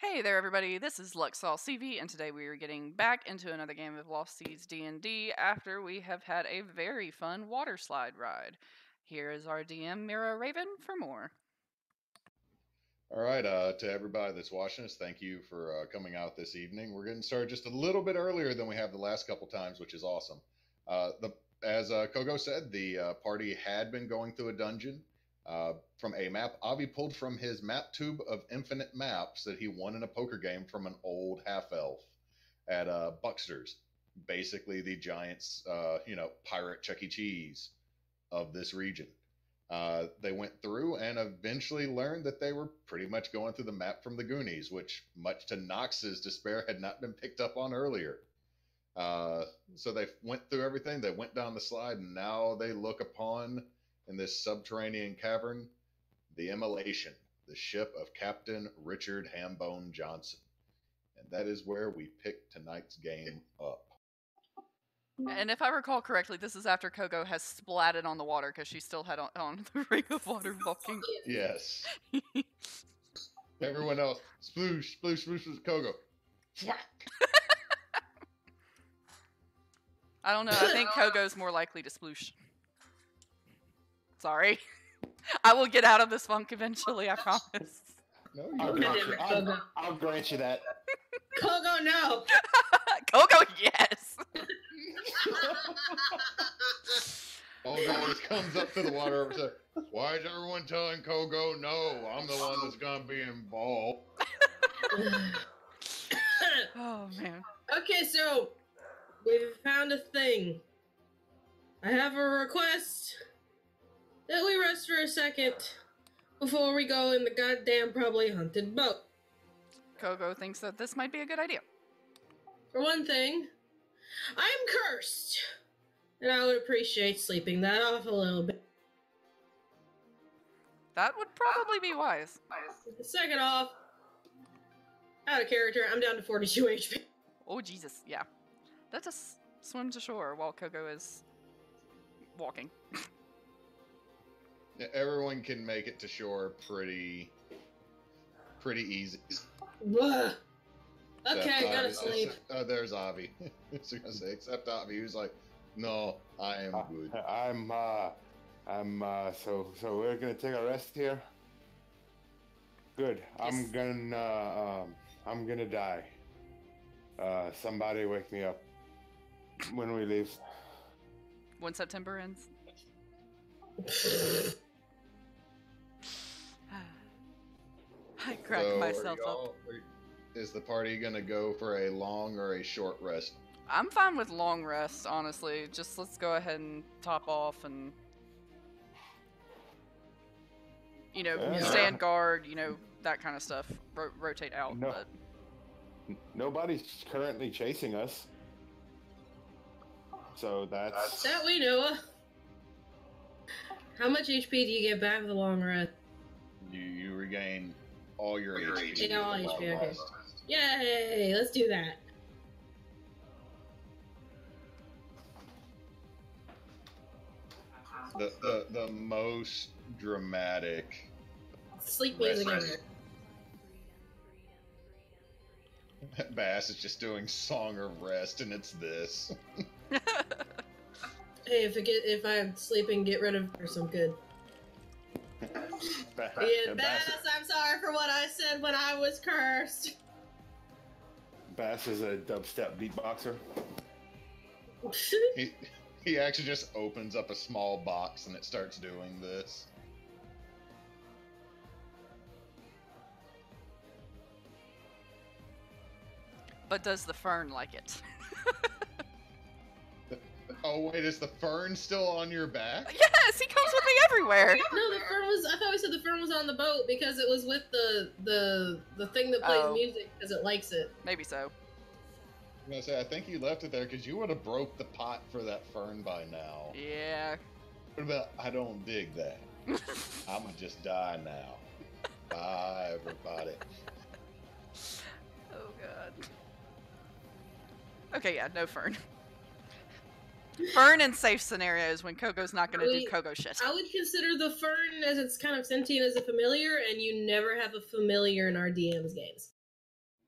Hey there, everybody. This is Luxall CV, and today we are getting back into another game of Lost Seas D&D after we have had a very fun waterslide ride. Here is our DM, Mira Raven, for more. All right, to everybody that's watching us, thank you for coming out this evening. We're getting started just a little bit earlier than we have the last couple times, which is awesome. As Kogo said, the party had been going through a dungeon from a map. Avi pulled from his map tube of infinite maps that he won in a poker game from an old half-elf at Buckster's, basically the giant's, pirate Chuck E. Cheese of this region. They went through and eventually learned that they were pretty much going through the map from the Goonies, which, much to Knox's despair, had not been picked up on earlier. So they went through everything. They went down the slide, and now they look upon, in this subterranean cavern, the Immolation, the ship of Captain Richard Hambone Johnson. And that is where we pick tonight's game up. And if I recall correctly, this is after Kogo has splatted on the water because she still had on the ring of water walking. Yes. Everyone else, sploosh, sploosh, sploosh, sploosh, Kogo. I don't know. I think Kogo's more likely to sploosh. Sorry. I will get out of this funk eventually, I promise. No, I'll grant you that. Kogo, no! Kogo, yes! Kogo just comes up to the water and says, "Why is everyone telling Kogo no? I'm the one that's gonna be involved." Oh, man. Okay, so we've found a thing. I have a request that we rest for a second before we go in the goddamn probably haunted boat. Kogo thinks that this might be a good idea. For one thing, I am cursed, and I would appreciate sleeping that off a little bit. That would probably be wise. Second off, out of character, I'm down to 42 HP. Oh, Jesus, yeah. Let us swim to shore while Kogo is walking. Yeah, everyone can make it to shore pretty easy. Ugh. Okay, Except, gotta sleep. There's Avi. I was gonna say, except Avi, who's like, "No, I am good." So we're gonna take a rest here. Good. Yes. I'm gonna die. Somebody wake me up when we leave. When September ends. I crack myself up. Is the party gonna go for a long or a short rest? I'm fine with long rest, honestly. Just let's go ahead and top off and, stand guard, that kind of stuff. Rotate out. No. But... Nobody's currently chasing us. So that's... That we know of. How much HP do you get back with a long rest? You regain all your HP. Yeah, all HP, okay. Yay! Let's do that. The most dramatic Sleep music ever. Bass is just doing Song of Rest, and it's this. Hey, if I'm sleeping, get rid of her some good. Bass, I'm sorry for what I said when I was cursed. Bass is a dubstep beatboxer. He actually just opens up a small box and it starts doing this. But does the fern like it? Oh wait, is the fern still on your back? Yes, he comes with me everywhere. No, the fern was. I thought we said the fern was on the boat because it was with the thing that plays music because it likes it. Maybe so. I'm gonna say, I think you left it there because you would have broke the pot for that fern by now. Yeah. What about, I don't dig that. I'ma just die now. Bye, everybody. Oh, God. Okay, yeah, no fern. Fern in safe scenarios when Kogo's not going to do Kogo shit. I would consider the fern, as it's kind of sentient, as a familiar, and you never have a familiar in our DM's games.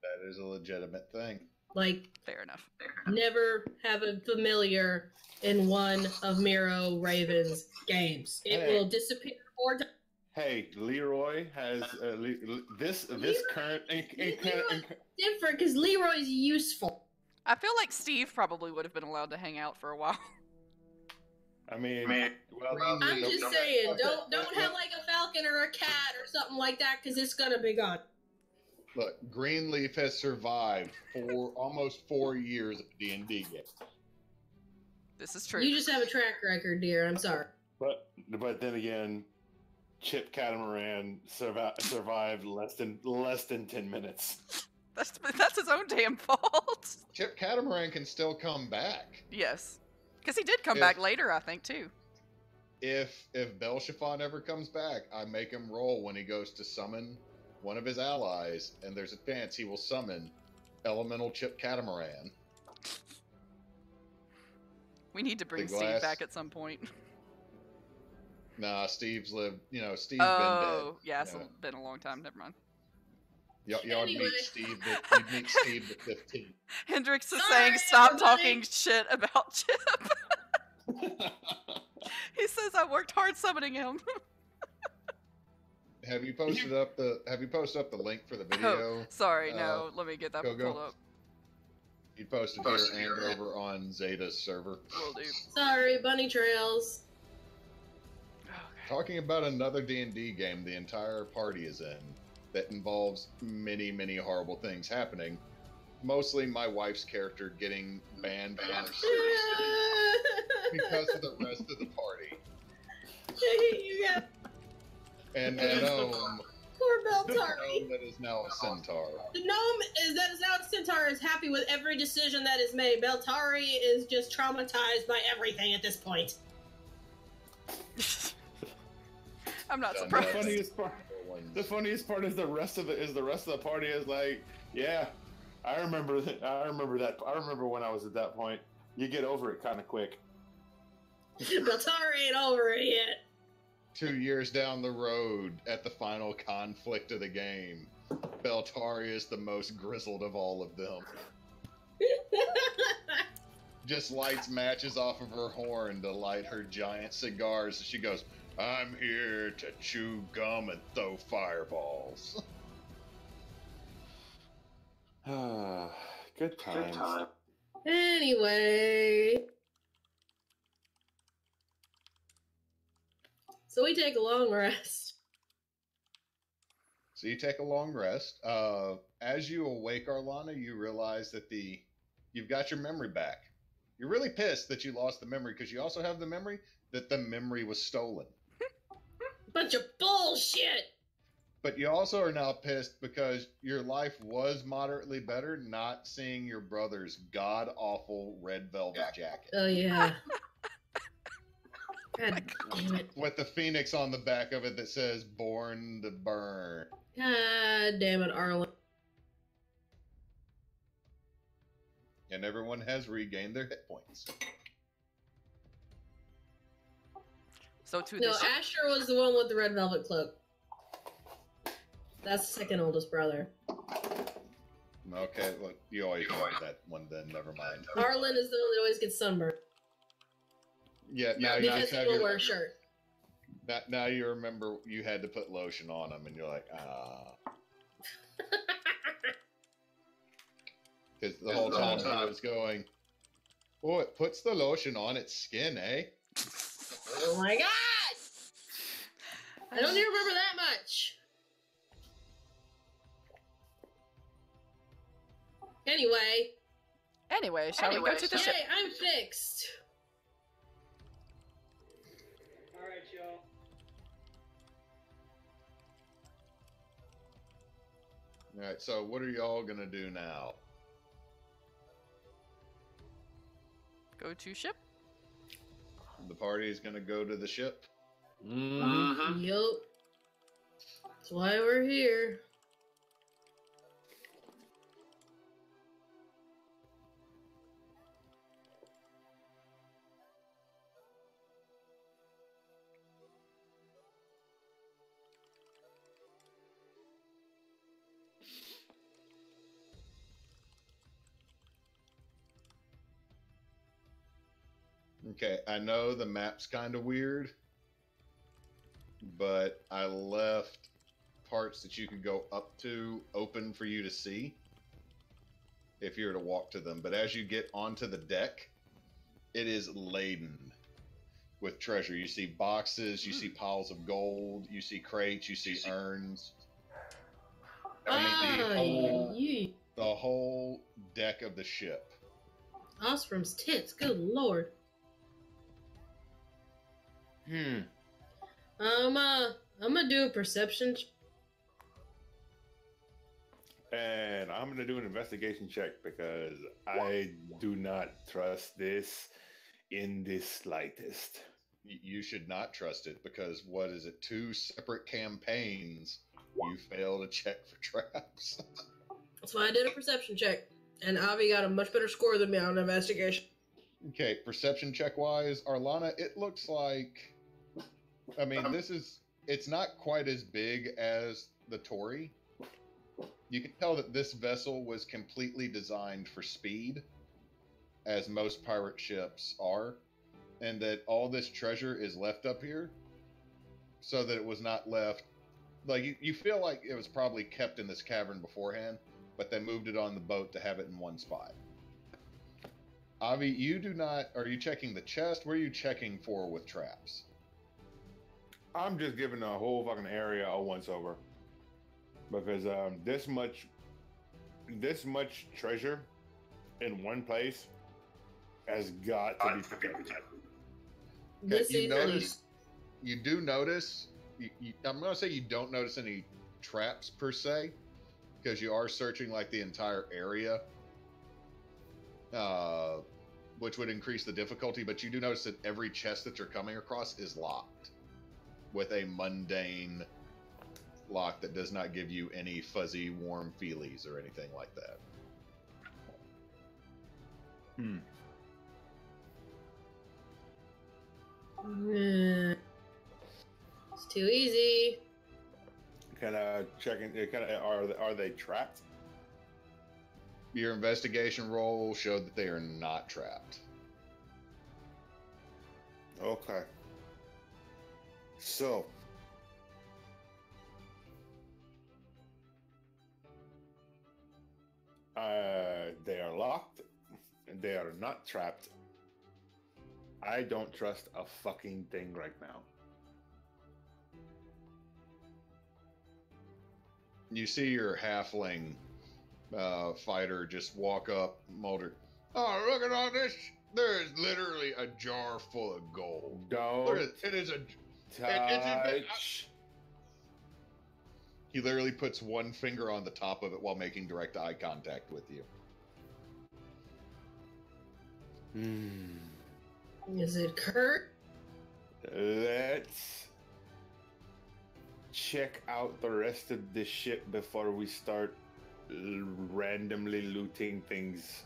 That is a legitimate thing. Like, Fair enough. never have a familiar in one of Miro Raven's games. It Hey. will disappear or die. Hey, Leroy has this current Leroy's different because Leroy's useful. I feel like Steve probably would have been allowed to hang out for a while. I mean, well, I'm just saying, don't have like a falcon or a cat or something like that because it's gonna be gone. Look, Greenleaf has survived for almost 4 years of D&D games. This is true. You just have a track record, dear. I'm sorry. But then again, Chip Catamaran survived less than 10 minutes. That's his own damn fault. Chip Catamaran can still come back. Yes, because he did come back later, I think, too. If Belchiffon ever comes back, I make him roll when he goes to summon one of his allies, and there's a chance he will summon Elemental Chip Catamaran. We need to bring Steve back at some point. Nah, Steve's lived. Steve's been dead. Yeah, it's been a long time. Never mind. Y'all meet Steve. You'd meet Steve the 15th. Hendrix is saying, "Stop talking shit about Chip." He says I worked hard summoning him. Have you posted up the link for the video? Oh, sorry, no. Let me get that pulled up. You posted here and over on Zeta's server. Will do. Sorry, bunny trails. Okay. Talking about another D&D game the entire party is in that involves many, many horrible things happening. Mostly my wife's character getting banned from her series because of the rest of the party. You got And the gnome, poor Beltari. that is now a centaur. The gnome that is now a centaur is happy with every decision that is made. Beltari is just traumatized by everything at this point. I'm not Done surprised. The funniest part is the rest of the party is like, yeah, I remember that. I remember when I was at that point. You get over it kind of quick. Beltari ain't over it yet. 2 years down the road, at the final conflict of the game, Beltari is the most grizzled of all of them. Just lights matches off of her horn to light her giant cigars, and she goes, "I'm here to chew gum and throw fireballs." Good times. Anyway. So we take a long rest. So you take a long rest. As you awake, Arlana, you realize that you've got your memory back. You're really pissed that you lost the memory because you also have the memory that the memory was stolen. Bunch of bullshit! But you also are now pissed because your life was moderately better not seeing your brother's god-awful red velvet jacket. Oh, yeah. God damn it. With the phoenix on the back of it that says, "Born to Burn." God damn it, Arlen. And everyone has regained their hit points. So to No, this. Asher was the one with the red velvet cloak. That's the second oldest brother. Okay, well, you always know that one then, never mind. Arlen is the one that always gets sunburned. Yeah, now you Because just he have will wear a shirt. Now you remember you had to put lotion on them, and you're like, ah. Because the whole time I was going, oh, it puts the lotion on its skin, eh? Oh my god! I don't even remember that much. Anyway, Shall we go to the ship? yay, I'm fixed. Alright, y'all. Alright, so what are y'all gonna do now? Go to ship. The party is gonna go to the ship. Yup. That's why we're here. Okay, I know the map's kind of weird, but I left parts that you could go up to open for you to see if you were to walk to them. But as you get onto the deck, it is laden with treasure. You see boxes, you see piles of gold, you see crates, you see urns. Yee. The whole deck of the ship. Osprum's tits, good lord. I'm gonna do a perception. And I'm gonna do an investigation check because I do not trust this in the slightest. You should not trust it because what is it? 2 separate campaigns. You fail to check for traps. That's why I did a perception check. And Avi got a much better score than me on investigation. Okay, perception check wise, Arlana, it looks like. I mean, it's not quite as big as the Tory. You can tell that this vessel was completely designed for speed, as most pirate ships are, and that all this treasure is left up here so that it was not left. Like, you feel like it was probably kept in this cavern beforehand, but they moved it on the boat to have it in one spot. Avi, you do not. Are you checking the chest? What are you checking for with traps? I'm just giving the whole fucking area a once over because this much treasure in one place has got to be protected. This You do notice. I'm going to say you don't notice any traps per se, because you are searching like the entire area, which would increase the difficulty. But you do notice that every chest that you're coming across is locked with a mundane lock that does not give you any fuzzy, warm feelies or anything like that. It's too easy. Kind of checking. Are they trapped? Your investigation roll showed that they are not trapped. Okay. So, they are locked. They are not trapped. I don't trust a fucking thing right now. You see your halfling fighter just walk up, Mulder. Oh, look at all this! There is literally a jar full of gold. It is a touch. He literally puts one finger on the top of it while making direct eye contact with you. Is it Kurt? Let's check out the rest of the ship before we start randomly looting things.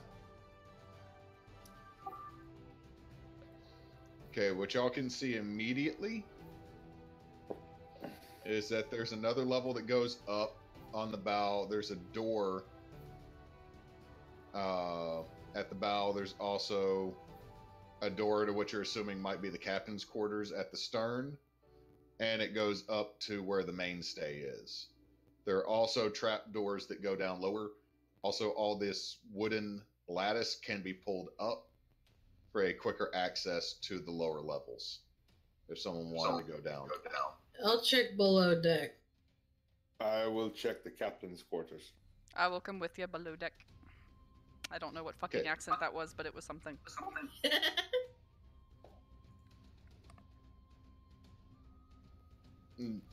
Okay, what y'all can see immediately is that there's another level that goes up on the bow. There's a door at the bow. There's also a door to what you're assuming might be the captain's quarters at the stern, and it goes up to where the mainstay is. There are also trap doors that go down lower. Also, all this wooden lattice can be pulled up for a quicker access to the lower levels if someone wanted to go down. I'll check below deck. I will check the captain's quarters. I will come with you below deck. I don't know what fucking accent that was, but it was something.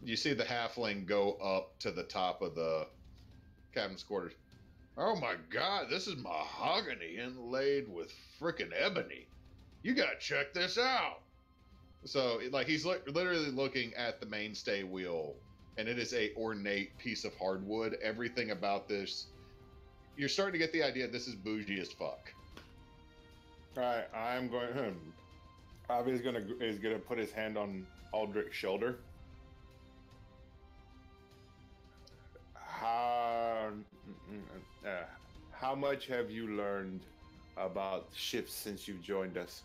You see the halfling go up to the top of the captain's quarters. Oh my god, this is mahogany inlaid with frickin' ebony. You gotta check this out. So, like, he's literally looking at the mainstay wheel, and it is a ornate piece of hardwood. Everything about this, you're starting to get the idea this is bougie as fuck. All right, I'm going. Avi is gonna put his hand on Aldrich's shoulder. How much have you learned about ships since you've joined us?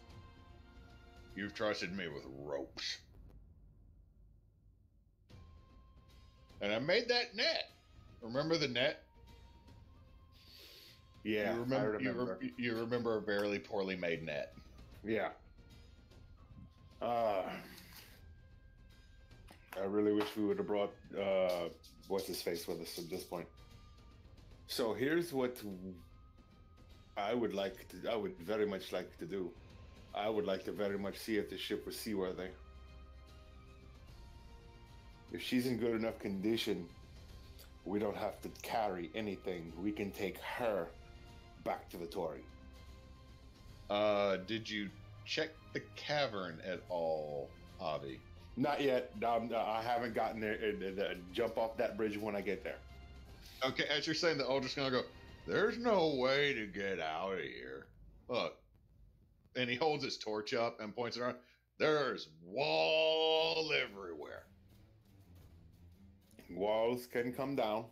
You've trusted me with ropes. And I made that net. Remember the net? Yeah, you remember, I remember. You remember a very poorly made net. Yeah. I really wish we would have brought what's his face with us at this point. So here's what I would very much like to do. I would like to very much see if the ship was seaworthy. If she's in good enough condition, we don't have to carry anything. We can take her back to the Tory. Did you check the cavern at all, Avi? Not yet. I haven't gotten there. Jump off that bridge when I get there. Okay, as you're saying that, Aldrich's gonna go, there's no way to get out of here. Look. And he holds his torch up and points it around. There's wall everywhere. Walls can come down.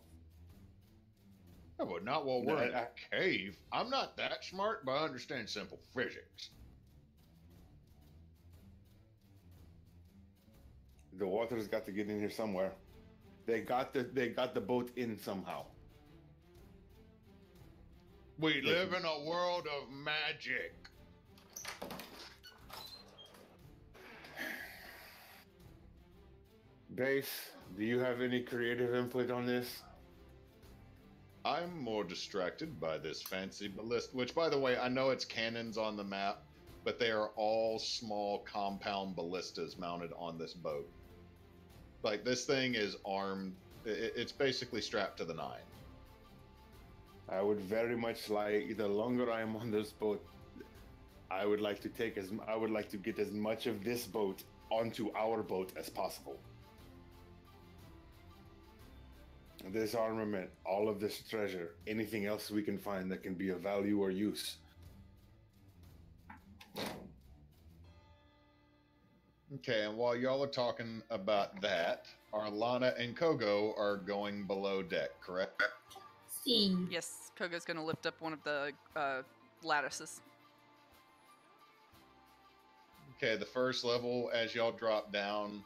Yeah, but not while we're in a cave. I'm not that smart, but I understand simple physics. The water's got to get in here somewhere. They got the boat in somehow. We live in a world of magic. Base, do you have any creative input on this? I'm more distracted by this fancy ballista, which, by the way, I know it's cannons on the map, but they are all small compound ballistas mounted on this boat. Like, this thing is armed. It's basically strapped to the 9. I would very much like, the longer I am on this boat, I would like to get as much of this boat onto our boat as possible. This armament, all of this treasure, anything else we can find that can be of value or use. Okay, and while y'all are talking about that, Arlana and Kogo are going below deck, correct? See. Yes, Kogo's gonna lift up one of the lattices. Okay, the first level, as y'all drop down,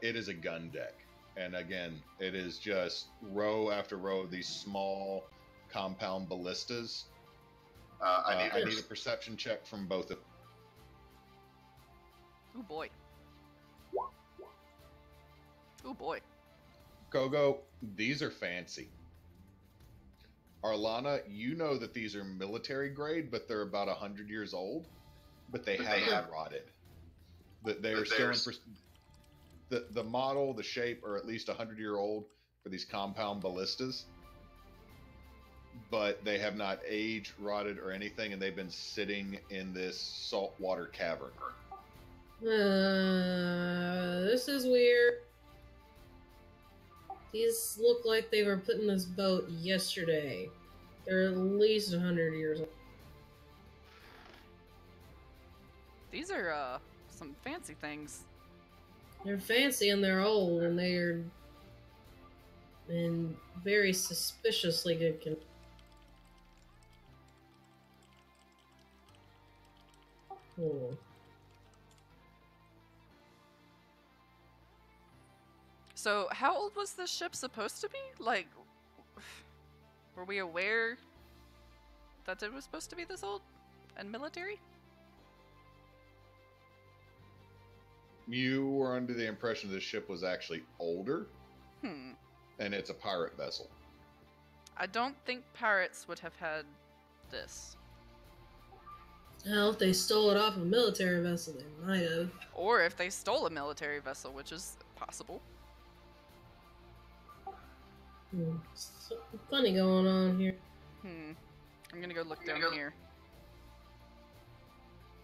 it is a gun deck. And again, it is just row after row of these small compound ballistas. I need a perception check from both of them. Oh boy. Oh boy. Kogo, these are fancy. Arlana, you know that these are military grade, but they're about 100 years old, but they haven't rotted. They are still in the model, the shape are at least 100-year-old for these compound ballistas, but they have not aged, rotted, or anything, and they've been sitting in this saltwater cavern. This is weird. These look like they were put in this boat yesterday. They're at least 100 years old. These are some fancy things. They're fancy and they're old and they're in very suspiciously good condition. Hmm. So, how old was this ship supposed to be? Like, were we aware that it was supposed to be this old and military? You were under the impression this ship was actually older, Hmm. and it's a pirate vessel. I don't think pirates would have had this. Hell, if they stole it off a military vessel, they might have. Or if they stole a military vessel, which is possible. Something funny going on here. I'm gonna go look down here.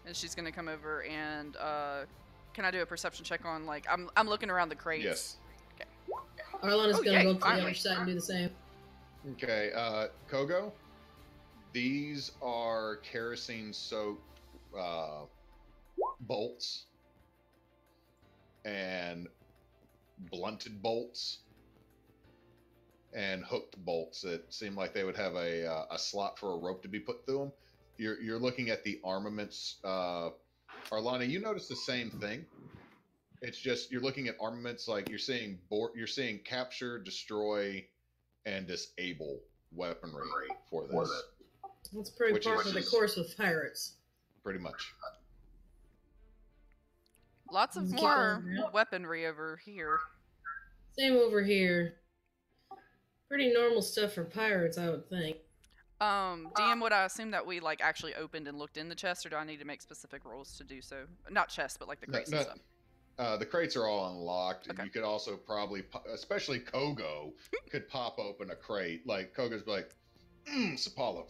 And she's gonna come over and, can I do a perception check on, like, I'm looking around the crates. Yes. Okay. Arlana's Oh, gonna yay, go to the finally. other side and do the same. Okay, Kogo, these are kerosene-soaked bolts and blunted bolts and hooked bolts that seem like they would have a slot for a rope to be put through them. You're looking at the armaments Arlana, you notice the same thing. It's just you're looking at armaments like you're seeing capture, destroy, and disable weaponry for this. That's pretty Which par is for the just- course with pirates. Pretty much. Lots of Keep more going, yeah. weaponry over here. Same over here. Pretty normal stuff for pirates, I would think. DM, would I assume that we like actually opened and looked in the chest, or do I need to make specific rolls to do so? Not chests, but like the crates and stuff. The crates are all unlocked. Okay. You could also probably, especially Kogo, could pop open a crate. Like Kogo's like, Sapalo.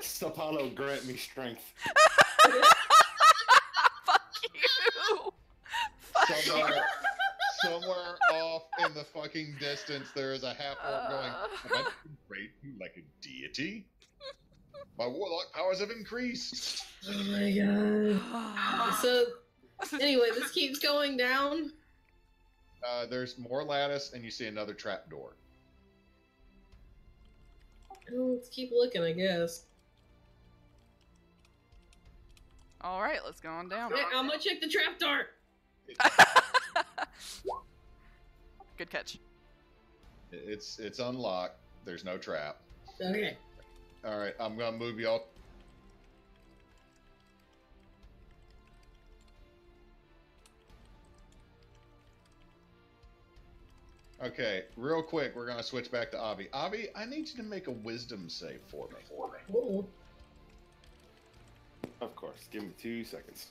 Sapalo, grant me strength. Fuck you! Fuck you! Somewhere off in the fucking distance, there is a half orc going, "Have I been prayed to like a deity? My warlock powers have increased." Oh my god. So, anyway, this keeps going down. There's more lattice, and you see another trap door. Oh, let's keep looking, I guess. All right, let's go on down. Hey, I'm gonna check the trap door. Good catch. It's unlocked. There's no trap. Okay. All right, I'm gonna move y'all. Okay, real quick, we're gonna switch back to Avi. Avi, I need you to make a wisdom save for me. Oh. Of course. Give me 2 seconds.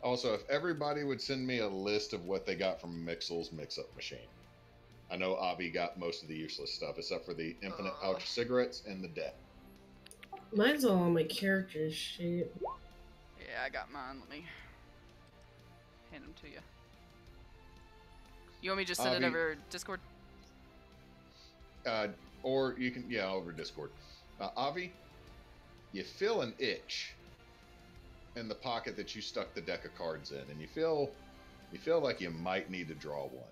Also, if everybody would send me a list of what they got from Mixel's mix-up machine. I know Avi got most of the useless stuff, except for the infinite pouch cigarettes and the debt. Mine's all on my character sheet. Yeah, I got mine. Let me hand them to you. You want me to just send it Avi- over Discord? Or you can, over Discord. Avi, you feel an itch in the pocket that you stuck the deck of cards in, and you feel like you might need to draw one.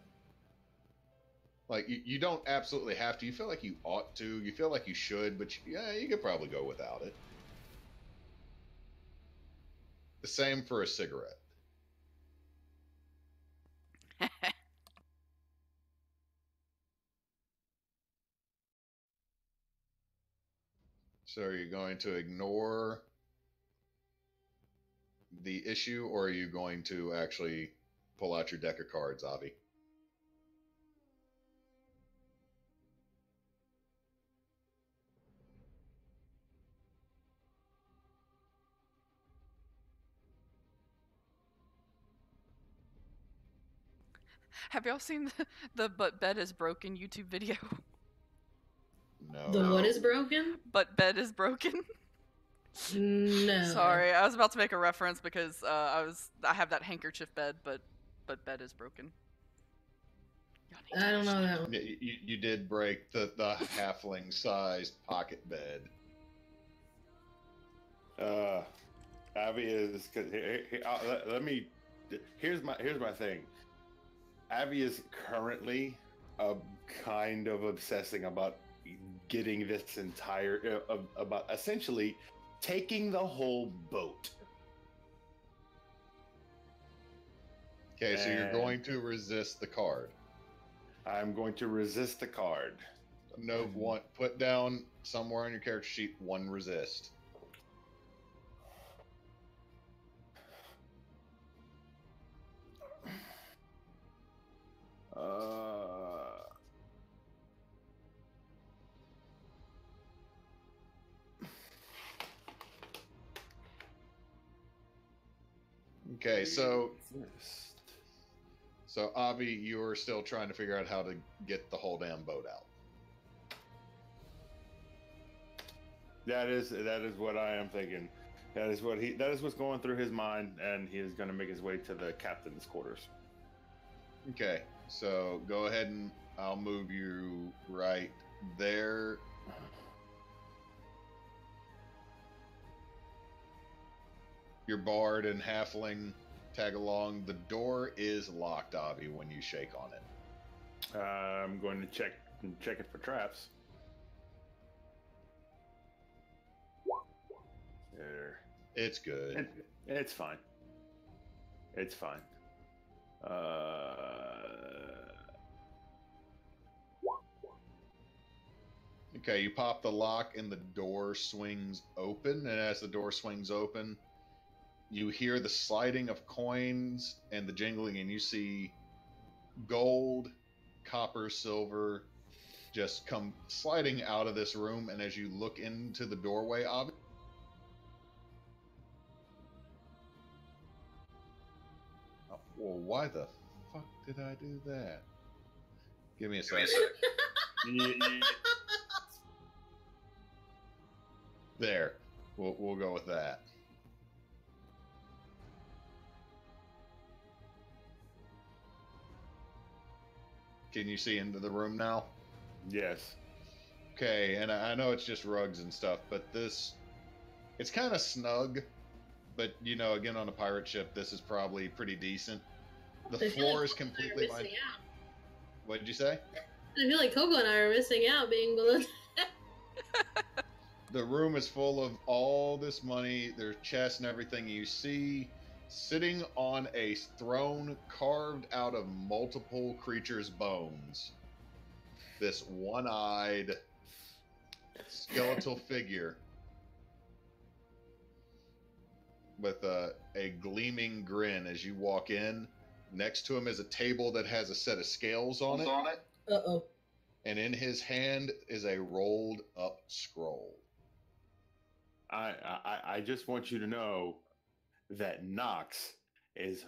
Like, you don't absolutely have to. You feel like you ought to. You feel like you should, but you could probably go without it. The same for a cigarette. So are you going to ignore the issue, or are you going to actually pull out your deck of cards, Avi? Have y'all seen the But Bed is Broken YouTube video? No. The what is broken? But Bed is Broken? No. Sorry, I was about to make a reference because I have that handkerchief bed, but Bed is broken. Y'all need to I don't watch know that. that one. You did break the halfling-sized pocket bed. Avi is. Let me. Here's my thing. Avi is currently kind of obsessing about getting this entire about essentially taking the whole boat. Okay, so you're And- going to resist the card. I'm going to resist the card. Note one, put down somewhere on your character sheet one resist. Okay, so Avi, you're still trying to figure out how to get the whole damn boat out. That is what I am thinking. That is what's going through his mind, and he is going to make his way to the captain's quarters. Okay, so go ahead and I'll move you right there. Your bard and halfling tag along. The door is locked, Avi, when you shake on it. I'm going to check and check it for traps. There. It's good. It's fine. It's fine. Okay, you pop the lock and the door swings open, and as the door swings open, you hear the sliding of coins and the jingling, and you see gold, copper, silver just come sliding out of this room, and as you look into the doorway of it, well, why the fuck did I do that? Give me a second. There. We'll go with that. Can you see into the room now? Yes. Okay, and I know it's just rugs and stuff, but it's kind of snug. But, you know, again, on a pirate ship, this is probably pretty decent. The floor is completely lined. What did you say? I feel like Coco and I are missing out being below. The room is full of all this money. There's chests and everything. You see sitting on a throne carved out of multiple creatures' bones, this one-eyed skeletal figure with a gleaming grin as you walk in. Next to him is a table that has a set of scales on it. Uh-oh. And in his hand is a rolled up scroll. I just want you to know that Nox is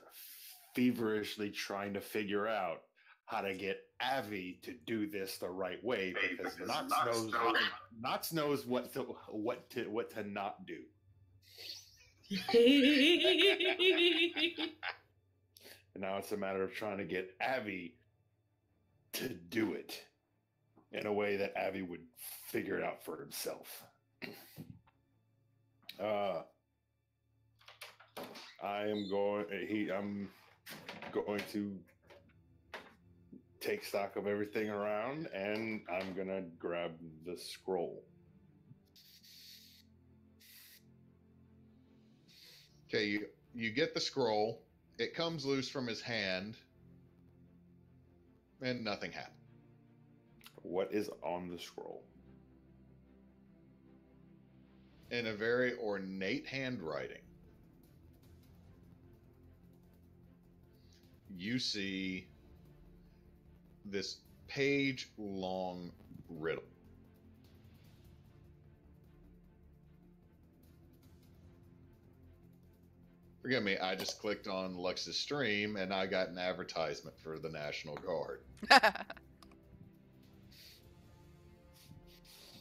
feverishly trying to figure out how to get Avi to do this the right way, because Nox knows what to not do. And now it's a matter of trying to get Avi to do it in a way that Avi would figure it out for himself. I'm going to take stock of everything around, and I'm gonna grab the scroll. Okay, you get the scroll. It comes loose from his hand, and nothing happened. What is on the scroll? In a very ornate handwriting, you see this page-long riddle. Forgive me, I just clicked on Lux's stream and I got an advertisement for the National Guard.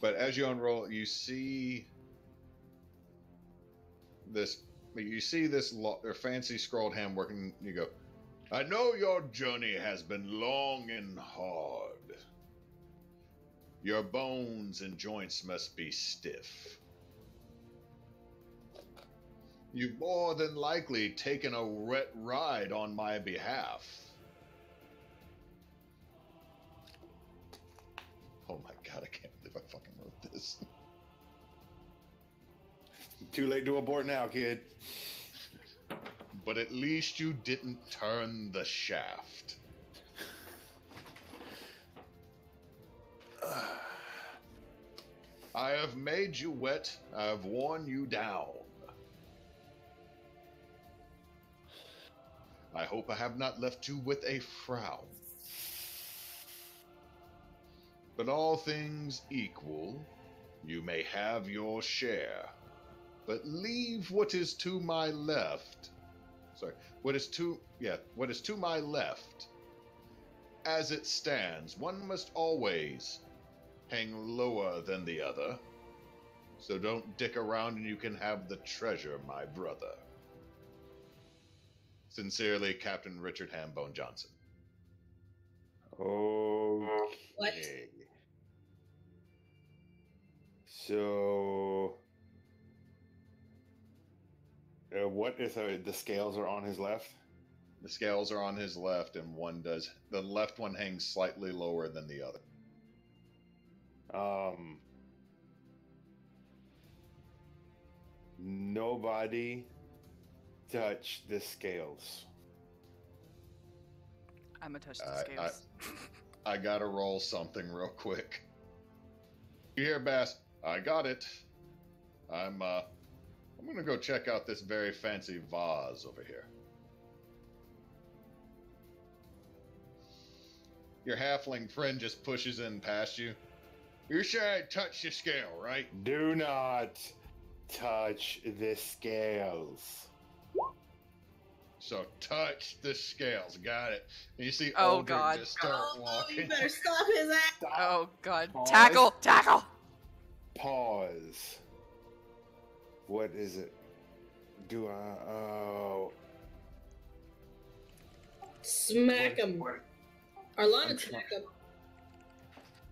But as you unroll, you see this fancy scrolled handwork, and you go, I know your journey has been long and hard. Your bones and joints must be stiff. You've more than likely taken a wet ride on my behalf. Oh my god, I can't believe I fucking wrote this. Too late to abort now, kid. But at least you didn't turn the shaft. I have made you wet. I have worn you down. I hope I have not left you with a frown. But all things equal, you may have your share. But leave what is to my left. Sorry, what is to my left. As it stands, one must always hang lower than the other. So don't dick around and you can have the treasure, my brother. Sincerely, Captain Richard Hambone Johnson. Okay. What? So, what if the scales are on his left? The scales are on his left, and the left one hangs slightly lower than the other. Nobody touch the scales. I'm gonna touch the I- scales. I gotta roll something real quick. You hear, Bass? I got it. I'm gonna go check out this very fancy vase over here. Your halfling friend just pushes in past you. You sure I touched your scale, right? Do not touch the scales. So touch the scales. Got it. And you see Oh, Aldrich God. just start Oh, you walking. better stop his ass. Stop. Oh god. Pause. Tackle! Tackle! Pause. What is it? Do I? Oh. Smack him. Arlana, smack him.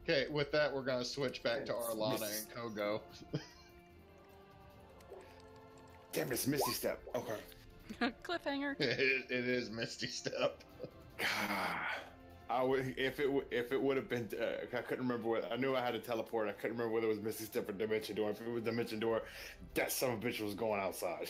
Okay, with that, we're gonna switch back to Arlana and Kogo. Damn, it's Misty Step. Okay. Cliffhanger. It is Misty Step. I would if it would have been. I couldn't remember what. I knew I had to teleport. I couldn't remember whether it was Misty Step or Dimension Door. If it was Dimension Door, that son of a bitch was going outside.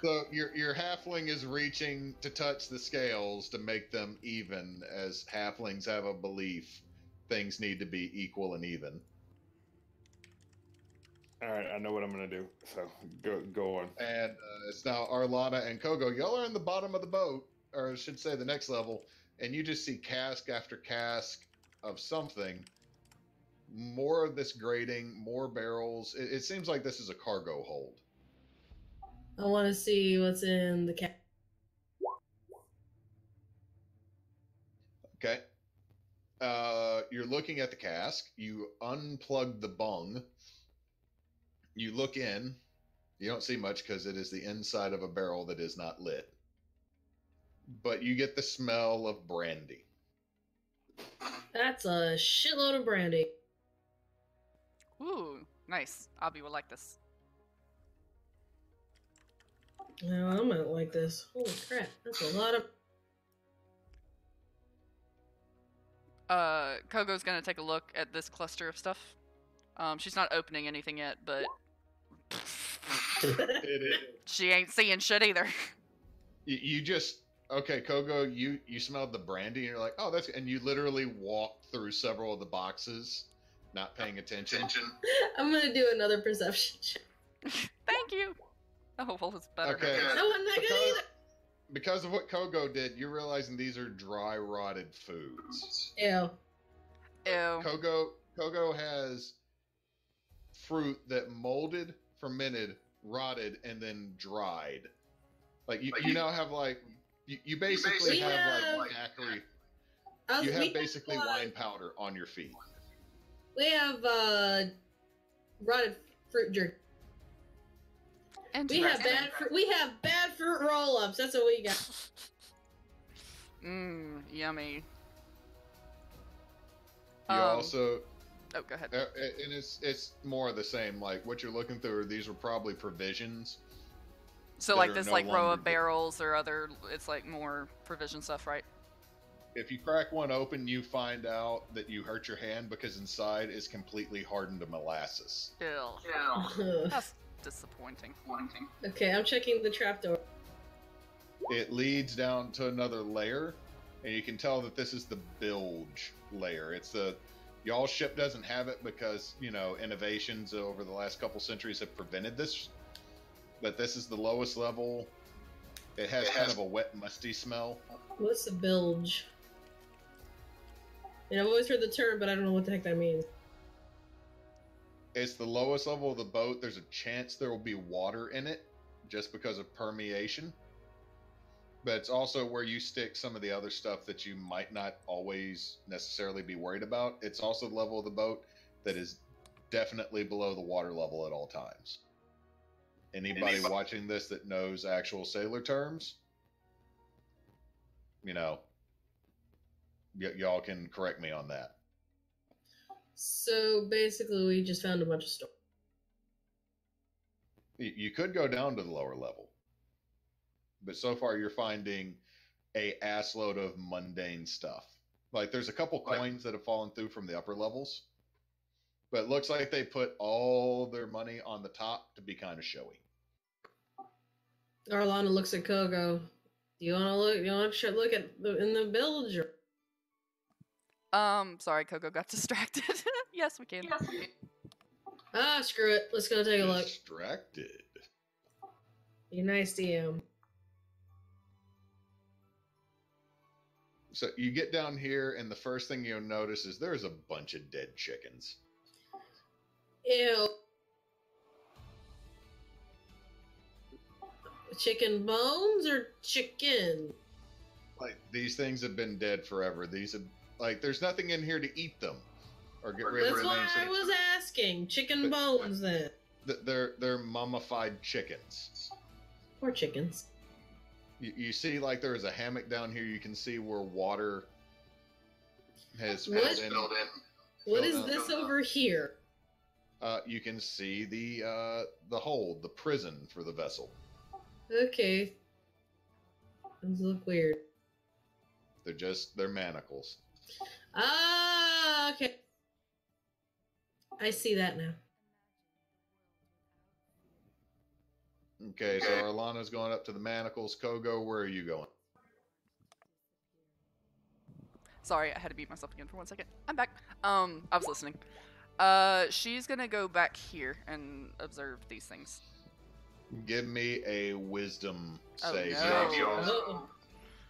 So your halfling is reaching to touch the scales to make them even, as halflings have a belief things need to be equal and even. All right, I know what I'm gonna do. So go on. And it's now Arlana and Kogo. Y'all are in the bottom of the boat, or I should say the next level, and you just see cask after cask of something. More of this grating, more barrels. It seems like this is a cargo hold. I want to see what's in the cat. Okay. You're looking at the cask. You unplug the bung. You look in. You don't see much because it is the inside of a barrel that is not lit. But you get the smell of brandy. That's a shitload of brandy. Ooh, nice. Abby will like this. No, I'm not like this. Holy crap, that's a lot of. Kogo's gonna take a look at this cluster of stuff. She's not opening anything yet, but It is. she ain't seeing shit either. You just okay, Kogo. You smelled the brandy, and you're like, oh, that's. And you literally walked through several of the boxes, not paying attention. I'm gonna do another perception check. Thank you. Oh, well, it's better. Okay. No, I'm not gonna either. Because of what Kogo did, you're realizing these are dry rotted foods. Ew. Ew. Kogo has fruit that molded, fermented, rotted, and then dried. Like you now have like you basically We have have- like daiquiri. I was- You we have basically have, wine powder on your feet. We have rotted fruit jerky. We have bad fruit roll-ups. That's what we got. Yummy. You also Oh, go ahead. and it's more of the same. Like what you're looking through, these were probably provisions. So, that like are this, no like row longer of barrels or other, it's like more provision stuff, right? If you crack one open, you find out that you hurt your hand because inside is completely hardened to molasses. Ew. That's disappointing. Okay, I'm checking the trapdoor. It leads down to another layer, and you can tell that this is the bilge layer. It's the y'all ship doesn't have it because innovations over the last couple centuries have prevented this. But this is the lowest level. It has kind of a wet, musty smell. What's the bilge? I've always heard the term, but I don't know what the heck that means. It's the lowest level of the boat. There's a chance there will be water in it just because of permeation. But it's also where you stick some of the other stuff that you might not always necessarily be worried about. It's also the level of the boat that is definitely below the water level at all times. Anybody watching this that knows actual sailor terms, y'all can correct me on that. So basically, we just found a bunch of stuff. You could go down to the lower level, but so far you're finding a assload of mundane stuff. Like there's a couple coins that have fallen through from the upper levels, but it looks like they put all their money on the top to be kind of showy. Arlana looks at Kogo. Do you want to look? You want to look at in the village? Sorry, Coco got distracted. Yes, we can. Ah, screw it. Let's go take a look. Distracted. You nice DM. So you get down here, and the first thing you'll notice is there's a bunch of dead chickens. Ew. Chicken bones or chicken? Like these things have been dead forever. These have like there's nothing in here to eat them or get rid of That's them. why I was asking. Chicken bones then. They're mummified chickens. Or chickens. You see, like there is a hammock down here. You can see where water has What? filled in. What filled is in. this over here? You can see the hold, the prison for the vessel. Okay. Those look weird. They're manacles. Ah, okay. I see that now. Okay, so Arlana's going up to the manacles. Kogo, where are you going? Sorry, I had to beat myself again for 1 second. I'm back. I was listening. She's gonna go back here and observe these things. Give me a wisdom Oh, save. no.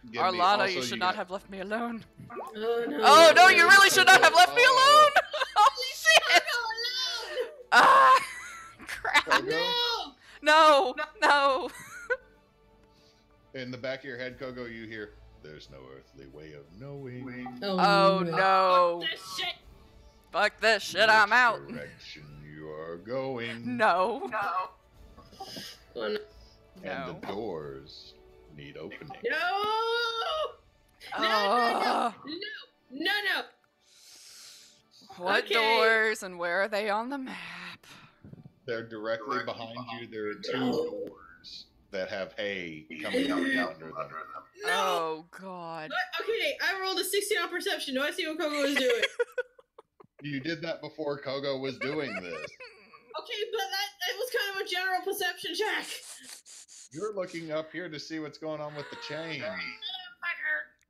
Give me- Arlana, also, you should not got- have left me alone. Oh no. Oh no, you really should not have left me alone! Holy shit! Ah! Crap! Kogo, No! No! in the back of your head, Kogo, you hear, "There's no earthly way of knowing Oh no! Fuck this shit. Fuck this shit, I'm out! which direction you are going." No! Oh, no. And No. the doors need opening. No! No, Oh. no, no. What Okay. doors and where are they on the map? They're directly behind you. There are two doors that have hay coming out from under them. No! Oh god. What? Okay, I rolled a 16 on perception. Do I see what Kogo is doing? You did that before Kogo was doing this. Okay, but that was kind of a general perception check. You're looking up here to see what's going on with the chain.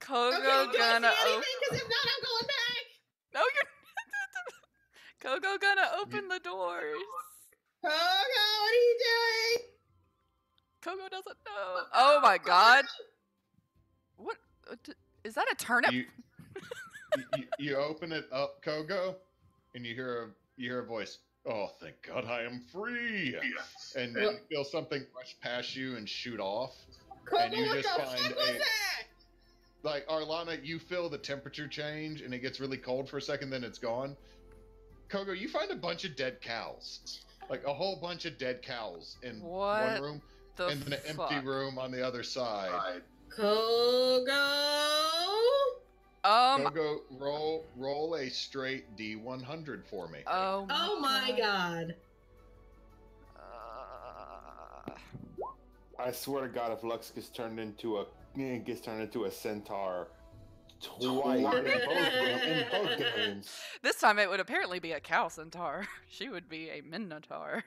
Kogo Okay, do I gonna see open. anything? Because if not, I'm going back. No, you're. Kogo gonna open the doors. Kogo, what are you doing? Kogo doesn't know. Oh my god. What? Is that a turnip? You open it up, Kogo, and you hear a voice. "Oh, thank God, I am free!" And then you feel something rush past you and shoot off. Kogo, And you what just the find fuck was a- that? Like Arlana, you feel the temperature change, and it gets really cold for a second, then it's gone. Kogo, you find a bunch of dead cows, like a whole bunch of dead cows in What one room, The and then an empty fuck? room on the other side. Kogo? Kogo, roll a straight D100 for me. Oh my god. I swear to God, if Lux gets turned into a centaur twice in both games. This time it would apparently be a cow centaur. She would be a minotaur.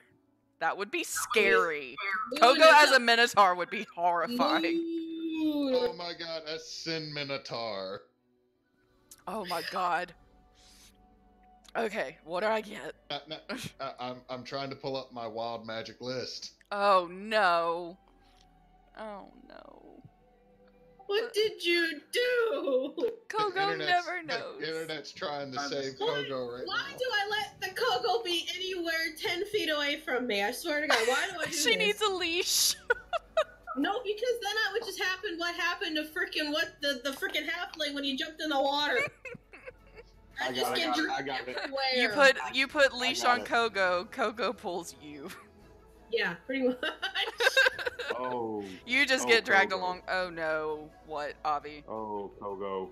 That would be scary. Kogo as a minotaur would be horrifying. Oh my God, a Sin Minotaur. Oh my god. Okay, what do I get? I'm trying to pull up my wild magic list. Oh no. Oh no. What did you do? Kogo never knows. The internet's trying to save Kogo right Why now. do I let the Kogo be anywhere 10 feet away from me? I swear to God, why do I do She this? needs a leash. No, because then that would just happen what happened to frickin' the frickin' halfling when he jumped in the water. I just get dragged I got it. everywhere. You put leash got on it. Kogo. Kogo pulls you. Yeah, pretty much. Oh. You just Oh, get dragged Kogo. along. Oh no. What, Avi? Oh, Kogo.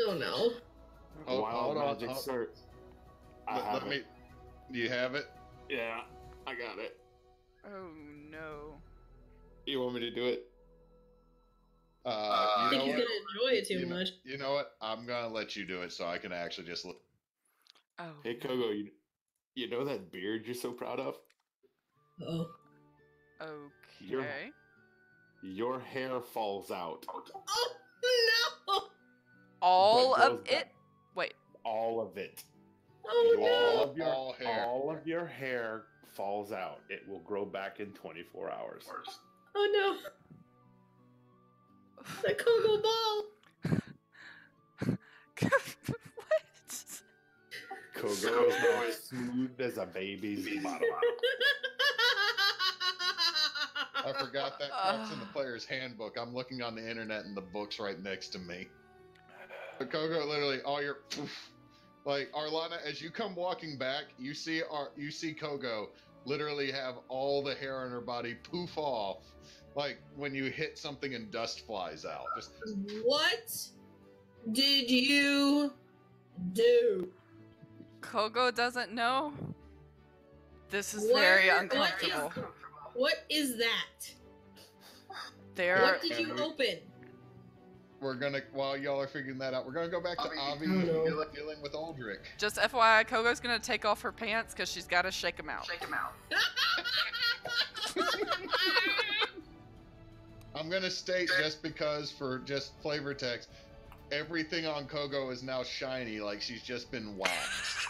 Oh no. Hold Wild on, magic hold- cert. Let me. Do you have it? Yeah, I got it. it. Oh no. You want me to do it? I You think know he's what? gonna enjoy it too much. You know what? I'm gonna let you do it so I can actually just look. Oh. Hey, Kogo, you know that beard you're so proud of? Oh. Okay. Your hair falls out. Oh no! All but of grows back. it. Wait. All of it. Oh All of your all hair. all of your hair falls out. It will grow back in 24 hours. no! Oh no! The Kogo ball! What? Kogo is now smooth as a baby's bottom. I forgot that crap's in the player's handbook. I'm looking on the internet and the book's right next to me. But Kogo, literally, all your like Arlana, as you come walking back, you see Kogo literally have all the hair on her body poof off, like when you hit something and dust flies out. Just What did you do? Kogo doesn't know. This is very uncomfortable. What is that? There. What did you open? we're gonna, while y'all are figuring that out, we're gonna go back to Avi no. dealing with Aldrich. Just FYI, Kogo's gonna take off her pants because she's got to shake them out. I'm gonna state, just because, for just flavor text, everything on Kogo is now shiny, like she's just been waxed.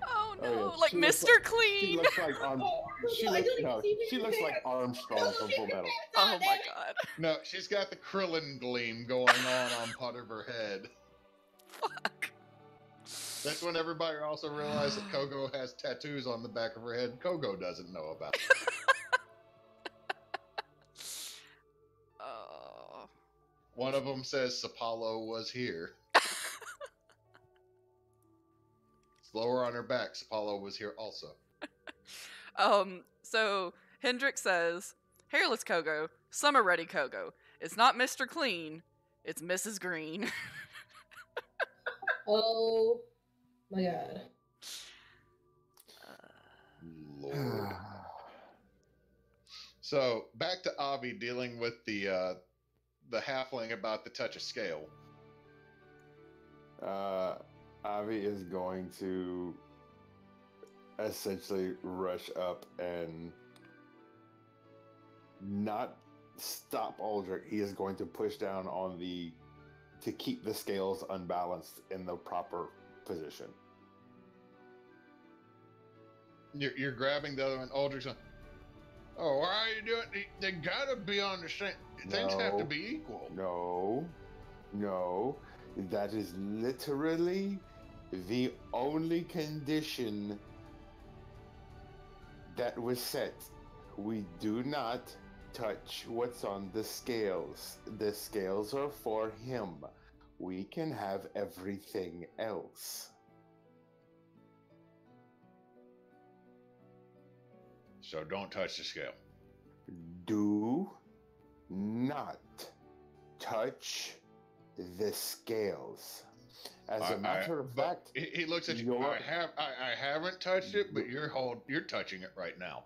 Oh no, Oh, yeah. like She looks Mr. like- Clean. She looks like she I looks, don't no, see she my looks like pants. Armstrong from Full Metal. Oh my god. No, she's got the Krillin gleam going on part of her head. Fuck. That's when everybody also realized that Kogo has tattoos on the back of her head Kogo doesn't know about. Oh. One of them says Sapalo was here. It's lower on her back. Sapalo was here also. So Hendrik says, "Hairless Kogo, summer ready Kogo. It's not Mr. Clean, it's Mrs. Green." Oh my god. Lord. So back to Avi dealing with the halfling about the touch of scale. Avi is going to essentially rush up and not stop Aldrich. He is going to push down on to keep the scales unbalanced in the proper position. You're grabbing the other one. Aldrich's going, oh, why are you doing? They gotta be on the same. Things have to be equal. No, that is literally the only condition that was set. We do not touch what's on the scales. The scales are for him. We can have everything else. So don't touch the scale. Do not touch the scales. As a matter of fact, he looks at you. I haven't touched it, but you're touching it right now.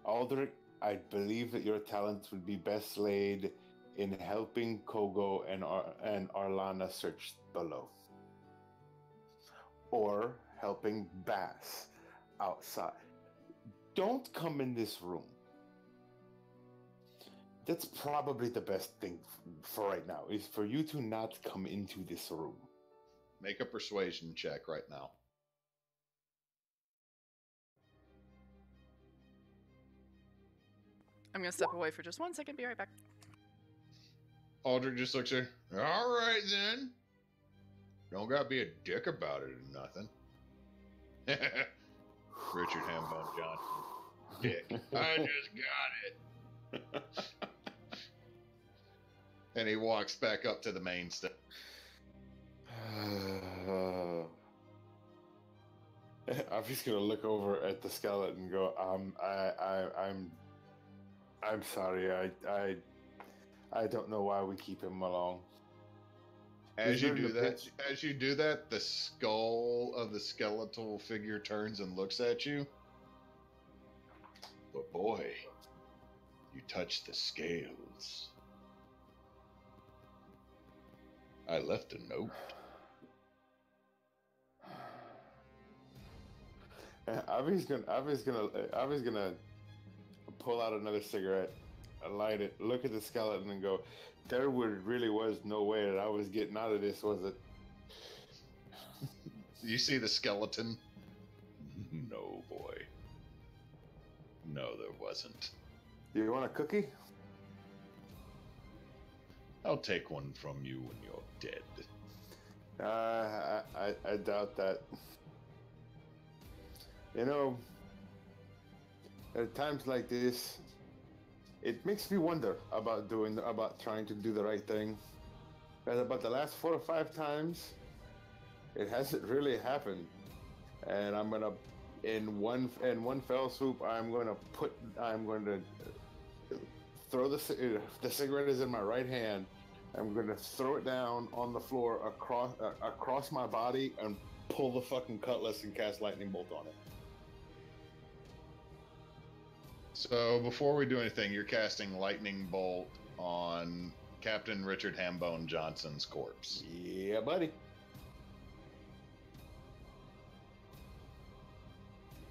Aldrich, I believe that your talents would be best laid in helping Kogo and Arlana search below, or helping Bass outside. Don't come in this room. That's probably the best thing for right now, is for you to not come into this room. Make a persuasion check right now. I'm gonna step away for just 1 second, be right back. Aldrich just looks at her. All right, then. Don't gotta be a dick about it or nothing. Richard Hambone Johnson. Dick. I just got it. And he walks back up to the main stage. I'm just gonna look over at the skeleton and go, I'm sorry. I don't know why we keep him along. As you do that, the skull of the skeletal figure turns and looks at you. But boy, you touch the scales. I left a note. Avi's gonna pull out another cigarette, light it, look at the skeleton, and go, "There really was no way that I was getting out of this, was it?" You see the skeleton? No, boy. No, there wasn't. Do you want a cookie? I'll take one from you when you're dead. I doubt that. You know, at times like this, it makes me wonder about trying to do the right thing. Because about the last 4 or 5 times, it hasn't really happened. And I'm gonna, in one fell swoop, I'm going to throw the cigarette is in my right hand. I'm going to throw it down on the floor across my body and pull the fucking cutlass and cast lightning bolt on it. So before we do anything, you're casting lightning bolt on Captain Richard Hambone Johnson's corpse. Yeah, buddy.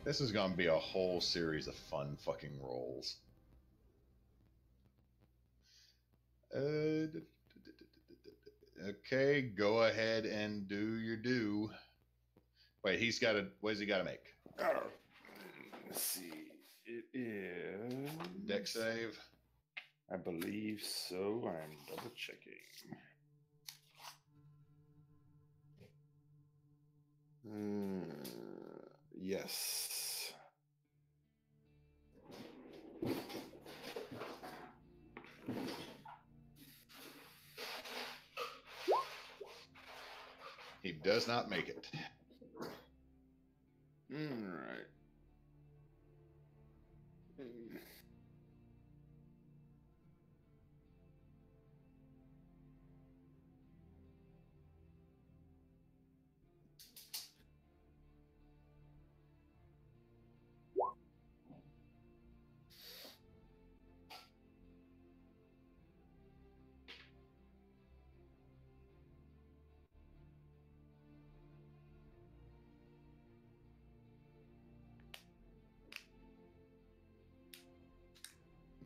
This is going to be a whole series of fun fucking rolls. Okay, go ahead and do your do. Wait, what does he got to make? Let's see. It is Deck save. I believe so. I'm double checking. Yes. He does not make it. All right.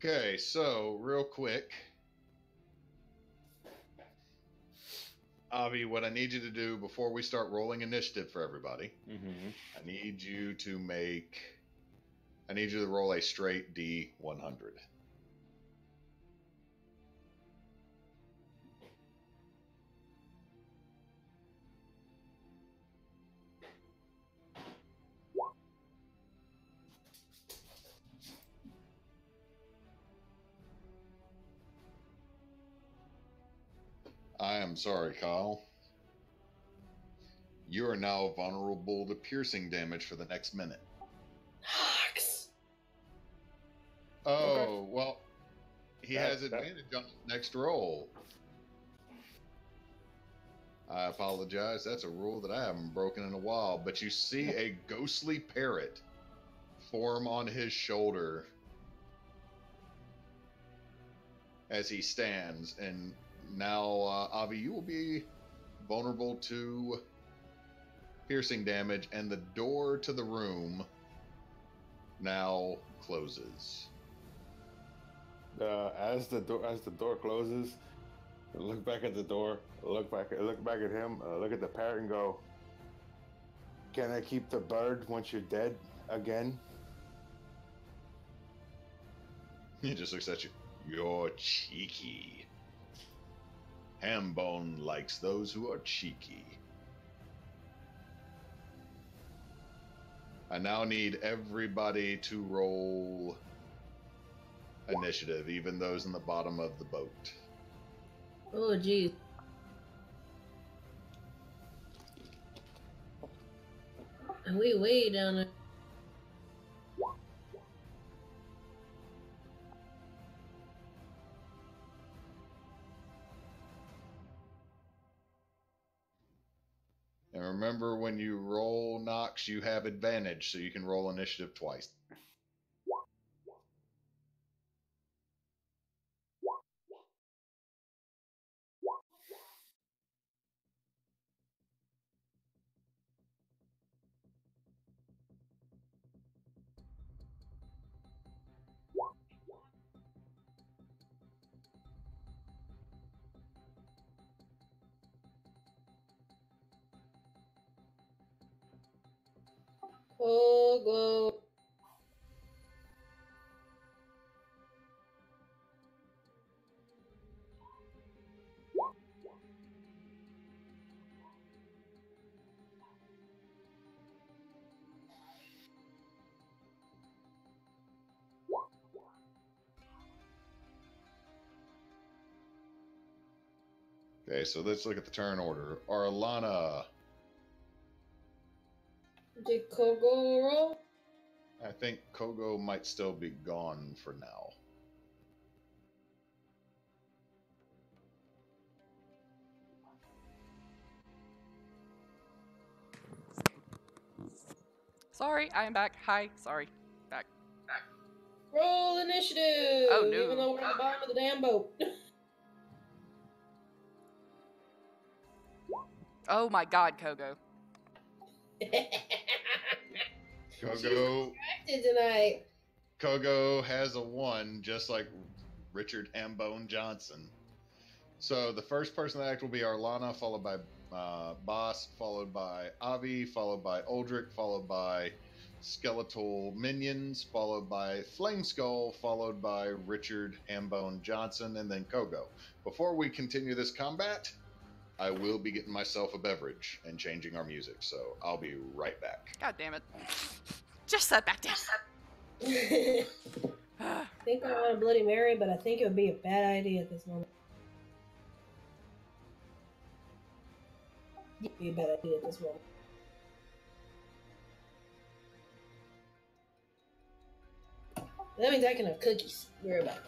Okay, so real quick, Avi, what I need you to do before we start rolling initiative for everybody, I need you to roll a straight D100. I am sorry, Kyle. You are now vulnerable to piercing damage for the next minute. Nox. Oh, Okay. well, he has advantage on the next roll. I apologize. That's a rule that I haven't broken in a while. But you see a ghostly parrot form on his shoulder as he stands. And now, Avi, you will be vulnerable to piercing damage, and the door to the room now closes. As the door closes, look back at the door, look back at him, look at the parrot, and go, "Can I keep the bird once you're dead again?" He just looks at you. You're cheeky. Hambone likes those who are cheeky. I now need everybody to roll initiative, even those in the bottom of the boat. Oh, geez. And we way down there. And remember, when you roll Nox, you have advantage, so you can roll initiative twice. Kogo. Okay, so let's look at the turn order. Arlana. Did Kogo roll? I think Kogo might still be gone for now. Sorry, I am back. Hi, sorry. Back. Roll initiative! Oh, no. Even though we're at the bottom of the damn boat. Oh my god, Kogo. Kogo Tonight. Kogo has a 1, just like Richard Hambone Johnson. So the first person to act will be Arlana, followed by Boss, followed by Avi, followed by Uldric, followed by Skeletal Minions, followed by Flame Skull, followed by Richard Hambone Johnson, and then Kogo. Before we continue this combat, I will be getting myself a beverage and changing our music, so I'll be right back. God damn it. Just set back down. I think I want a Bloody Mary, but I think it would be a bad idea at this moment. It'd be a bad idea at this moment. That means I can have cookies. We're about it.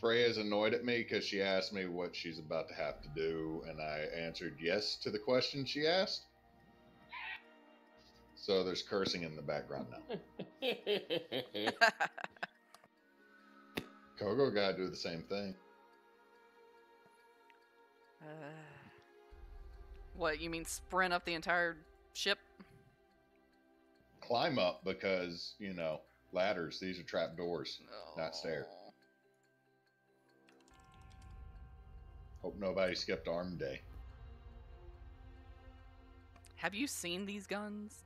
Freya's annoyed at me because she asked me what she's about to have to do, and I answered yes to the question she asked. So there's cursing in the background now. Kogo gotta do the same thing. What, you mean sprint up the entire ship? Climb up because, you know, ladders. These are trap doors, not stairs. Hope nobody skipped arm day. Have you seen these guns?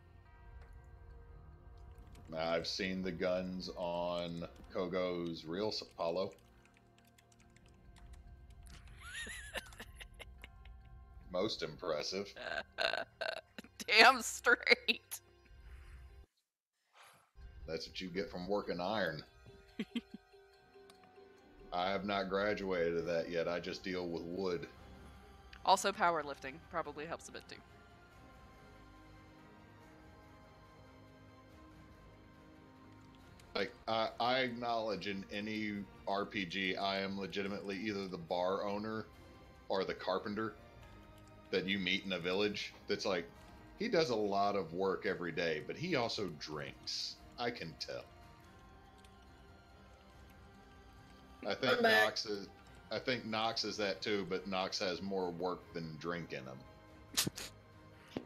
I've seen the guns on Kogo's real Apollo. Most impressive. Damn straight. That's what you get from working iron. I have not graduated to that yet. I just deal with wood. Also, powerlifting probably helps a bit too. Like, I acknowledge in any RPG, I am legitimately either the bar owner or the carpenter that you meet in a village. That's like, he does a lot of work every day, but he also drinks. I can tell. I think I think Nox is that too, but Nox has more work than drink in him.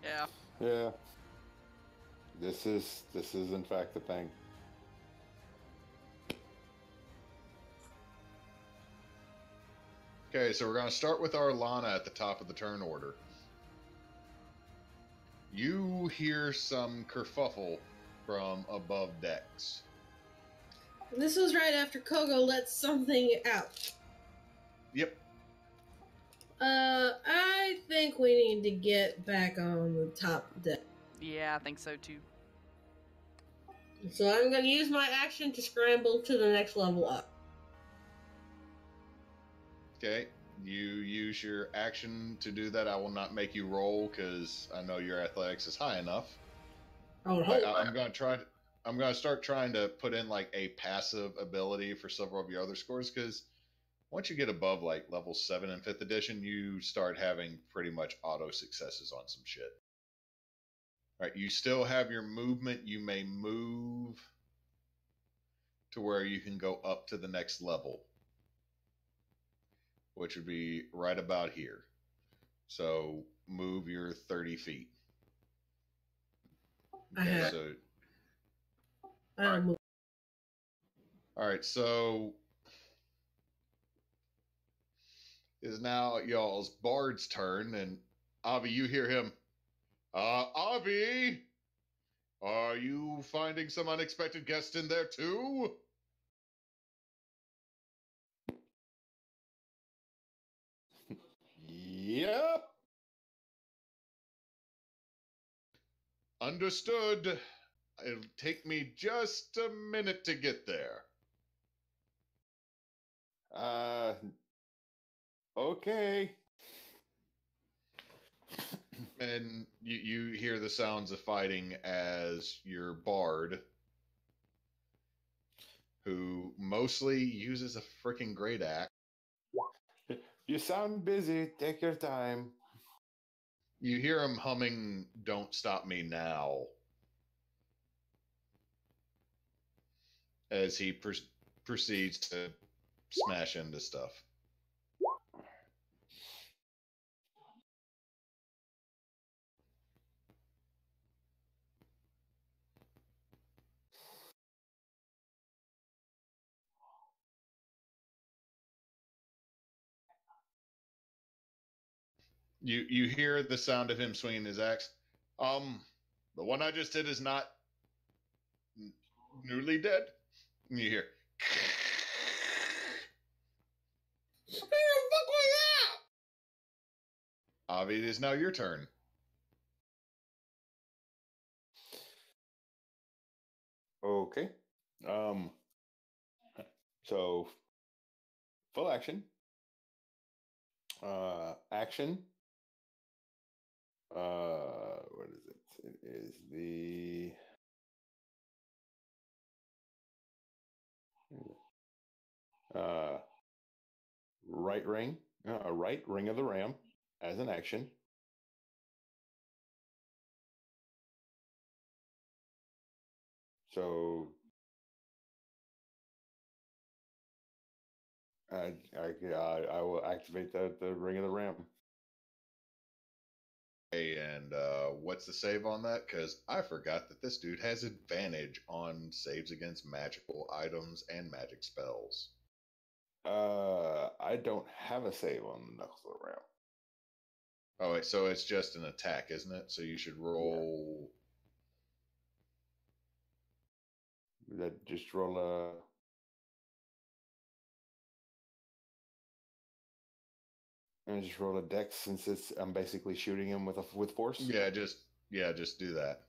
Yeah. Yeah. This is in fact the thing. Okay, so we're going to start with our Lana at the top of the turn order. You hear some kerfuffle from above decks. This was right after Kogo let something out. Yep. I think we need to get back on the top deck. Yeah, I think so too. So I'm going to use my action to scramble to the next level up. Okay, you use your action to do that. I will not make you roll because I know your athletics is high enough. Oh, I'm going to try. I'm going to start trying to put in like a passive ability for several of your other scores because once you get above like level 7 in 5th edition, you start having pretty much auto successes on some shit. All right, you still have your movement. You may move to where you can go up to the next level, which would be right about here. So move your 30 feet. Okay, so all right, so is now y'all's bard's turn, and Avi, you hear him. Avi, are you finding some unexpected guest in there too? Yep. Understood. It'll take me just a minute to get there. Okay. And you hear the sounds of fighting as your bard, who mostly uses a freaking great axe. You sound busy. Take your time. You hear him humming "Don't Stop Me Now" as he proceeds to smash into stuff. You hear the sound of him swinging his axe. The one I just did is not newly dead. And you hear. Avi, it is now your turn. Okay. So full action. Action. What is it? It is the right ring. Right ring of the ram as an action. So I will activate the ring of the ram. Hey, and what's the save on that? Because I forgot that this dude has advantage on saves against magical items and magic spells. I don't have a save on the Knuckles of the Ram. Oh, wait, so it's just an attack, isn't it? So you should roll. Yeah. That just roll a. And just roll a dex since I'm basically shooting him with force. Yeah, just do that.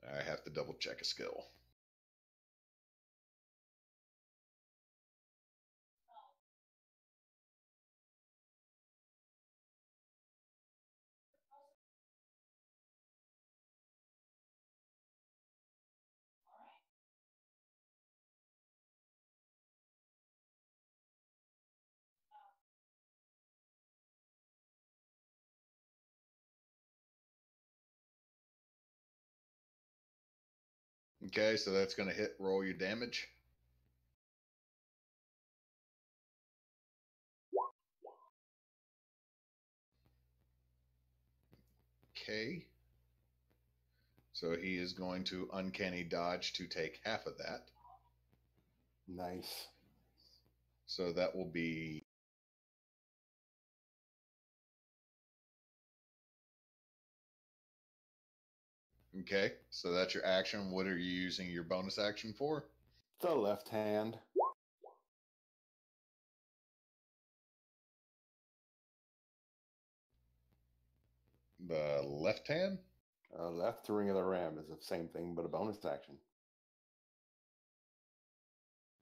I have to double check a skill. Okay, so that's going to hit. Roll your damage. Okay. So he is going to uncanny dodge to take half of that. Nice. So that will be... Okay, so that's your action. What are you using your bonus action for? The left hand. The left hand? Left ring of the ram is the same thing, but a bonus action.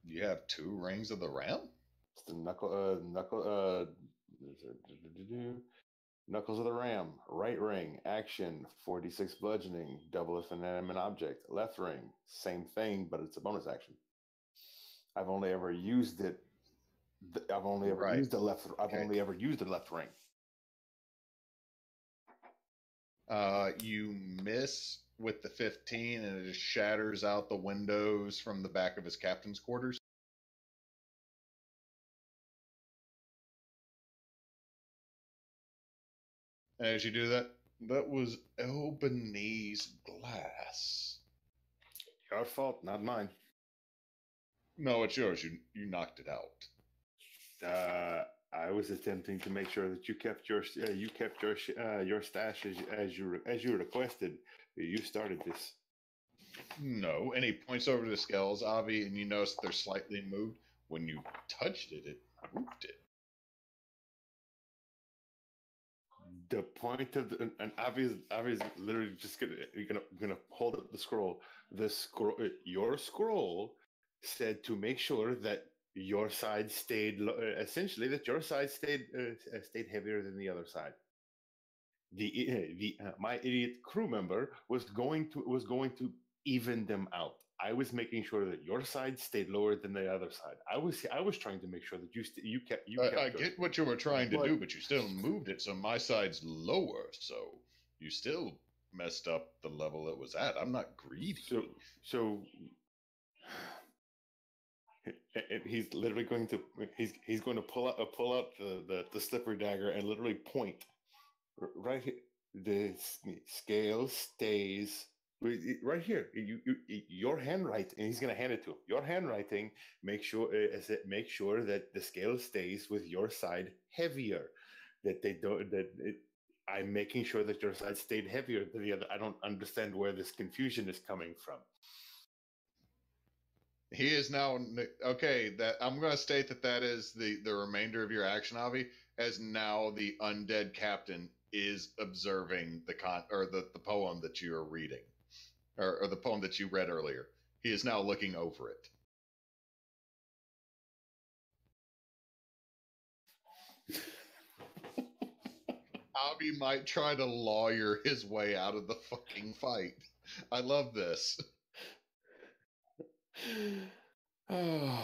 You have 2 rings of the ram? It's the Knuckles of the Ram, right ring, action, 46 bludgeoning, double if an inanimate object. Left ring, same thing, but it's a bonus action. I've only ever used it. I've only ever Right. used the left. I've Okay. only ever used the left ring. You miss with the 15, and it just shatters out the windows from the back of his captain's quarters. As you do that, that was Albany's glass. Your fault, not mine. No, it's yours. You knocked it out. I was attempting to make sure that you kept your stash as you requested. You started this. No, and he points over to the scales, Avi, and you notice they're slightly moved. When you touched it, it moved it. The point of and Avi's literally just gonna hold up the scroll. The scroll, your scroll, said to make sure that your side stayed essentially that your side stayed heavier than the other side. My idiot crew member was going to even them out. I was making sure that your side stayed lower than the other side. I was trying to make sure that you kept. I get what you were trying to do, but you still moved it, so my side's lower. So you still messed up the level it was at. I'm not greedy. So he's literally going to he's going to pull out the slippery dagger and literally point right here. The scale stays right here. Your handwriting, and he's going to hand it to him. Your handwriting. Make sure that the scale stays with your side heavier. That they don't. I'm making sure that your side stayed heavier than the other. I don't understand where this confusion is coming from. He is now okay. That I'm going to state that is the remainder of your action, Avi, as now the undead captain is observing the poem that you are reading, or the poem that you read earlier. He is now looking over it. Avi might try to lawyer his way out of the fucking fight. I love this. Okay,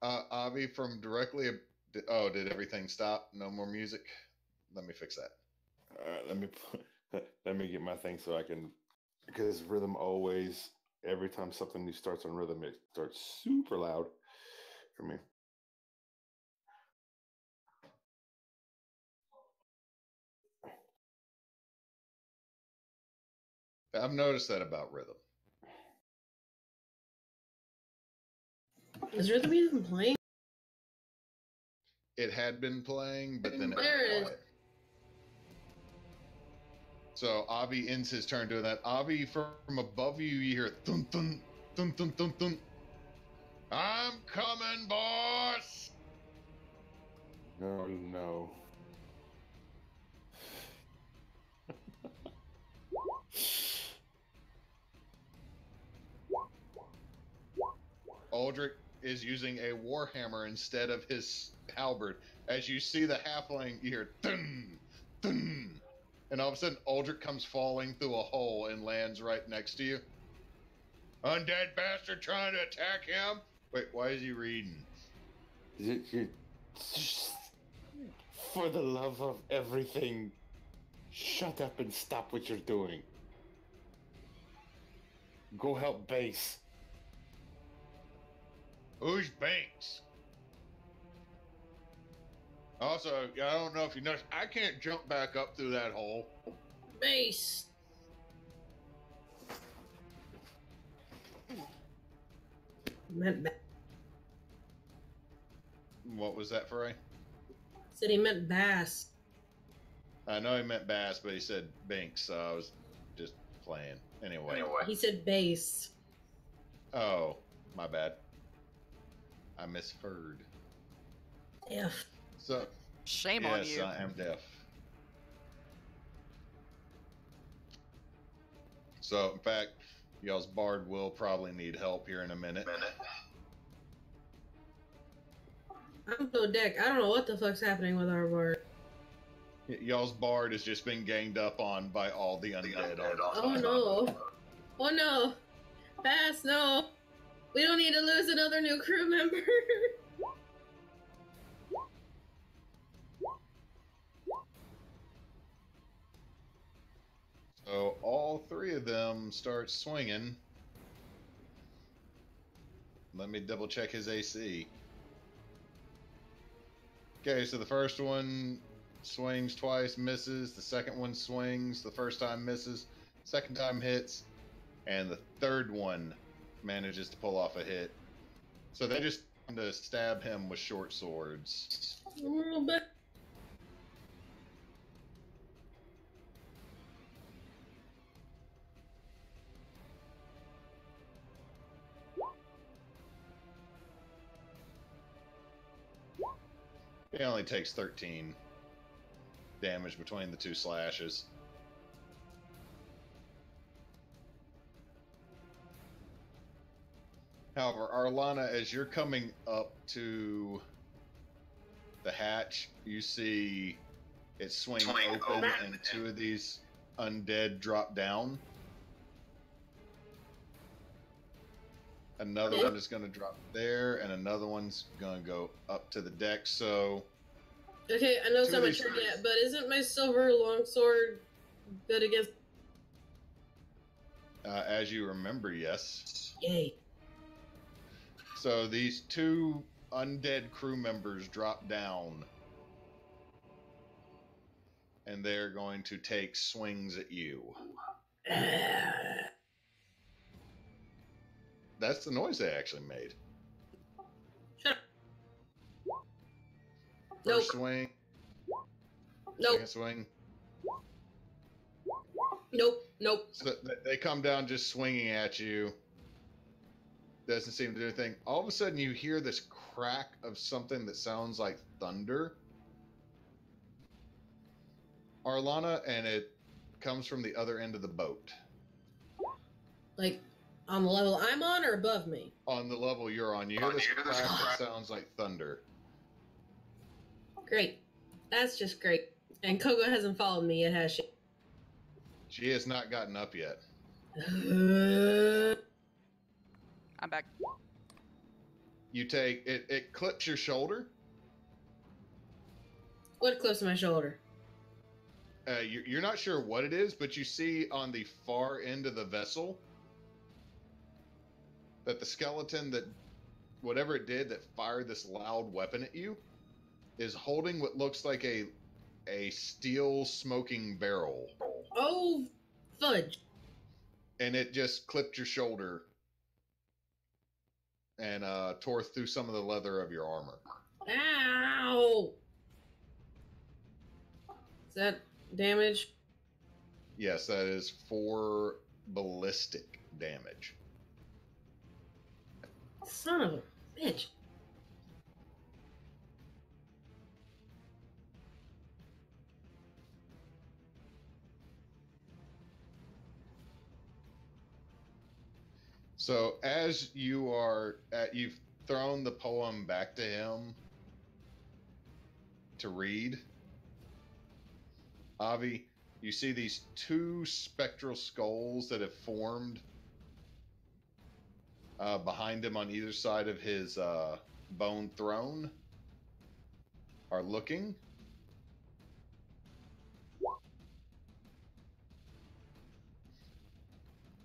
Avi, from directly. Oh, did everything stop? No more music? Let me fix that. Let me get my thing so I can, because rhythm always, every time something new starts on rhythm, it starts super loud for me. I've noticed that about rhythm. Is rhythm even playing? It had been playing, but then it There it went is. quiet. So Avi ends his turn doing that. Avi, from above you, you hear thun thun thun thun thun thun. I'm coming, boss. Oh no. Aldrich is using a warhammer instead of his halberd. As you see the halfling, you hear thun thun, and all of a sudden Aldrich comes falling through a hole and lands right next to you. Undead bastard trying to attack him. Wait, why is he reading? For the love of everything, shut up and stop what you're doing. Go help base. Who's Banks? Also, I don't know if you noticed, I can't jump back up through that hole. Base. Meant What was that, Frey? said he meant bass. I know he meant bass, but he said Banks, so I was just playing. Anyway. He said base. Oh, my bad. I misheard. F. So, Shame on yes, you. I am deaf. So, in fact, y'all's bard will probably need help here in a minute. I'm so deck. I don't know what the fuck's happening with our bard. Y'all's bard has just been ganged up on by all the undead. Oh no. Oh no. Bass, no. We don't need to lose another new crew member. So all three of them start swinging. Let me double check his AC. Okay, so the first one swings twice, misses. The second one swings. The first time misses. Second time hits. And the third one manages to pull off a hit. So they just want to stab him with short swords. A little bit. He only takes 13 damage between the two slashes. However, Arlana, as you're coming up to the hatch, you see it swing open and two of these undead drop down. Another one is going to drop there, and another one's going to go up to the deck. So, Okay, I know it's Two not of my these turn guys- yet, but isn't my silver longsword good against? as you remember, yes. Yay. So these two undead crew members drop down, and they're going to take swings at you. That's the noise they actually made. Shut up. First Nope. swing, Nope. second swing. Nope. Nope. So they come down just swinging at you. Doesn't seem to do anything. All of a sudden, you hear this crack of something that sounds like thunder. Arlana, and it comes from the other end of the boat. Like on the level I'm on or above me? On the level you're on, you hear this crack that sounds like thunder. Great. That's just great. And Kogo hasn't followed me yet, has she? She has not gotten up yet. I'm back. You take it. It clips your shoulder. What clips my shoulder? You're not sure what it is, but you see on the far end of the vessel that the skeleton that, whatever it did that fired this loud weapon at you, is holding what looks like a steel smoking barrel, Oh, fudge. and it just clipped your shoulder and tore through some of the leather of your armor. Ow! Is that damage? Yes, that is 4 ballistic damage. Son of a bitch. So as you've thrown the poem back to him to read, Avi, you see these 2 spectral skulls that have formed behind him on either side of his bone throne are looking.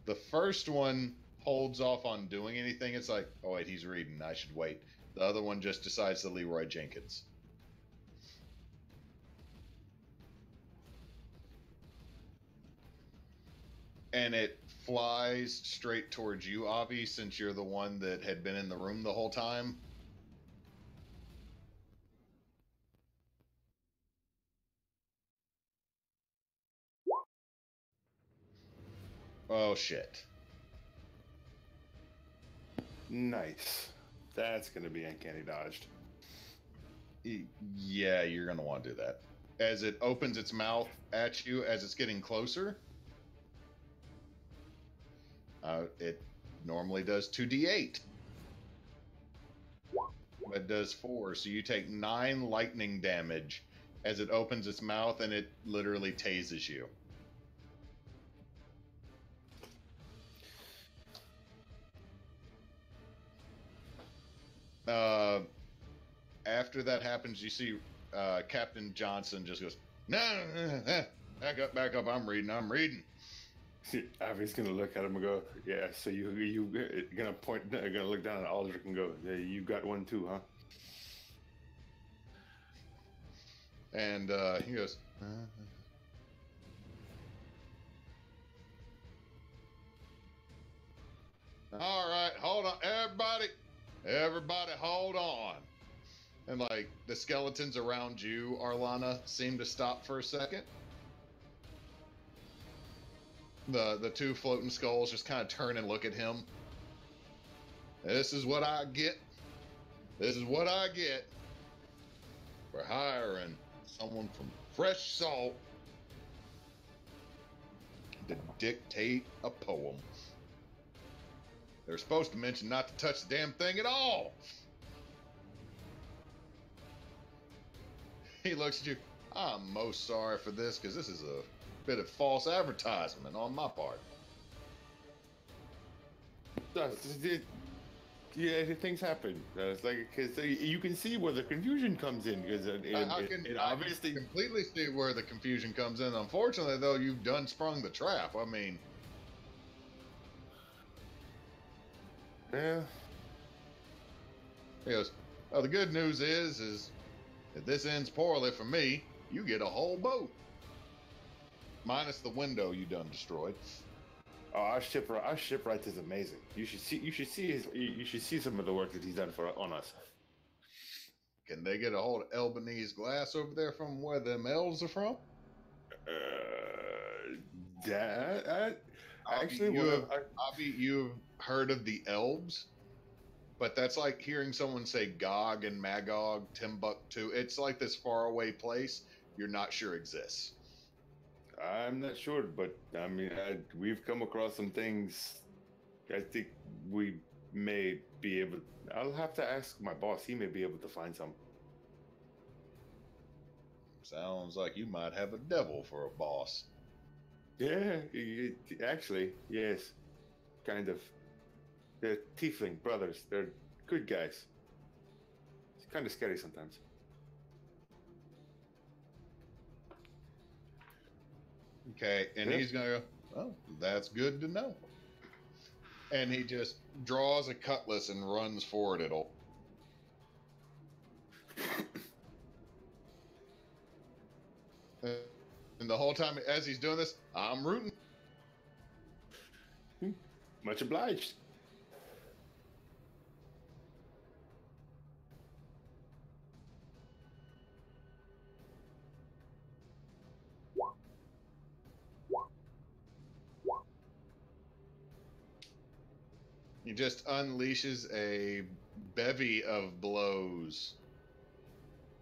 The first one holds off on doing anything. It's like, oh wait, he's reading. I should wait. The other one just decides to Leroy Jenkins. And it flies straight towards you, Avi, since you're the one that had been in the room the whole time. Oh, shit. Nice. That's going to be uncanny dodged. Yeah, you're going to want to do that. As it opens its mouth at you, as it's getting closer, it normally does 2d8. But it does 4, so you take 9 lightning damage as it opens its mouth, and it literally tases you. After that happens, you see Captain Johnson just goes, no, back up, I'm reading. Avi's gonna look at him and go, yeah, so you gonna gonna look down at Aldrich and go, yeah, you got one too, huh? And he goes, all right, hold on, everybody hold on. And like the skeletons around you, Arlana, seem to stop for a second. The two floating skulls just kind of turn and look at him. This is what I get. This is what I get for hiring someone from Fresh Salt to dictate a poem. They're supposed to mention not to touch the damn thing at all. He looks at you. I'm most sorry for this because this is a bit of false advertisement on my part. Yeah, things happen. It's like, because you can see where the confusion comes in. Because I can completely see where the confusion comes in. Unfortunately, though, you've done sprung the trap. I mean, yeah. He goes, well, the good news is if this ends poorly for me, you get a whole boat. Minus the window you done destroyed. Oh, our shipwright is amazing. You should see some of the work that he's done on us. Can they get a hold of Albanese glass over there from where them elves are from? Actually, you've heard of the elves, but that's like hearing someone say Gog and Magog, Timbuktu. It's like this faraway place you're not sure exists. I'm not sure, but I mean, we've come across some things. I think we may be able. I'll have to ask my boss. He may be able to find some. Sounds like you might have a devil for a boss. Yeah, actually, yes, kind of. They're tiefling brothers. They're good guys. It's kind of scary sometimes. Okay, and he's gonna go, oh, that's good to know. And he just draws a cutlass and runs forward it. And the whole time as he's doing this, I'm rooting. Much obliged. He just unleashes a bevy of blows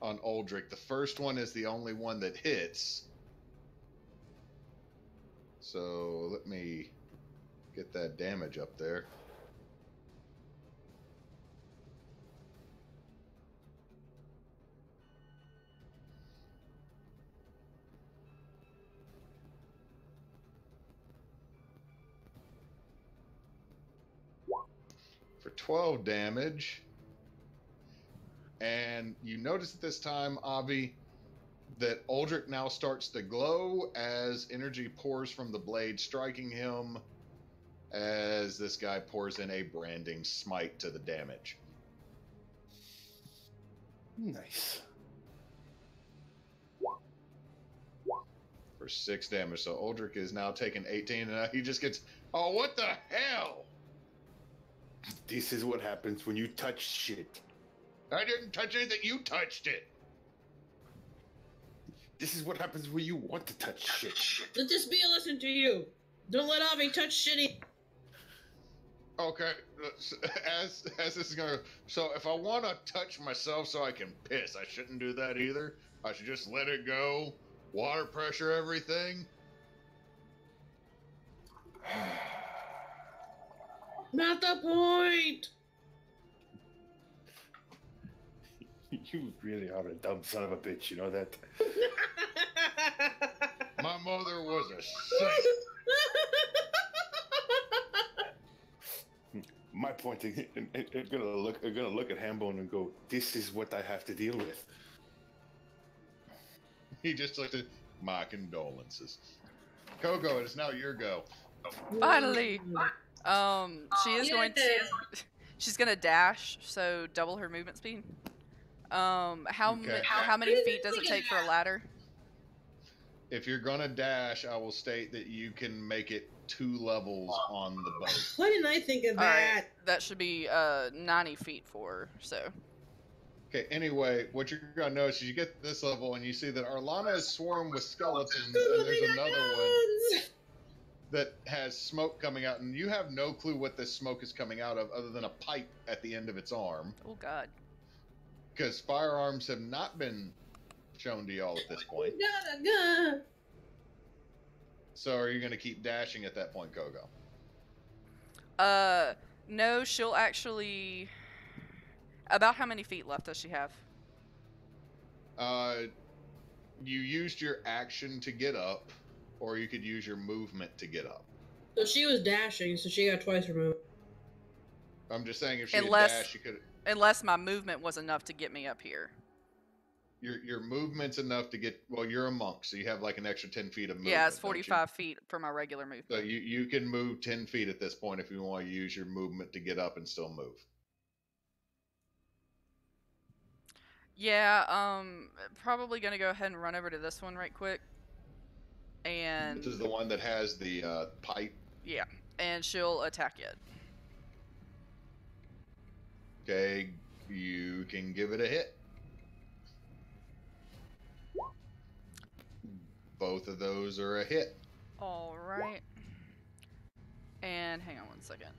on Aldrich. The first one is the only one that hits. So let me get that damage up there. For 12 damage. And you notice at this time, Avi, that Aldrich now starts to glow as energy pours from the blade, striking him as this guy pours in a branding smite to the damage. Nice. For 6 damage. So Uldric is now taking 18, and now he just gets... Oh, what the hell? This is what happens when you touch shit. I didn't touch anything. You touched it. This is what happens when you want to touch shit. Let this be a lesson to you. Don't let Avi touch shitty. Okay, as this is gonna... So if I want to touch myself so I can piss, I shouldn't do that either. I should just let it go. Water pressure, everything. Not the point. You really are a dumb son of a bitch, you know that? My mother was a saint. My point is, they're gonna look at Hambone and go, "This is what I have to deal with." He just looked at my condolences. Kogo, it is now your go. Finally. She is going to. She's gonna dash, so double her movement speed. How many feet does it take for a ladder? If you're gonna dash, I will state that you can make it 2 levels on the boat. Why didn't I think of All that? right, that should be 90 feet for her. So. Okay, anyway, what you're gonna notice is you get to this level and you see that Arlana is swarmed with skeletons, and there's another one that has smoke coming out, and you have no clue what this smoke is coming out of other than a pipe at the end of its arm. Oh God. Because firearms have not been shown to y'all at this point. So are you going to keep dashing at that point, Kogo? No, she'll actually... About how many feet left does she have? You used your action to get up, or you could use your movement to get up. So she was dashing, so she got twice removed. I'm just saying if she had dashed, you could... Unless my movement was enough to get me up here. Your movement's enough to get... Well, you're a monk, so you have like an extra 10 feet of movement. Yeah, it's 45 feet for my regular movement. So you can move 10 feet at this point if you want to use your movement to get up and still move. Yeah, probably gonna go ahead and run over to this one right quick. And... This is the one that has the pipe. Yeah, and she'll attack it. Okay, you can give it a hit. Both of those are a hit. Alright. And hang on one second.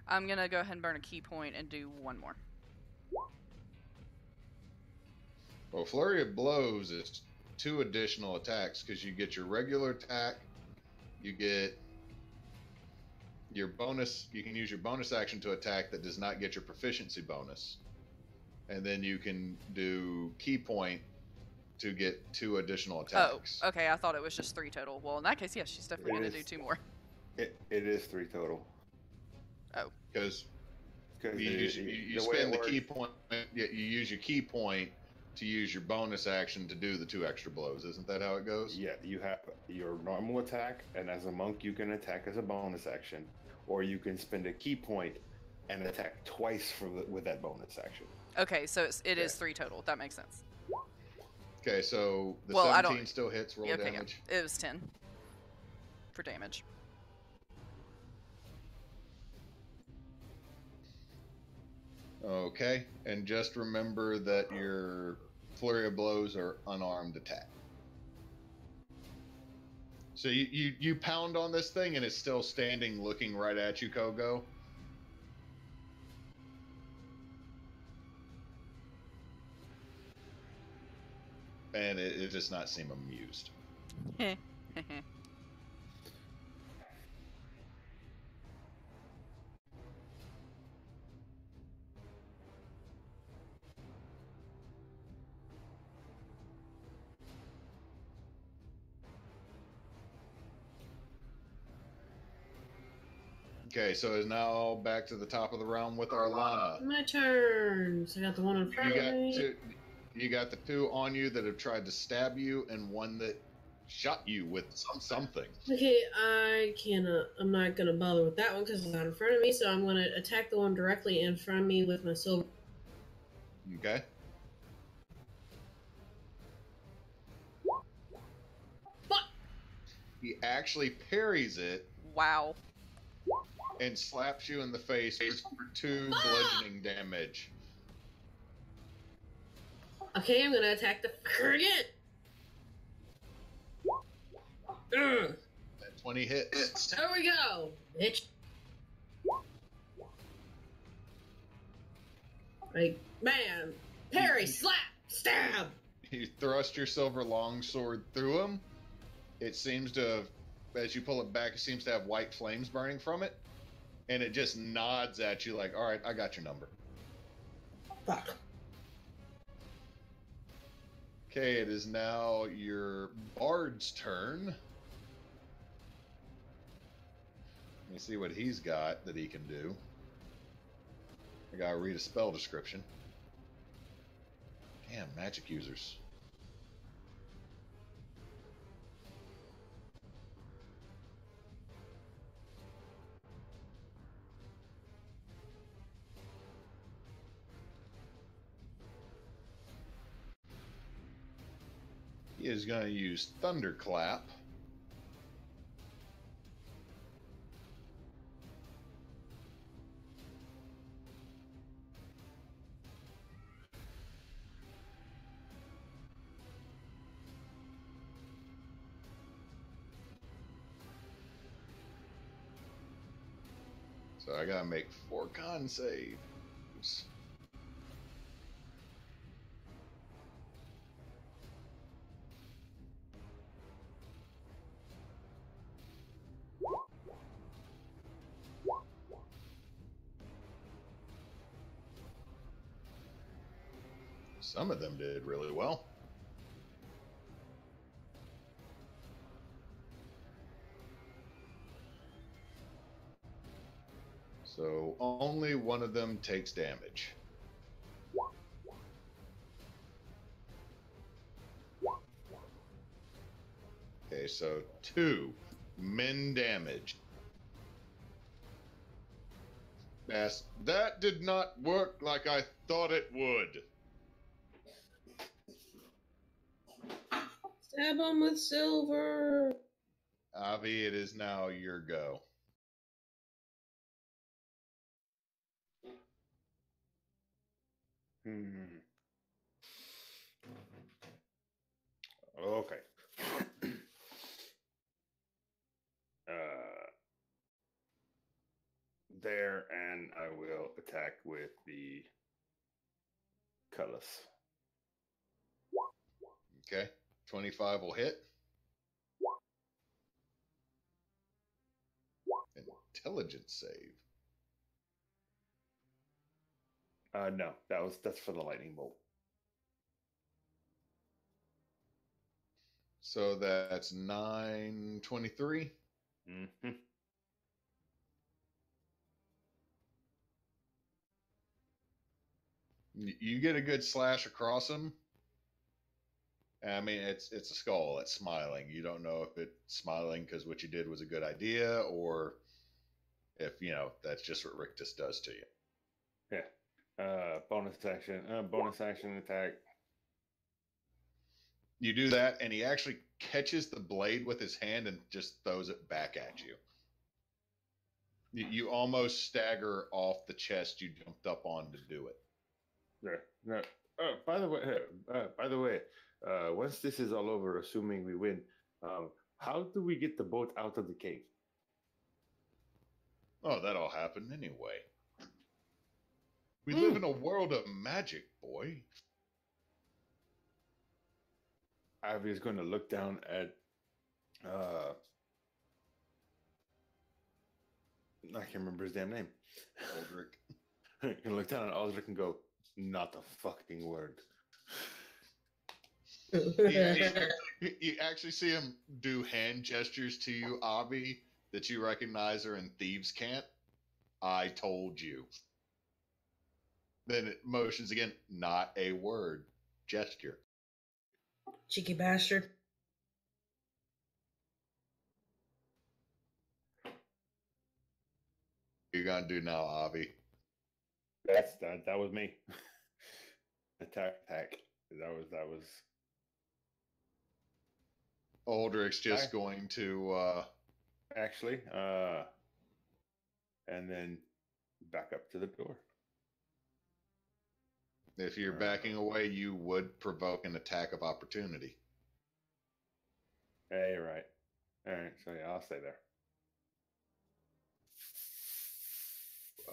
I'm gonna go ahead and burn a key point and do one more. Well, Flurry of Blows is 2 additional attacks because you get your regular attack, you get your bonus, you can use your bonus action to attack that does not get your proficiency bonus. And then you can do key point to get 2 additional attacks. Oh, okay, I thought it was just 3 total. Well, in that case, yes, she's definitely gonna do 2 more. It is 3 total. Oh. Because you spend the key point, you use your key point to use your bonus action to do the 2 extra blows. Isn't that how it goes? Yeah, you have your normal attack, and as a monk, you can attack as a bonus action, or you can spend a key point and attack twice with that bonus action. Okay, so it is 3 total. That makes sense. Okay, so the Well, 17 still hits roll damage. Yeah. It was 10 for damage. Okay, and just remember that your flurry of blows are unarmed attack. So you pound on this thing and it's still standing looking right at you, Kogo. And it does not seem amused. Okay, so it's now back to the top of the round with Arlana. My turn. So I got the one in front of me. You got the 2 on you that have tried to stab you, and one that shot you with something. Okay, I'm not gonna bother with that one because it's not in front of me, so I'm gonna attack the one directly in front of me with my silver. Okay. Fuck! He actually parries it Wow. and slaps you in the face for 2 bludgeoning damage. Okay, I'm gonna attack the fucker again. That 20 hits. There we go, bitch. Like, man, parry, slap, stab. You thrust your silver longsword through him. It seems to have, as you pull it back, it seems to have white flames burning from it. And it just nods at you like, all right, I got your number. Fuck. Okay, it is now your bard's turn. Let me see what he's got that he can do. I gotta read a spell description. Damn, magic users. He is going to use Thunderclap. So I gotta make 4 con saves. Some of them did really well. So only one of them takes damage. Okay, so 2 min damage. That did not work like I thought it would. Stab him with silver. Avi, it is now your go. Okay. There, and I will attack with the cutlass. Okay, 25 will hit. Intelligence save. No, that's for the lightning bolt. So that's 923. Mm-hmm. You get a good slash across him. I mean, it's a skull. It's smiling. You don't know if it's smiling because what you did was a good idea, or if that's just what Rictus does to you. Yeah. Bonus action attack. You do that, and he actually catches the blade with his hand and just throws it back at you. You almost stagger off the chest you jumped up on to do it. Yeah. No. Oh, by the way, once this is all over, assuming we win, how do we get the boat out of the cave? Oh, that all happened anyway. We live in a world of magic, boy. Ivy is going to look down at I can't remember his damn name. Aldrich. Going to look down at Aldrich and go, not a fucking word. You actually see him do hand gestures to you, Avi, that you recognize are in Thieves' Cant. I told you. Then it motions again, not a word. Gesture. Cheeky bastard. gonna do now, Avi? That was me. Attack. That was. Aldrich's just going to Actually, and then back up to the door. if you're backing away, you would provoke an attack of opportunity. Yeah, you're right. All right, so yeah, I'll stay there.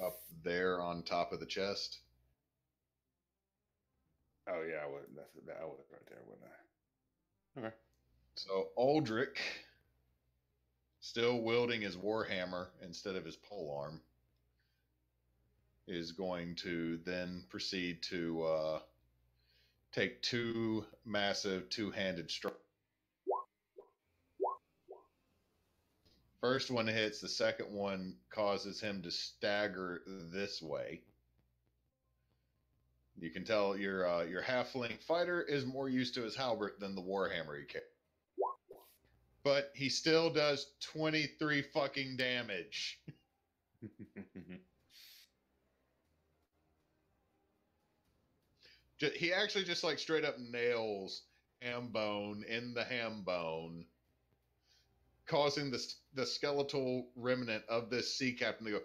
Up there on top of the chest. Oh yeah, I was right there, wasn't I? Okay. So Aldrich, still wielding his warhammer instead of his polearm, is going to then proceed to take two massive two-handed strikes. First one hits, the second one causes him to stagger this way. You can tell your halfling fighter is more used to his halberd than the warhammer he carries. But he still does 23 fucking damage. He actually just like straight up nails ham bone in the ham bone, causing the skeletal remnant of this sea captain to go.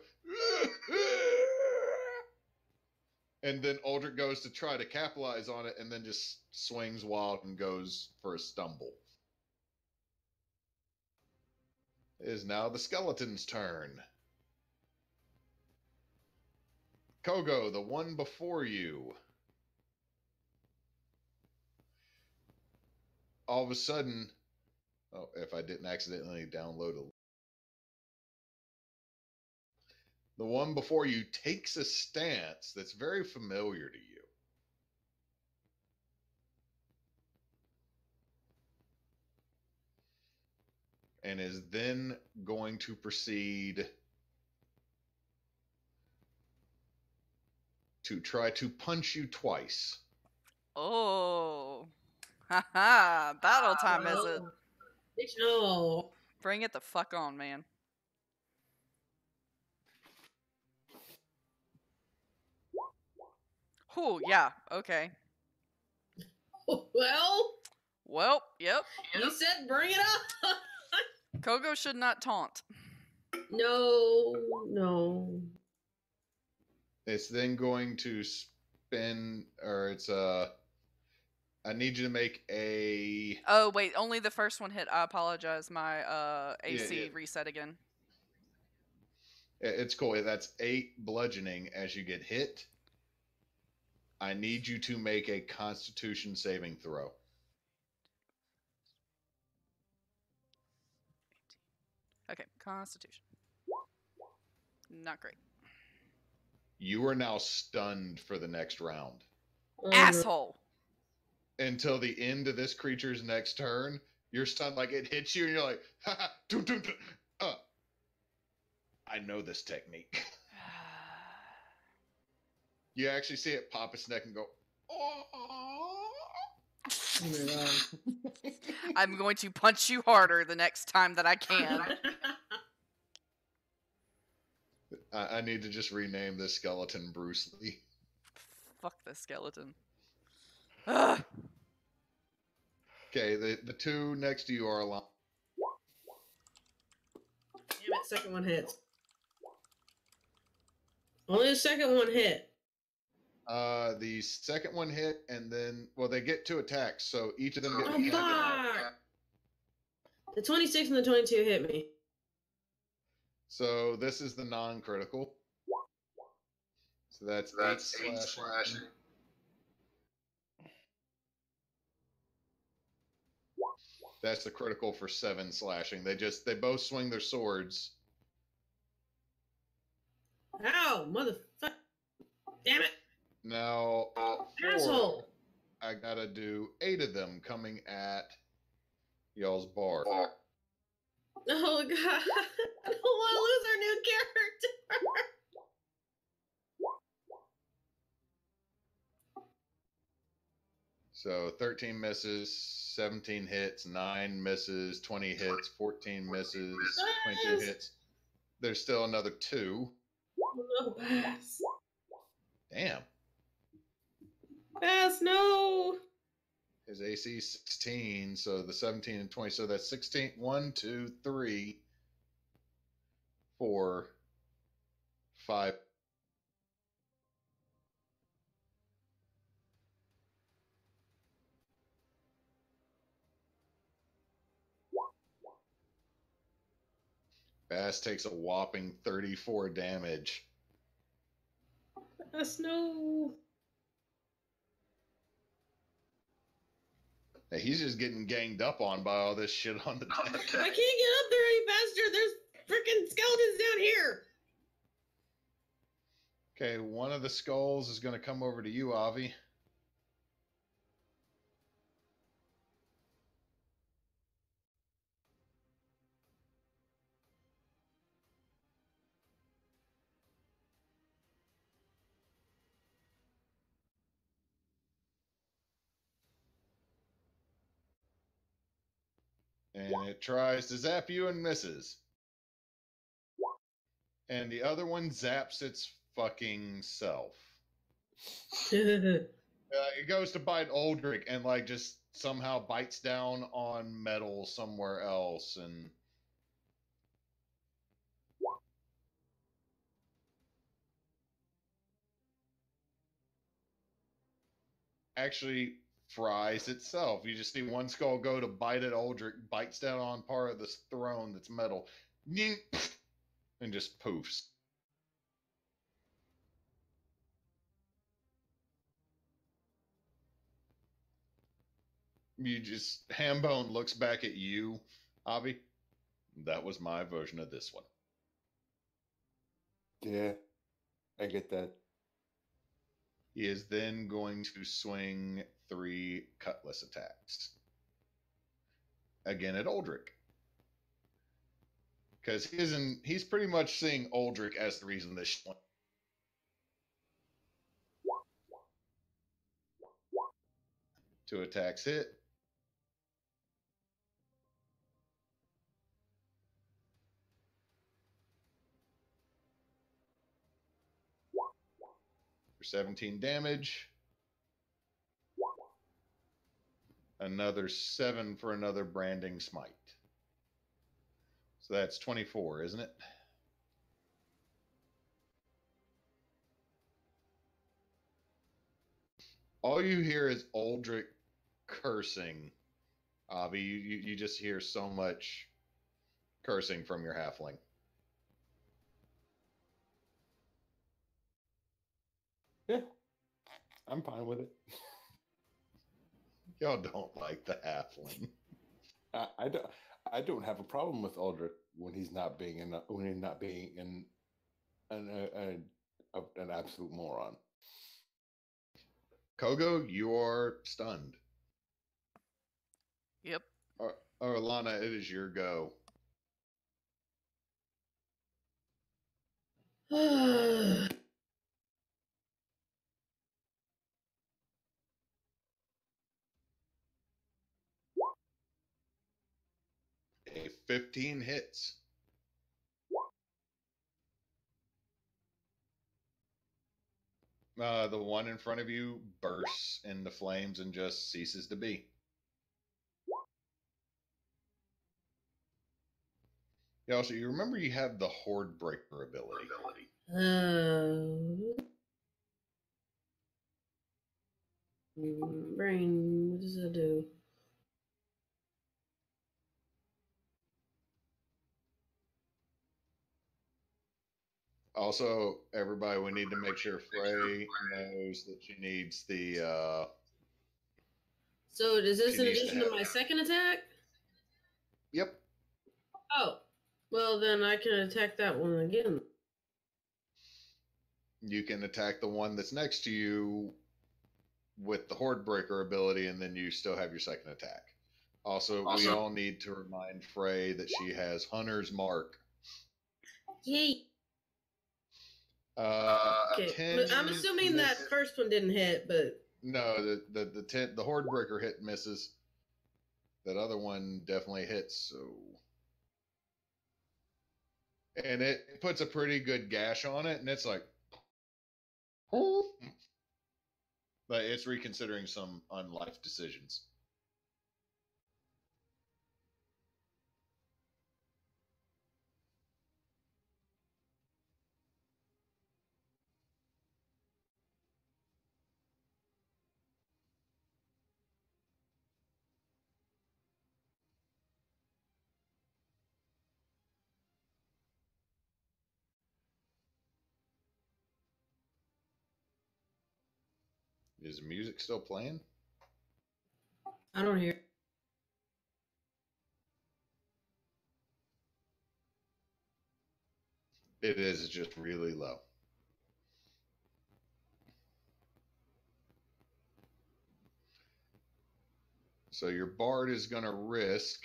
And then Aldrich goes to try to capitalize on it and then just swings wild and goes for a stumble. It is now the skeleton's turn. Kogo, the one before you. All of a sudden, oh, if I didn't accidentally download a... The one before you takes a stance that's very familiar to you. And is then going to proceed to try to punch you twice. Oh. Haha. Battle time, is it? No. Bring it the fuck on, man. Whew, yeah, okay. Well, yep. you said bring it up. Kogo should not taunt. No. It's then going to spin, or it's I need you to make a... Oh, wait, only the first one hit. I apologize. My AC reset again. It's cool. That's 8 bludgeoning as you get hit. I need you to make a Constitution saving throw. Okay, Constitution. Not great. You are now stunned for the next round. Asshole! Until the end of this creature's next turn, you're stunned like it hits you and you're like, ha ha, dun, dun, dun. I know this technique. You actually see it pop its neck and go, oh. I'm going to punch you harder the next time that I can. I need to just rename this skeleton Bruce Lee. Fuck the skeleton. Ugh. Okay, the two next to you are aligned. Damn it, second one hits. Only the second one hit. The second one hit, and then, well, they get 2 attacks, so each of them get... Oh, fuck! The 26 and the 22 hit me. So this is the non-critical. So that's 8 slashing. That's the critical for 7 slashing. They both swing their swords. Ow, motherfucker! Damn it! Now, 4, Asshole! I gotta do 8 of them coming at y'all's bar. Oh god! I don't want to lose our new character. So 13 misses, 17 hits, 9 misses, 20 hits, 14 misses, 22 hits. There's still another 2. No, pass. Damn. Pass, no. His AC is 16, so the 17 and 20. So that's 16. 1, 2, 3, 4, 5. Bass takes a whopping 34 damage. Pass, no. Hey, he's just getting ganged up on by all this shit on the deck. I can't get up there any faster. There's freaking skeletons down here. Okay, one of the skulls is going to come over to you, Avi. And it tries to zap you and misses. And the other one zaps its fucking self. It goes to bite Aldrich and like just somehow bites down on metal somewhere else, and actually fries itself. You just see one skull go to bite at Aldrich, bites down on part of this throne that's metal, and just poofs. You just Hambone looks back at you, Avi. That was my version of this one. Yeah, I get that. He is then going to swing 3 cutlass attacks. Again at Aldrich. Because he's pretty much seeing Aldrich as the reason this one. Two attacks hit. For 17 damage. Another 7 for another branding smite. So that's 24, isn't it? All you hear is Aldrich cursing. Avi, you just hear so much cursing from your halfling. Yeah, I'm fine with it. Y'all don't like the halfling. I don't have a problem with Aldrich when he's not being an absolute moron. Kogo, you are stunned. Yep. Or Lana, it is your go. A 15 hits. The one in front of you bursts into flames and just ceases to be. Yeah, also, you remember you have the Horde Breaker ability. Brain, what does that do? Also, everybody, we need to make sure Frey knows that she needs the. So is this She in needs to addition to have- my second attack? Yep. Oh, well then I can attack that one again. You can attack the one that's next to you with the Horde Breaker ability, and then you still have your second attack. Also, we all need to remind Frey that she has Hunter's Mark. Yay! Okay, 10 I'm assuming that misses. first one didn't hit, but No, the Horde Breaker hit misses. That other one definitely hits. So, and it puts a pretty good gash on it, and it's like, but it's reconsidering some unlife decisions. Is the music still playing? I don't hear. It is just really low. So your bard is going to risk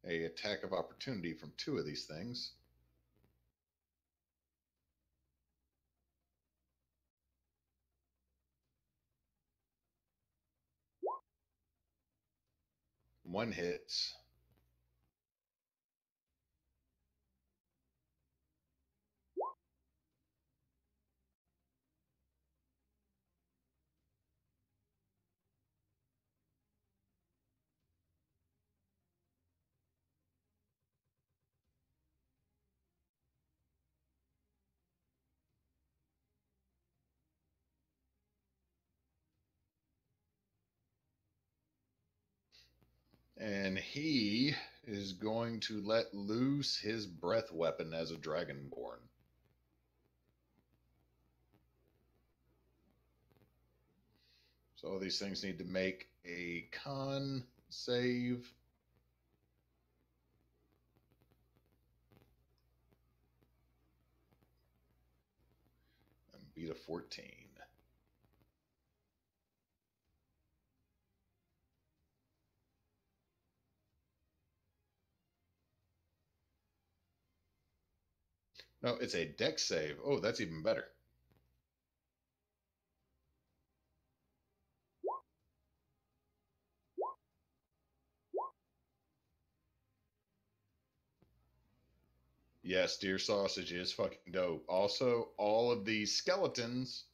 a attack of opportunity from two of these things. One hits. And he is going to let loose his breath weapon as a dragonborn. So all these things need to make a con save. And beat a 14. No, it's a dex save. Oh, that's even better. Yes, deer sausage is fucking dope. Also, all of these skeletons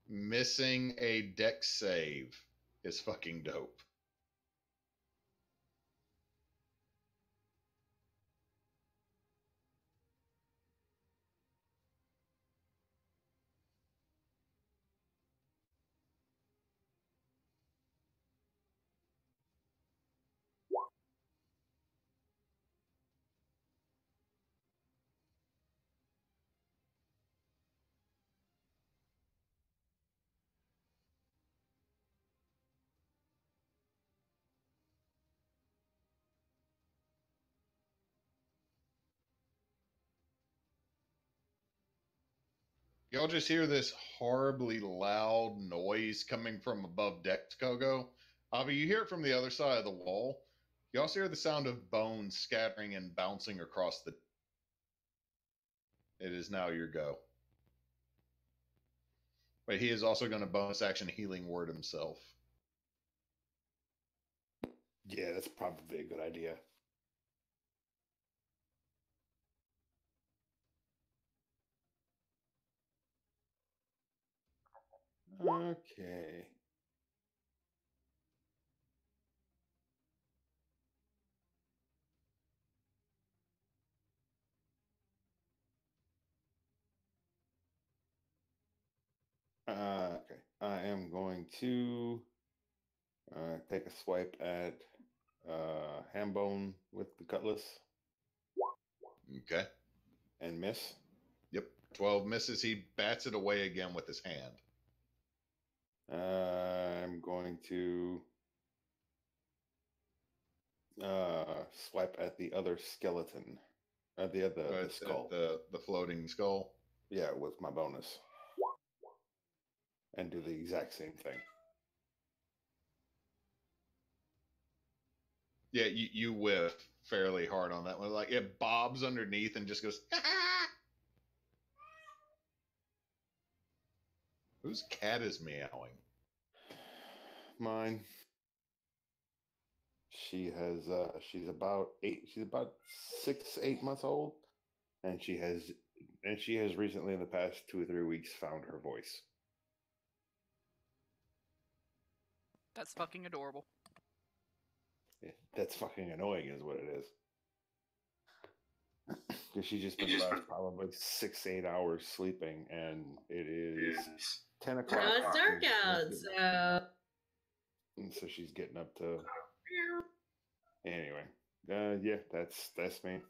missing a dex save is fucking dope. Y'all just hear this horribly loud noise coming from above deck, Kogo. Avi, you hear it from the other side of the wall. You also hear the sound of bones scattering and bouncing across the. It is now your go. But he is also going to bonus action healing word himself. Yeah, that's probably a good idea. Okay. Okay. I am going to take a swipe at Hambone with the cutlass Okay. and miss. Yep. 12 misses. He bats it away again with his hand. I'm going to swipe at the other skeleton. The skull. The floating skull. Yeah, with my bonus. And do the exact same thing. Yeah, you whiff fairly hard on that one. Like it bobs underneath and just goes. Whose cat is meowing? Mine. She's about 6, 8 months old, and she has recently in the past 2 or 3 weeks found her voice. That's fucking adorable. Yeah, that's fucking annoying, is what it is. Because she's just been the last probably 6, 8 hours sleeping, and it is 10 o'clock. Well, it's dark out, so. And so she's getting up to. Anyway, yeah, that's me.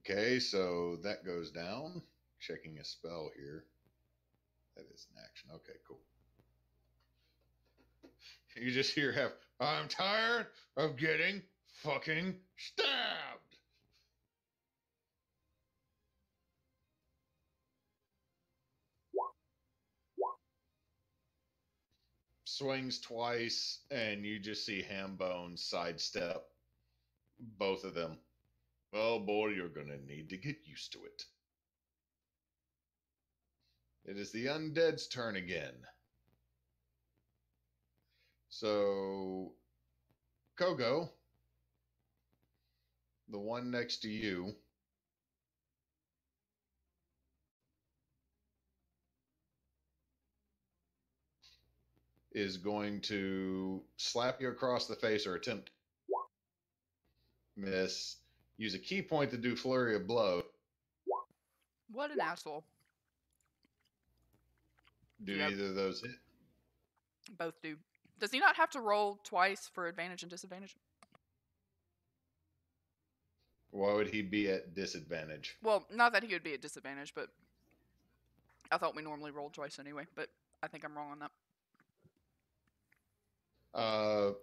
Okay, so that goes down. Checking a spell here. That is an action. Okay, cool. You just hear I'm tired of getting fucking stabbed. Swings twice, and you just see Hambone sidestep both of them. Well, boy, you're gonna need to get used to it. It is the undead's turn again. So, Kogo, the one next to you, is going to slap you across the face or attempt miss. Use a key point to do flurry of blow. What an asshole. Do Yep. either of those hit? Both do. Does he not have to roll twice for advantage and disadvantage? Why would he be at disadvantage? Well, not that he would be at disadvantage, but I thought we normally rolled twice anyway, but I think I'm wrong on that.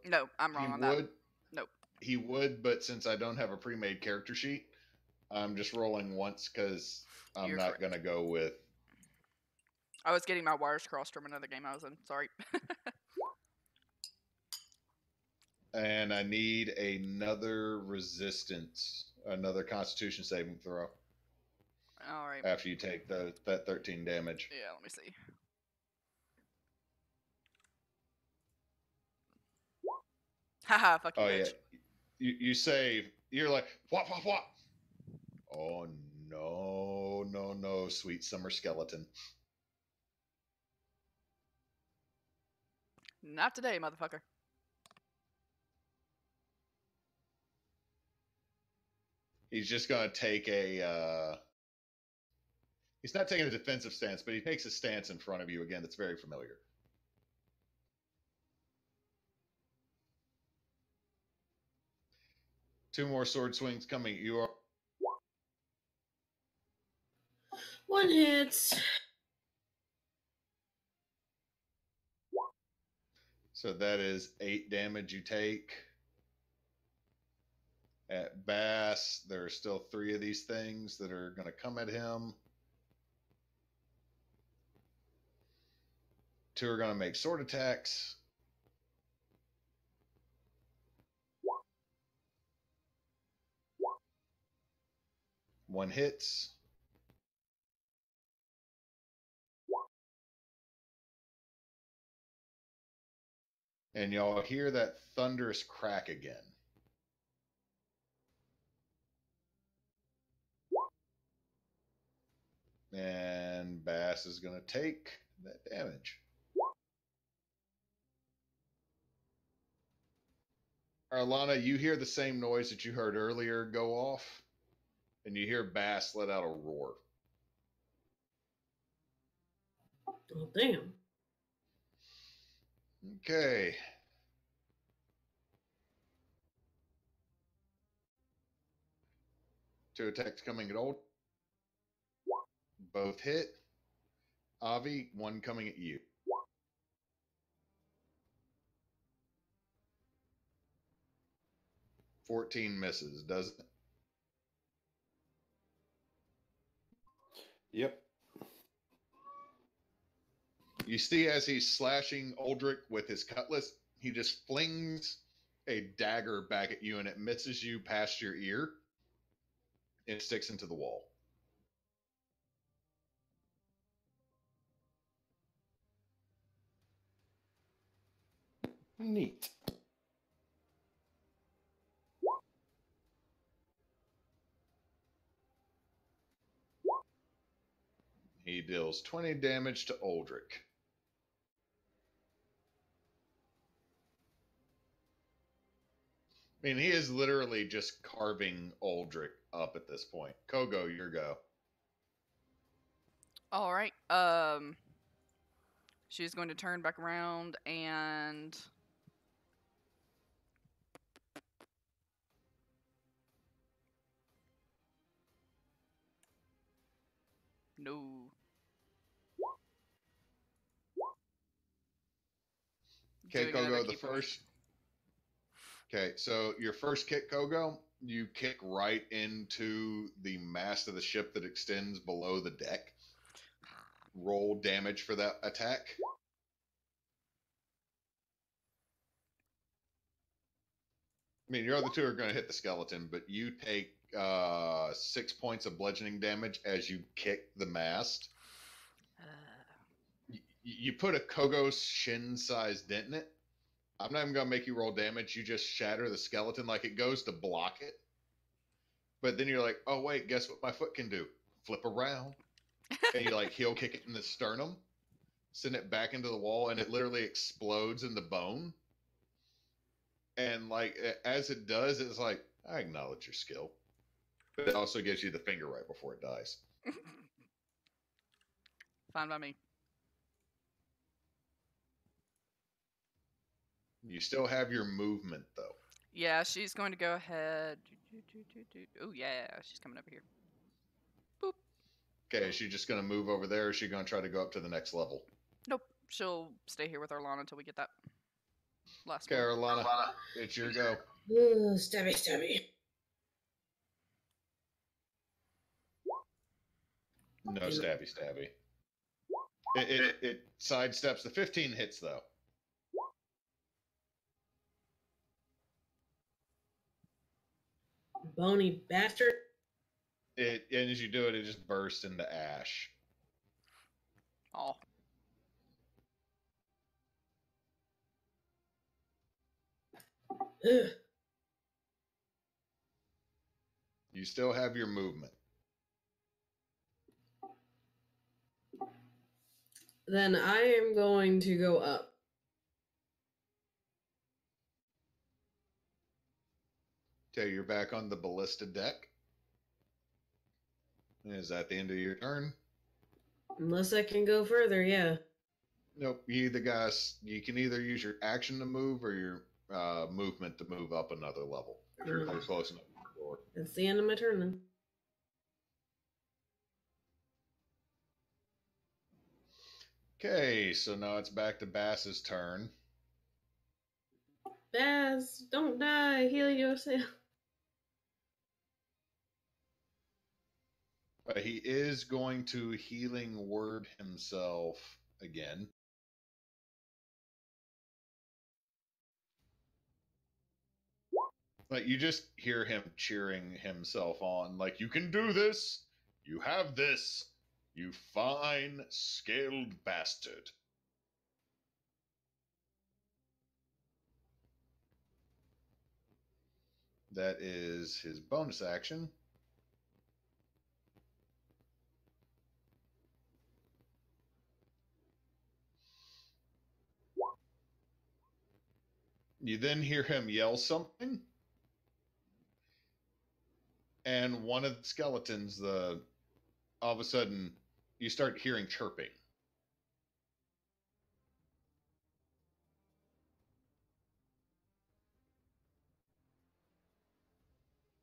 No, I'm wrong on that. Nope. He would, but since I don't have a pre-made character sheet, I'm just rolling once because I'm not going to go with... I was getting my wires crossed from another game I was in. Sorry. And I need another resistance, another Constitution saving throw. All right. After you take that 13 damage. Yeah, let me see. Haha, fuck you, bitch. Yeah. You save. You're like, what? Oh, no, sweet summer skeleton. Not today, motherfucker. He's just going to take a... he's not taking a defensive stance, but he takes a stance in front of you again that's very familiar. Two more sword swings coming. You are... One hits. So that is 8 damage you take. At Bass, there are still 3 of these things that are going to come at him. 2 are going to make sword attacks. One hits. And y'all hear that thunderous crack again. And Bass is going to take that damage. Arlana, you hear the same noise that you heard earlier go off, and you hear Bass let out a roar. Oh, damn. Okay. Two attacks coming at old. Both hit. Avi, one coming at you. $14 misses, doesn't it? Yep. You see as he's slashing Uldric with his cutlass, he just flings a dagger back at you, and it misses you past your ear. It sticks into the wall. Neat. He deals 20 damage to Aldrich. I mean, he is literally just carving Aldrich up at this point. Kogo, your go. All right. She's going to turn back around and no. Okay, Doing another Kogo, the key point. first. Okay, so your first kick, Kogo, you kick right into the mast of the ship that extends below the deck. Roll damage for that attack. I mean, your other two are going to hit the skeleton, but you take 6 points of bludgeoning damage as you kick the mast. You put a Kogo shin-sized dent in it. I'm not even going to make you roll damage. You just shatter the skeleton like it goes to block it. But then you're like, oh, wait, guess what my foot can do? Flip around. And you like heel kick it in the sternum, send it back into the wall, and it literally explodes in the bone. And like as it does, it's like, I acknowledge your skill. But it also gives you the finger right before it dies. Fine by me. You still have your movement, though. Yeah, she's going to go ahead. Oh, yeah, she's coming over here. Boop. Okay, is she just going to move over there, or is she going to try to go up to the next level? Nope. She'll stay here with Arlana until we get that last Okay, one. Arlana, it's your go. Ooh, stabby, stabby. No stabby, stabby. It sidesteps. The 15 hits, though. Bony bastard. And as you do it, it just bursts into ash. Oh. Ugh. You still have your movement. Then I am going to go up. Okay, you're back on the ballista deck. Is that the end of your turn? Unless I can go further, yeah. Nope. You can either use your action to move or your movement to move up another level. If you're close enough to the door. That's the end of my turn then. Okay, so now it's back to Bass's turn. Baz, don't die. Heal yourself. But he is going to healing word himself again. Like, you just hear him cheering himself on, like, you can do this! You have this! You fine, scaled bastard. That is his bonus action. You then hear him yell something, and one of the skeletons, all of a sudden, you start hearing chirping.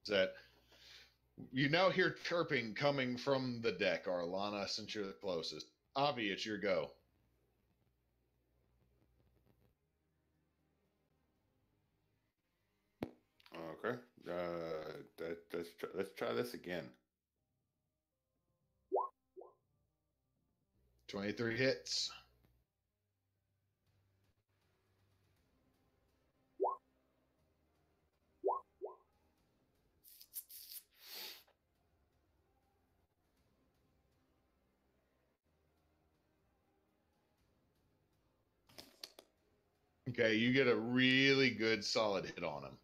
That you now hear chirping coming from the deck, Arlana, since you're the closest. Avi, it's your go. Okay. Let's try this again. 23 hits. Okay, you get a really good solid hit on him.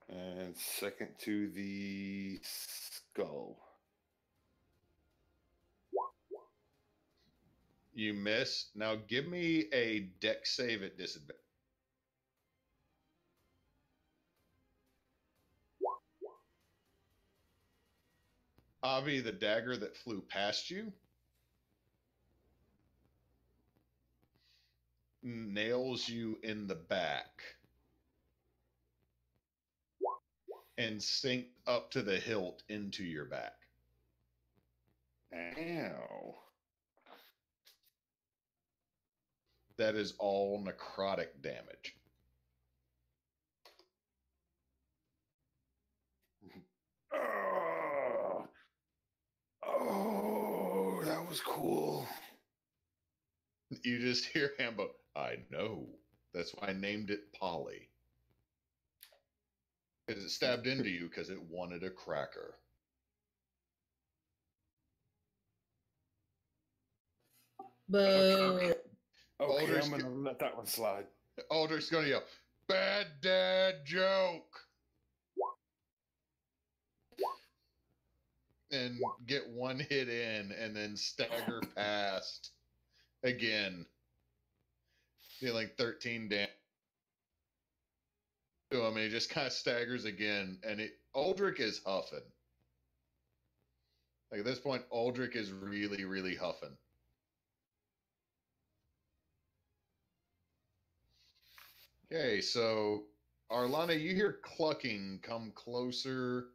And second to the skull. You miss. Now give me a dex save at disadvantage. Avi, the dagger that flew past you nails you in the back and sinks up to the hilt into your back. Ow. That is all necrotic damage. Oh, that was cool. You just hear Hambo, I know. That's why I named it Polly. Because it stabbed into you because it wanted a cracker. Boo. Okay, Aldrich's I'm gonna let that one slide. Aldrich's gonna yell, bad dad joke! And get one hit in and then stagger past again. Dealing 13 damage to him, and he just kind of staggers again. And Aldrich is huffing. Like at this point, Aldrich is really, really huffing. Okay, so Arlana, you hear clucking come closer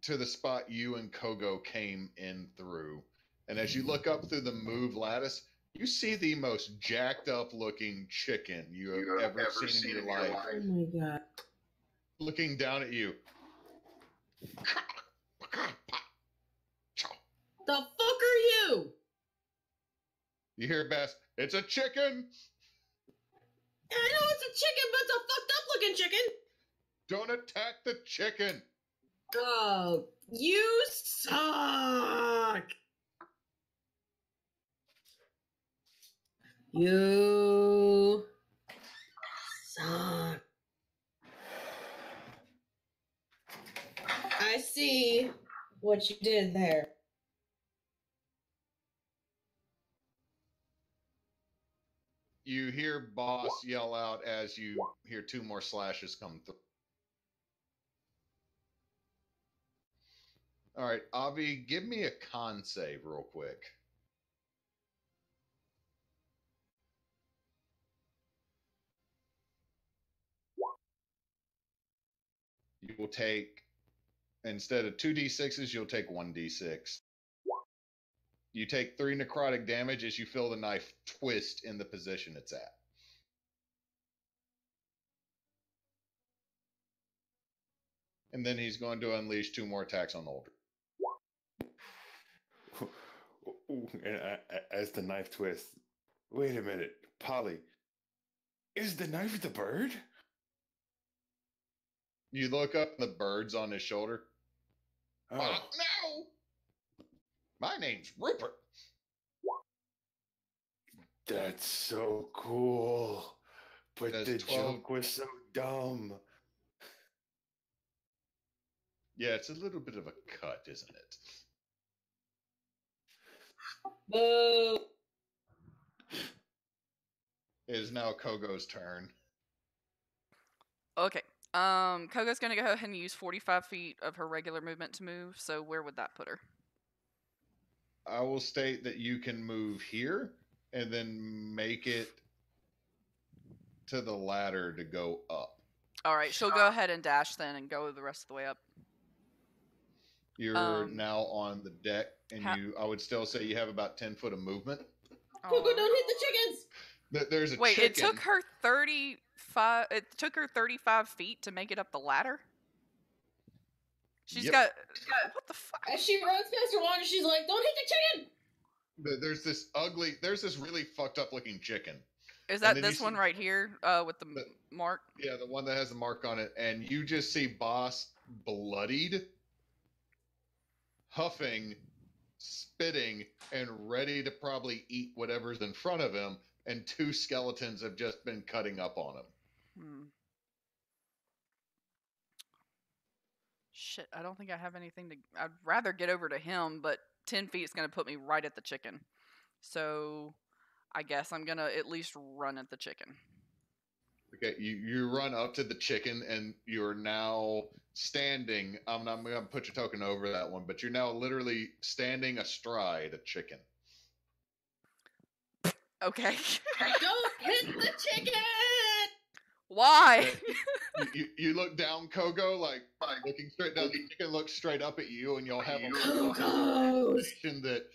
to the spot you and Kogo came in through. And as you look up through the move lattice, you see the most jacked up looking chicken you have ever seen in your life. Oh my god. Looking down at you. The fuck are you? You hear Bass, it's a chicken! I know it's a chicken, but it's a fucked up looking chicken. Don't attack the chicken! Oh, you suck. You suck. I see what you did there. You hear Boss yell out as you hear two more slashes come through. All right, Avi, give me a con save real quick. You will take, instead of 2d6s, you'll take 1d6. You take 3 necrotic damage as you feel the knife twist in the position it's at. And then he's going to unleash 2 more attacks on Aldrich. And as the knife twists, wait a minute, Polly, is the knife the bird? You look up, the bird's on his shoulder. Oh, No! My name's Rupert. that's so cool. But That's the 12. joke was so dumb. Yeah, it's a little bit of a cut, isn't it? Boo. It is now Kogo's turn. Okay. Kogo's gonna go ahead and use 45 feet of her regular movement to move. So where would that put her? I will state that you can move here and then make it to the ladder to go up. All right, she'll go ahead and dash then and go the rest of the way up. You're now on the deck, and I would still say you have about 10 foot of movement. Coco, don't hit the chickens. There's a Wait, chicken. it took her 35. It took her 35 feet to make it up the ladder. She's Yep. got what the fuck? As she runs past her water, she's like, "Don't hit the chicken." There's this really fucked up looking chicken. Is that then this you one see- right here with the mark? Yeah, the one that has the mark on it, and you just see Boss bloodied, huffing, spitting and ready to probably eat whatever's in front of him, and 2 skeletons have just been cutting up on him. Shit, I don't think I have anything to... I'd rather get over to him, but 10 feet is going to put me right at the chicken. So I guess I'm going to at least run at the chicken. Okay, you run up to the chicken, and you're now standing. I'm going to put your token over that one, but you're now literally standing astride a chicken. Okay. Don't hit the chicken! Why? You look down, Kogo, like looking straight down. The chicken looks straight up at you, and you'll have a realization that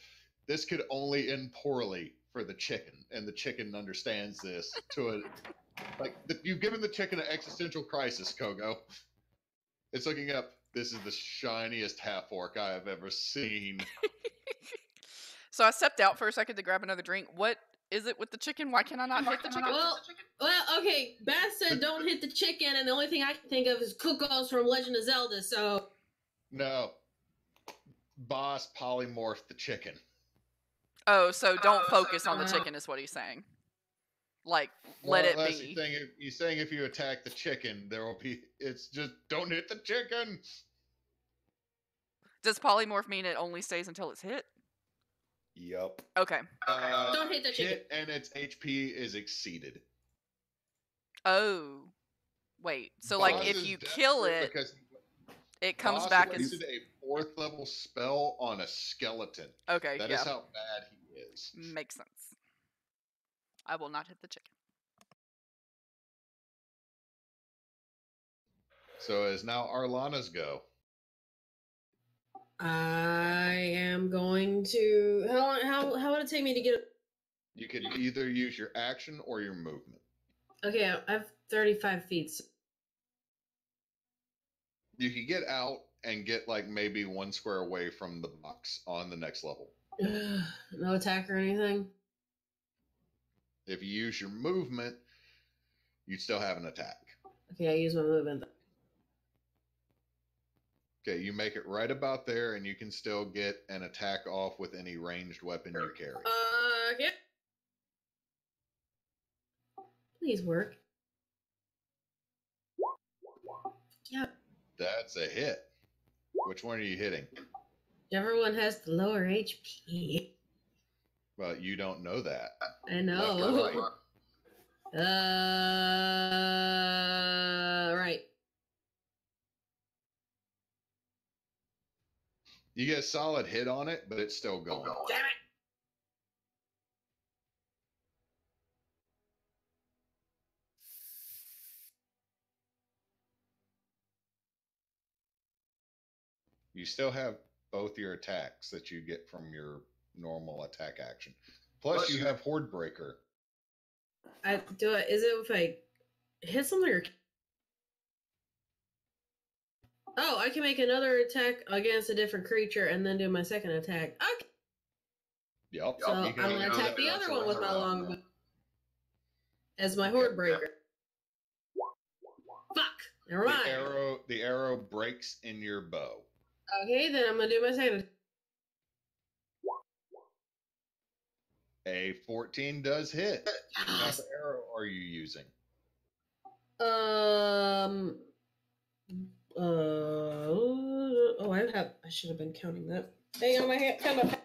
this could only end poorly for the chicken, and the chicken understands this. You've given the chicken an existential crisis, Kogo. It's looking up. This is the shiniest half orc I have ever seen. So I stepped out for a second to grab another drink. What is it with the chicken? Why can I not hit the chicken? Well, okay. Bass said don't hit the chicken, and the only thing I can think of is Cuckoos from Legend of Zelda, so... No. Boss polymorphed the chicken. Oh, so don't focus on the chicken is what he's saying. Like, let it be. He's saying if you attack the chicken, there will be... It's just, don't hit the chicken! Does polymorph mean it only stays until it's hit? Yup. Okay. Don't hit the chicken. Hit and its HP is exceeded. Oh. Wait, so like if you kill it, it comes back as... a 4th level spell on a skeleton. Okay, That is how bad he is. Makes sense. I will not hit the chicken. So is now Arlana's go. I am going to... How would it take me to get... You could either use your action or your movement. Okay, I have 35 feet. You could get out and get like maybe 1 square away from the box on the next level. No attack or anything? If you use your movement, you'd still have an attack. Okay, I use my movement. Okay, you make it right about there, and you can still get an attack off with any ranged weapon you carry. Okay. Please work. Yeah. That's a hit. Which one are you hitting? Everyone has the lower HP. Well, you don't know that. I know. Left or right? Right. You get a solid hit on it, but it's still going. Damn it! You still have both your attacks that you get from your normal attack action. Plus, you have Horde Breaker. Is it if I hit something or... Oh, I can make another attack against a different creature and then do my second attack. Okay. Yep. So I'm going to attack the other one with my longbow as my Horde Breaker. Fuck! Never mind. The arrow breaks in your bow. Okay, then I'm going to do my second. A 14 does hit. What type of arrow are you using? I should have been counting that. Hang on, my hand. Come on.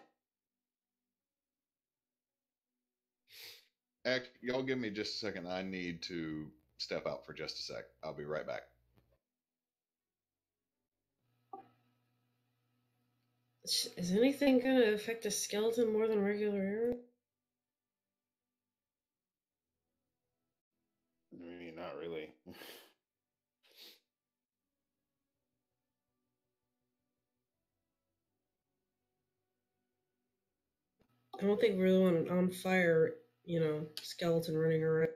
Y'all give me just a second. I need to step out for just a sec. I'll be right back. Is anything going to affect a skeleton more than regular arrow? I mean, not really. I don't think we're the one on fire, skeleton running around.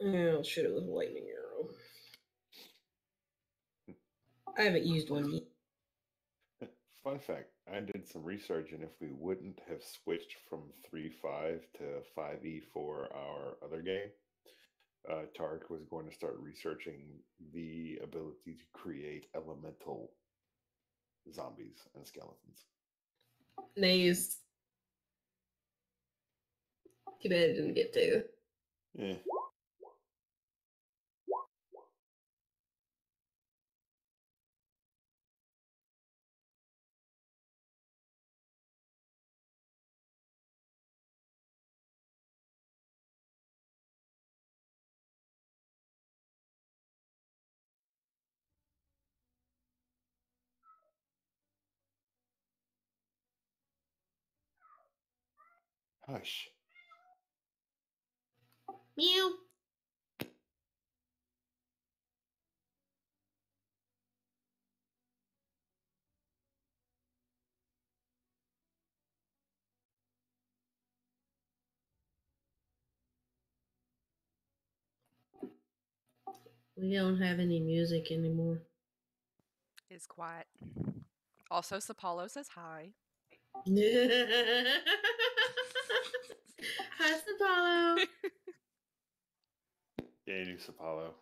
I'll shoot it with a lightning arrow. I haven't used one yet. Fun fact, I did some research, and if we wouldn't have switched from 3.5 to 5e for our other game, Tarek was going to start researching the ability to create elemental zombies and skeletons. Nice. Too bad I didn't get to. Yeah. Hush. Meow. We don't have any music anymore. It's quiet. Also, Sapalo says hi. Hi, Apollo. Yeah, you Apollo.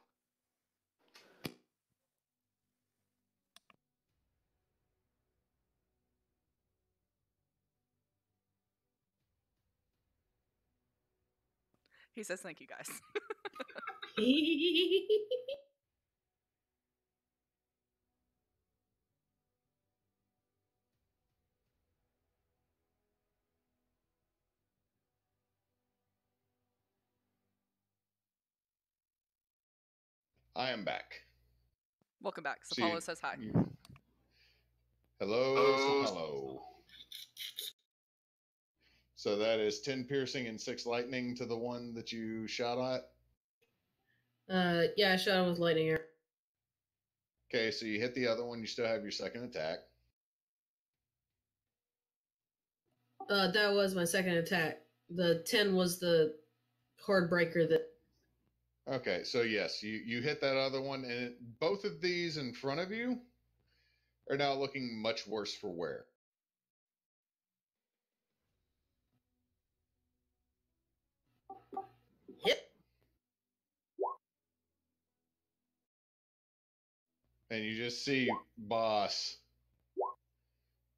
He says thank you, guys. I am back. Welcome back. See, Sapalo says hi. Hello, Sapalo. So that is 10 piercing and 6 lightning to the one that you shot at? Yeah, I shot him with lightning arrow. Okay, so you hit the other one, you still have your second attack. That was my second attack. The 10 was the hard breaker that... Okay, so yes, you hit that other one, and both of these in front of you are now looking much worse for wear. Hit. And you just see Boss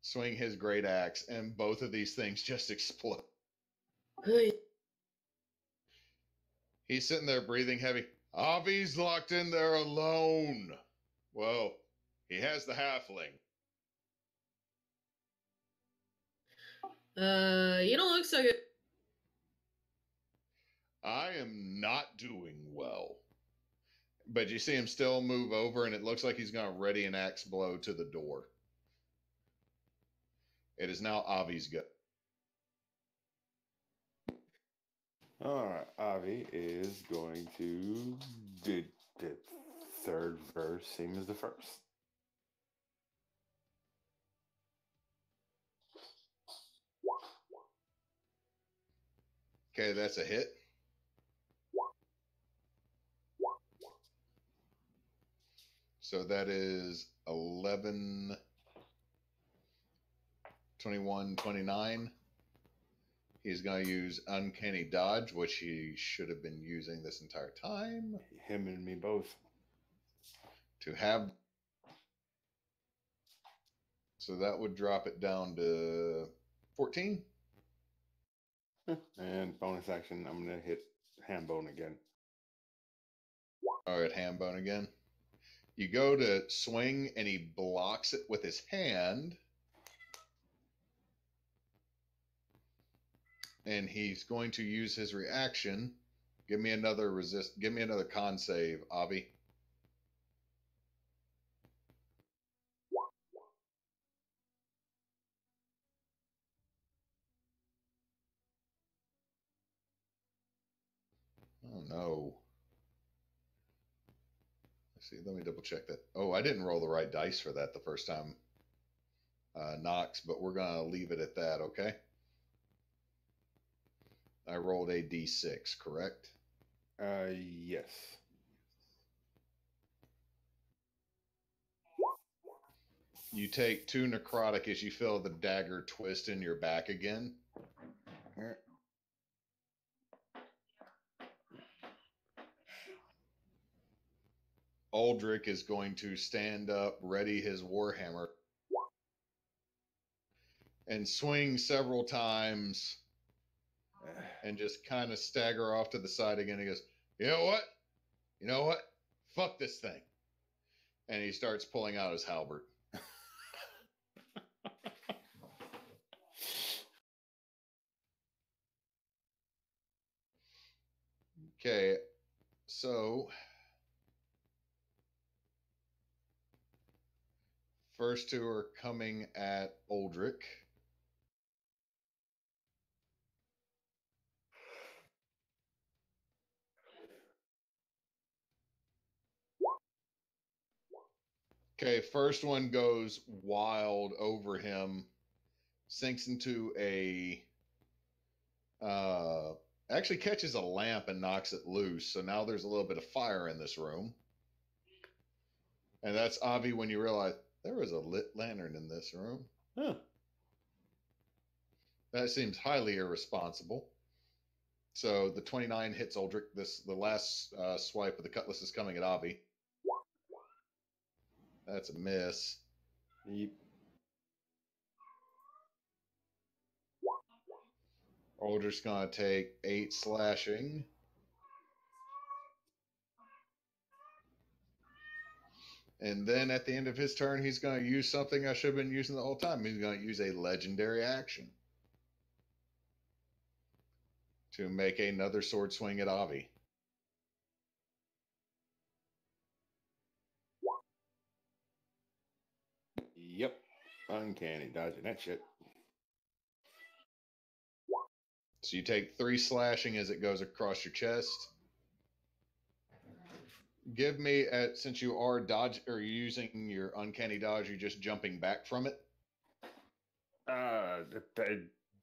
swing his great axe, and both of these things just explode. He's sitting there breathing heavy. Avi's locked in there alone. Well, he has the halfling. You don't look so good. I am not doing well. But you see him still move over, and it looks like he's going to ready an axe blow to the door. It is now Avi's go. All right, Avi is going to do the third verse, same as the first. Okay, that's a hit. So that is 11, 21, 29. He's going to use Uncanny Dodge, which he should have been using this entire time. Him and me both. To have. So that would drop it down to 14. And bonus action, I'm going to hit ham bone again. All right, ham bone again. You go to swing, and he blocks it with his hand. And he's going to use his reaction. Give me another resist. Give me another con save, Avi. Oh no. Let's see. Let me double check that. Oh, I didn't roll the right dice for that the first time, Knox. But we're gonna leave it at that. Okay. I rolled a d6, correct? Yes. You take 2 necrotic as you feel the dagger twist in your back again. Aldrich is going to stand up, ready his warhammer, and swing several times and just kind of stagger off to the side again. He goes, You know what? Fuck this thing. And he starts pulling out his halberd. Okay, so first 2 are coming at Aldrich. Okay, first one goes wild over him, sinks into a actually catches a lamp and knocks it loose. So now there's a little bit of fire in this room. And that's Avi when you realize there was a lit lantern in this room. Huh. That seems highly irresponsible. So the 29 hits Aldrich. The last swipe of the cutlass is coming at Avi. That's a miss. Yep. Aldrich's gonna take 8 slashing. And then at the end of his turn, he's going to use something I should have been using the whole time. He's going to use a legendary action to make another sword swing at Avi. Yep. Uncanny dodging that shit. So you take 3 slashing as it goes across your chest. Give me, since you are using your uncanny dodge, you're just jumping back from it?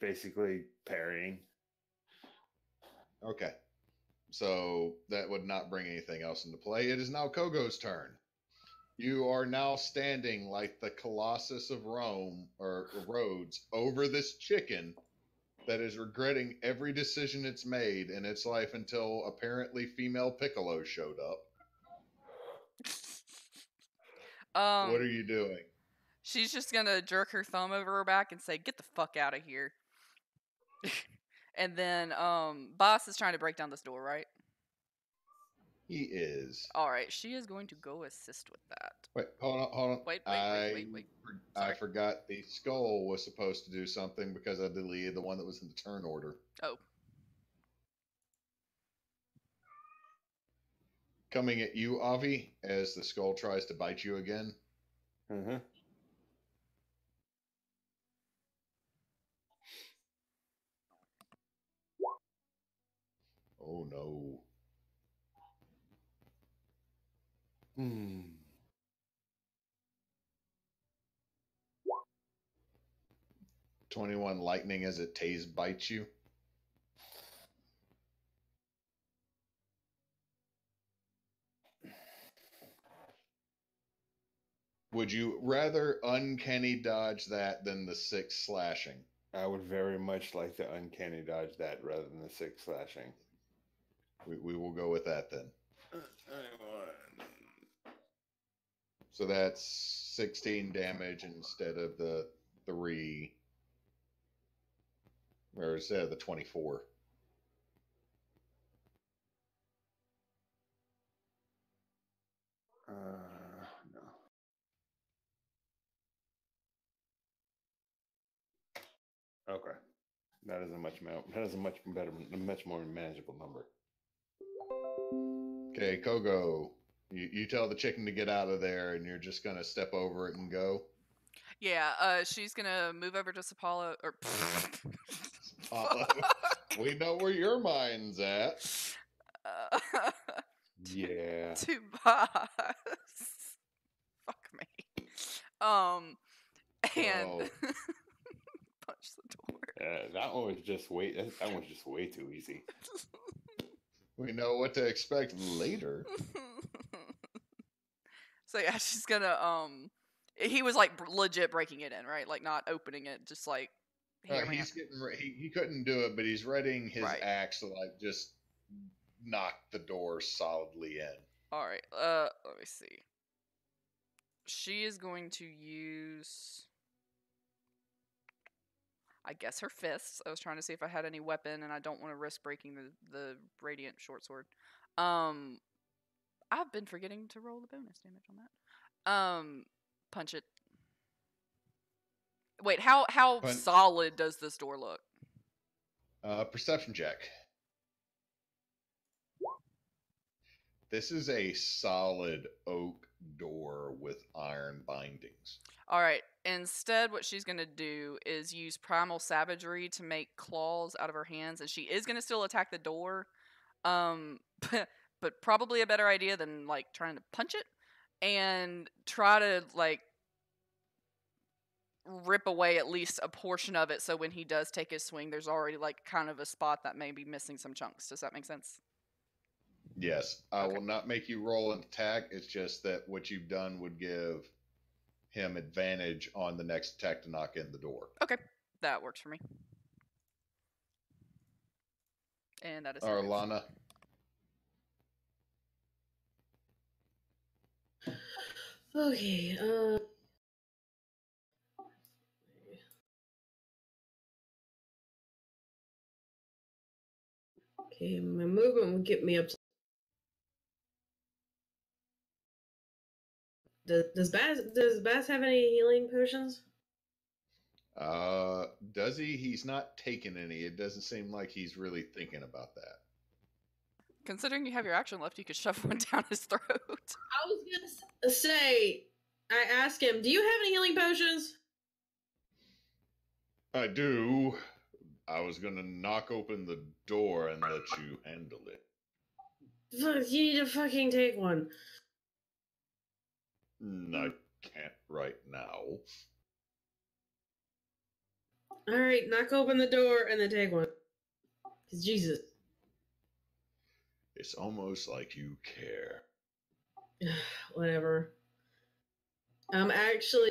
Basically parrying. Okay. So that would not bring anything else into play. It is now Kogo's turn. You are now standing like the Colossus of Rome, or Rhodes, over this chicken that is regretting every decision it's made in its life until apparently female Piccolo showed up. What are you doing? She's just gonna jerk her thumb over her back and say, "Get the fuck out of here." And then, Boss is trying to break down this door, right? He is. All right, she is going to go assist with that. Wait, hold on. Wait. I forgot the skull was supposed to do something because I deleted the one that was in the turn order. Oh. Coming at you, Avi, as the skull tries to bite you again. Mm-hmm. Oh no. 21 lightning as it bites you. Would you rather uncanny dodge that than the 6 slashing? I would very much like to uncanny dodge that rather than the 6 slashing. We will go with that then. So that's 16 damage instead of the 3, or instead of the 24. No. Okay. That is a much better, a much more manageable number. Okay, Kogo, you tell the chicken to get out of there, and you're just gonna step over it and go. Yeah, she's gonna move over to Sapala, or Apollo. We know where your mind's at. Yeah. To Boss. Fuck me. And punch the door. That one was just way too easy. We know what to expect later. So yeah, she's gonna He was like legit breaking it in, right? Like not opening it, just like hammering He's it. getting he couldn't do it, but he's readying his Right. axe to like just knock the door solidly in. All right. Let me see. She is going to use, I guess, her fists. I was trying to see if I had any weapon, and I don't want to risk breaking the radiant short sword. I've been forgetting to roll the bonus damage on that. Punch it. Wait, how Punch. solid does this door look? Perception check. This is a solid oak door with iron bindings. All right. Instead, what she's going to do is use primal savagery to make claws out of her hands, and she is going to still attack the door. But probably a better idea than like trying to punch it, and try to like rip away at least a portion of it, so when he does take his swing, there's already like kind of a spot that may be missing some chunks. Does that make sense? Yes, I Okay. will not make you roll an attack. It's just that what you've done would give him advantage on the next attack to knock in the door. Okay, that works for me. And that is her move. Arlana. Okay, okay, my movement will get me up to... Does Bass have any healing potions? Does he? He's not taking any. It doesn't seem like he's really thinking about that. Considering you have your action left, you could shove one down his throat. I was gonna say, I asked him, do you have any healing potions? I do. I was gonna knock open the door and let you handle it. Fuck, you need to fucking take one. I can't right now. Alright, knock open the door and then take one. Cause Jesus. It's almost like you care. Whatever. Actually,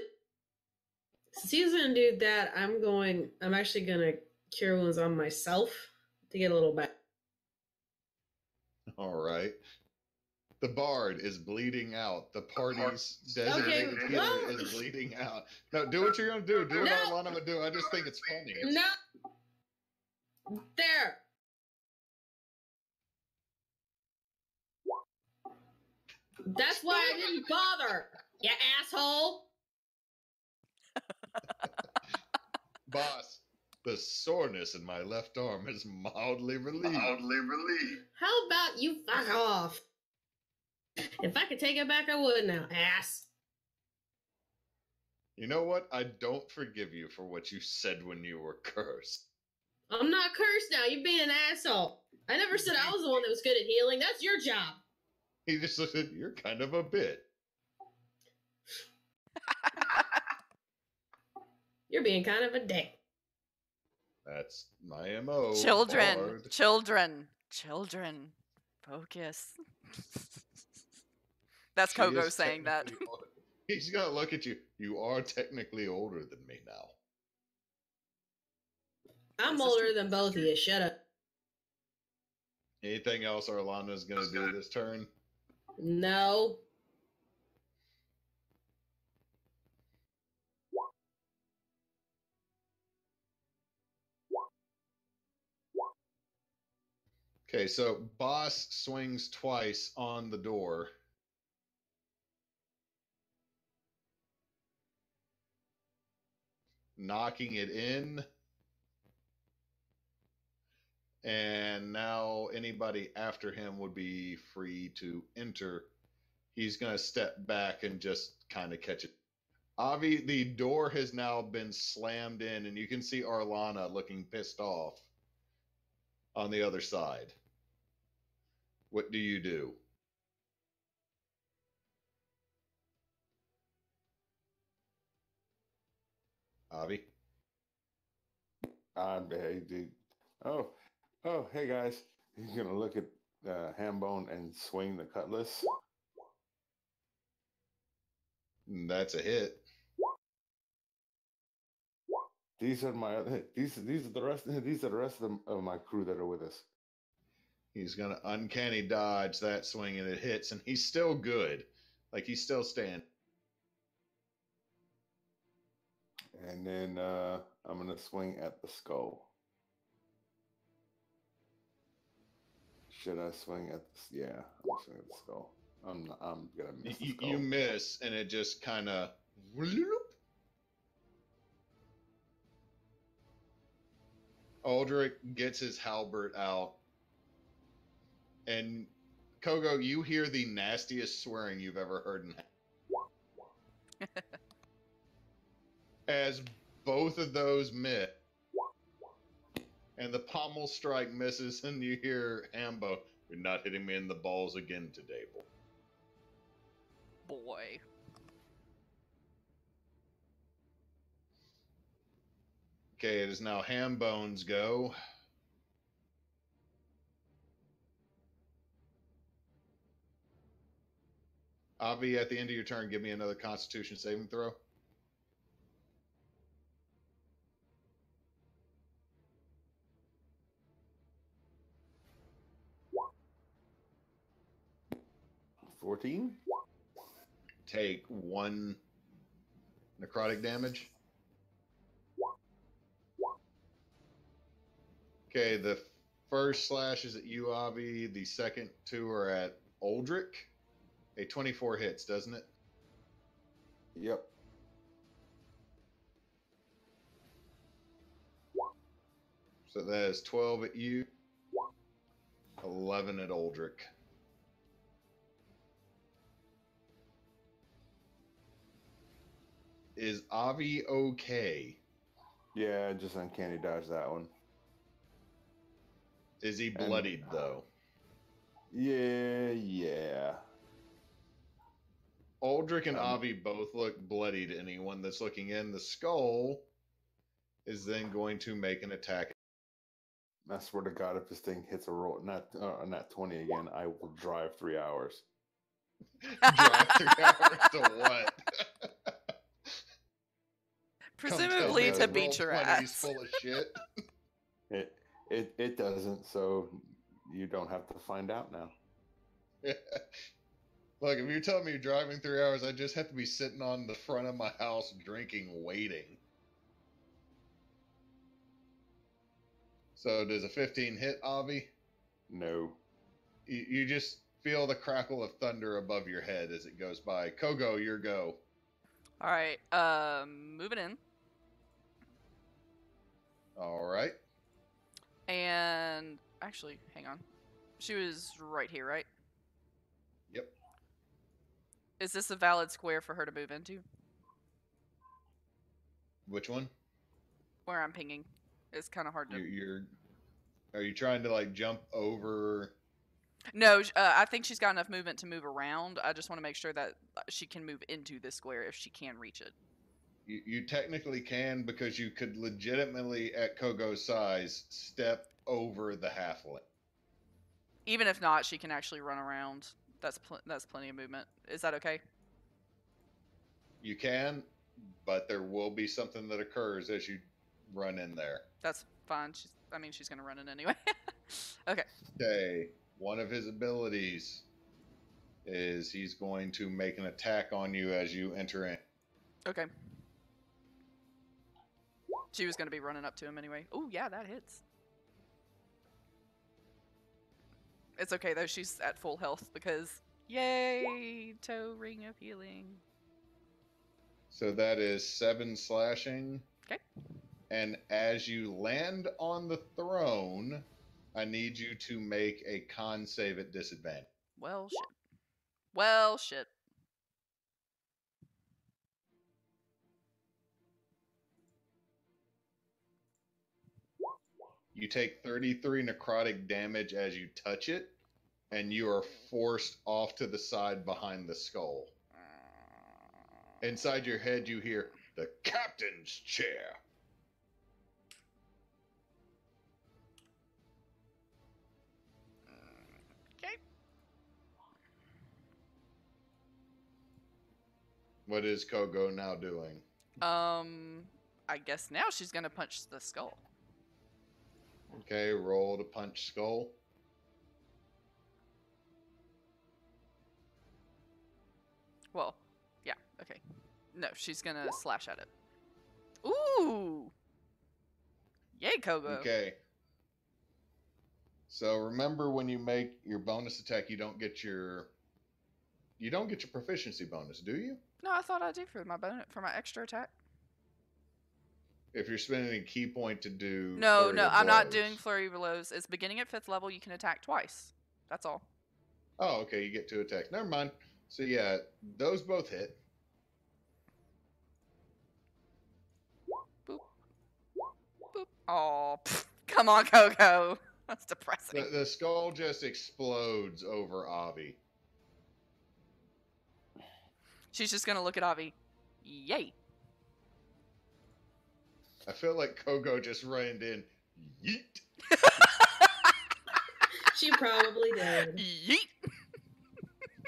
since he's gonna do that, I'm actually gonna cure wounds on myself to get a little back. All right. The bard is bleeding out. The party's designated Okay, healer well- is bleeding out. No, do what you're gonna do. Do what No. Arlana would do. I just think it's funny. No! There! That's why I didn't bother, you asshole! Boss, the soreness in my left arm is mildly relieved. How about you fuck off? If I could take it back, I would now, ass. You know what? I don't forgive you for what you said when you were cursed. I'm not cursed now, you're being an asshole. I never said I was the one that was good at healing, that's your job. He just said, you're kind of a bit. You're being kind of a dick. That's my MO. Children, Bard. children, focus. That's She Kogo is saying that. technically old. He's gonna look at you. You are technically older than me now. I'm This is older true. than both of you, shut up. Anything else Arlana's gonna do this turn? No. Okay, so boss swings twice on the door. Knocking it in. And now anybody after him would be free to enter. He's going to step back and just kind of catch it. Avi, the door has now been slammed in, and you can see Arlana looking pissed off on the other side. What do you do? Avi? Hey guys. He's gonna look at Hambone and swing the cutlass. That's a hit. These are the rest of my crew that are with us. He's going to uncanny dodge that swing, and it hits, and he's still good. Like, he's still standing. And then I'm gonna swing at the skull. Should I swing at this? Yeah, I'm swinging at the skull. I'm gonna miss the skull. You miss, and it just kind of. Aldrich gets his halberd out, and Kogo, you hear the nastiest swearing you've ever heard in. As both of those miss, and the pommel strike misses, and you hear Hambo, "You're not hitting me in the balls again today, boy." Boy. Okay, it is now Hambone's go. Avi, at the end of your turn, give me another Constitution saving throw. $14. Take 1 necrotic damage. Okay, the first slash is at you, Avi. The second 2 are at Aldrich. A 24 hits, doesn't it? Yep. So that is 12 at you, 11 at Aldrich. Is Avi okay? Yeah, just uncanny dodge that one. Is he bloodied, though? Yeah. Aldrich and Avi both look bloodied. Anyone that's looking in, the skull is then going to make an attack. I swear to God, if this thing hits a roll, not 20 again, I will drive 3 hours. Drive 3 hours to what? Presumably to beat your ass. He's full of shit. It doesn't, so you don't have to find out now. Look, if you're telling me you're driving 3 hours, I just have to be sitting on the front of my house drinking, waiting. So does a 15 hit, Avi? No. You just feel the crackle of thunder above your head as it goes by. Kogo, your go. All right, moving in. All right. And actually, hang on. She was right here, right? Yep. Is this a valid square for her to move into? Which one? Where I'm pinging. It's kind of hard to... Are you trying to, like, jump over... No, I think she's got enough movement to move around. I just want to make sure that she can move into this square if she can reach it. You technically can, because you could legitimately, at Kogo's size, step over the halfling. Even if not, she can actually run around. That's plenty of movement. Is that okay? You can, but there will be something that occurs as you run in there. That's fine. She's going to run in anyway. Okay. Okay. One of his abilities is he's going to make an attack on you as you enter in. Okay. She was going to be running up to him anyway. Oh, yeah, that hits. It's okay, though. She's at full health because, yay, toe ring of healing. So that is 7 slashing. Okay. And as you land on the throne, I need you to make a con save at disadvantage. Well, shit. Well, shit. You take 33 necrotic damage as you touch it, and you are forced off to the side behind the skull. Inside your head, you hear, "The captain's chair." Okay. What is Kogo now doing? I guess now she's gonna punch the skull. Okay, roll to punch skull. Well, yeah, okay. No, she's gonna slash at it. Ooh! Yay, Kogo! Okay. So remember, when you make your bonus attack, you don't get your proficiency bonus, do you? No, I thought I do for my extra attack. If you're spending a key point to do No, flurry no, of I'm not blows. doing flurry blows. It's beginning at 5th level. You can attack twice. That's all. Oh, okay, you get 2 attacks. Never mind. So yeah, those both hit. Boop. Boop. Oh, come on, Coco. That's depressing. The skull just explodes over Avi. She's just gonna look at Avi. Yay. I feel like Kogo just reined in. Yeet. She probably did. Yeet.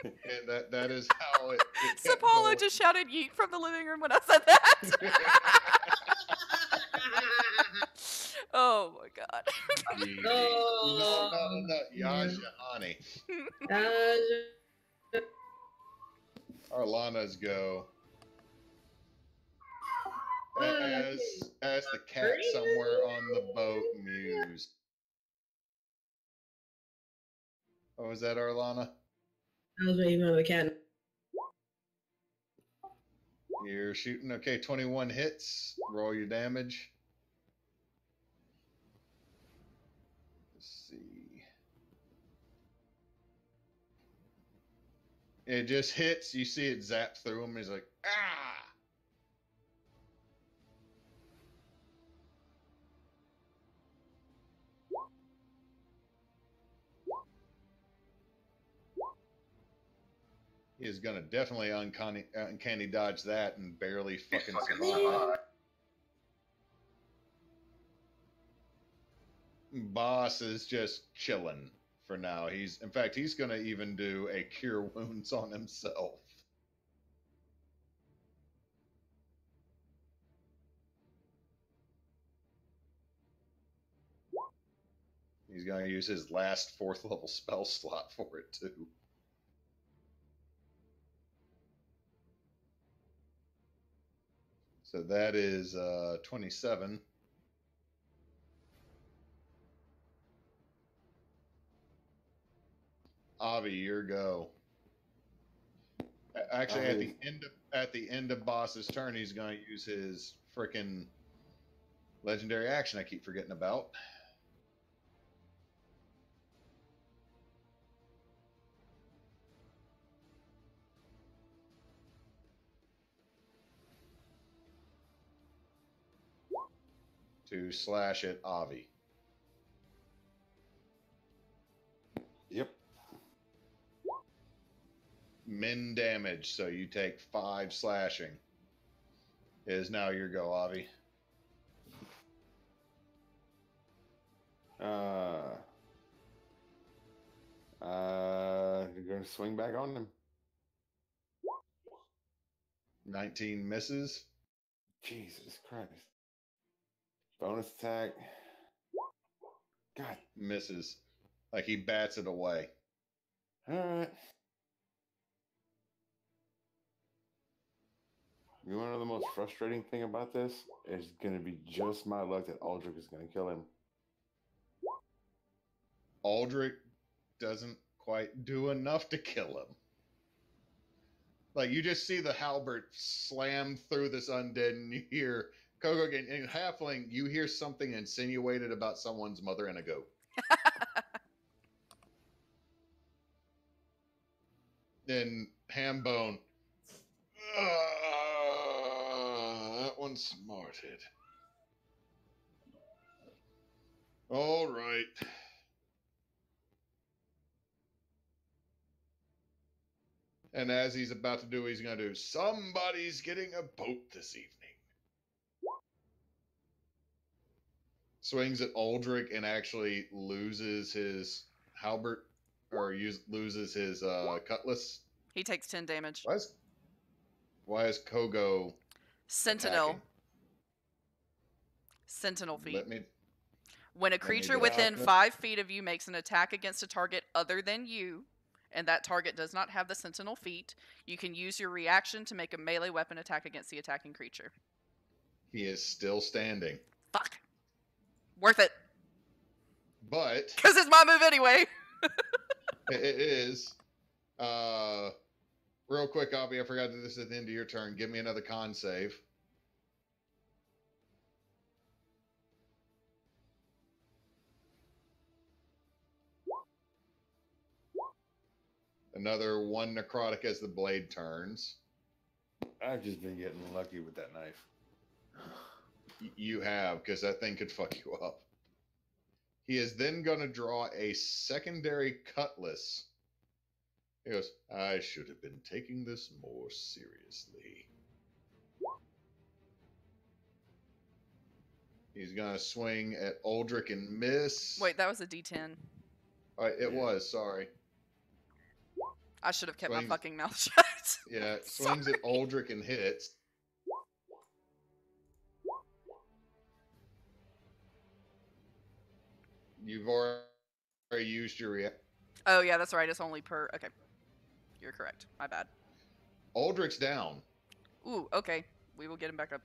And that is how it kept Sapolo going. just shouted yeet from the living room when I said that. Oh my god. Yeet. Oh. No. Yaja, honey. Arlana's go. As the cat somewhere on the boat mews. Oh, was that Arlana? I was waiting for the cat. You're shooting. Okay, 21 hits. Roll your damage. Let's see. It just hits. You see it zap through him. He's like, ah! He is going to definitely uncanny dodge that and barely fucking survive. Boss is just chilling for now. In fact, he's going to even do a cure wounds on himself. He's going to use his last 4th level spell slot for it too. So that is 27. Avi, your go. Actually, at the end of boss's turn, he's going to use his frickin' legendary action I keep forgetting about. To slash at Avi. Yep. Min damage, so you take 5 slashing. It is now your go, Avi. You're gonna swing back on him. 19 misses. Jesus Christ. Bonus attack. God. Misses. Like he bats it away. Alright. You wanna know the most frustrating thing about this? It's gonna be just my luck that Aldrich is gonna kill him. Aldrich doesn't quite do enough to kill him. Like, you just see the halberd slam through this undead, and you hear Kogo again. In Halfling, you hear something insinuated about someone's mother and a goat. Then Hambone. That one smarted. All right. And as he's about to do, he's going to do, somebody's getting a boat this evening. Swings at Aldrich and actually loses his halberd, or loses his cutlass. He takes 10 damage. Why is Kogo Sentinel. attacking? Sentinel feet. Let me. When a me creature get within out there. 5 feet of you makes an attack against a target other than you, and that target does not have the Sentinel feet, you can use your reaction to make a melee weapon attack against the attacking creature. He is still standing, Fuck. Worth it. but Because it's my move anyway. it is. Real quick, Avi, I forgot that this is at the end of your turn. Give me another con save. Another 1 necrotic as the blade turns. I've just been getting lucky with that knife. You have, because that thing could fuck you up. He is then going to draw a secondary cutlass. He goes, I should have been taking this more seriously. He's going to swing at Uldric and miss. Wait, that was a D10. All right, it was, sorry. I should have kept Swings. my fucking mouth shut. Yeah, swings at Uldric and hits. You've already used your reaction. Oh, yeah, that's right. It's only per... Okay. You're correct. My bad. Uldric's down. Ooh, okay. We will get him back up.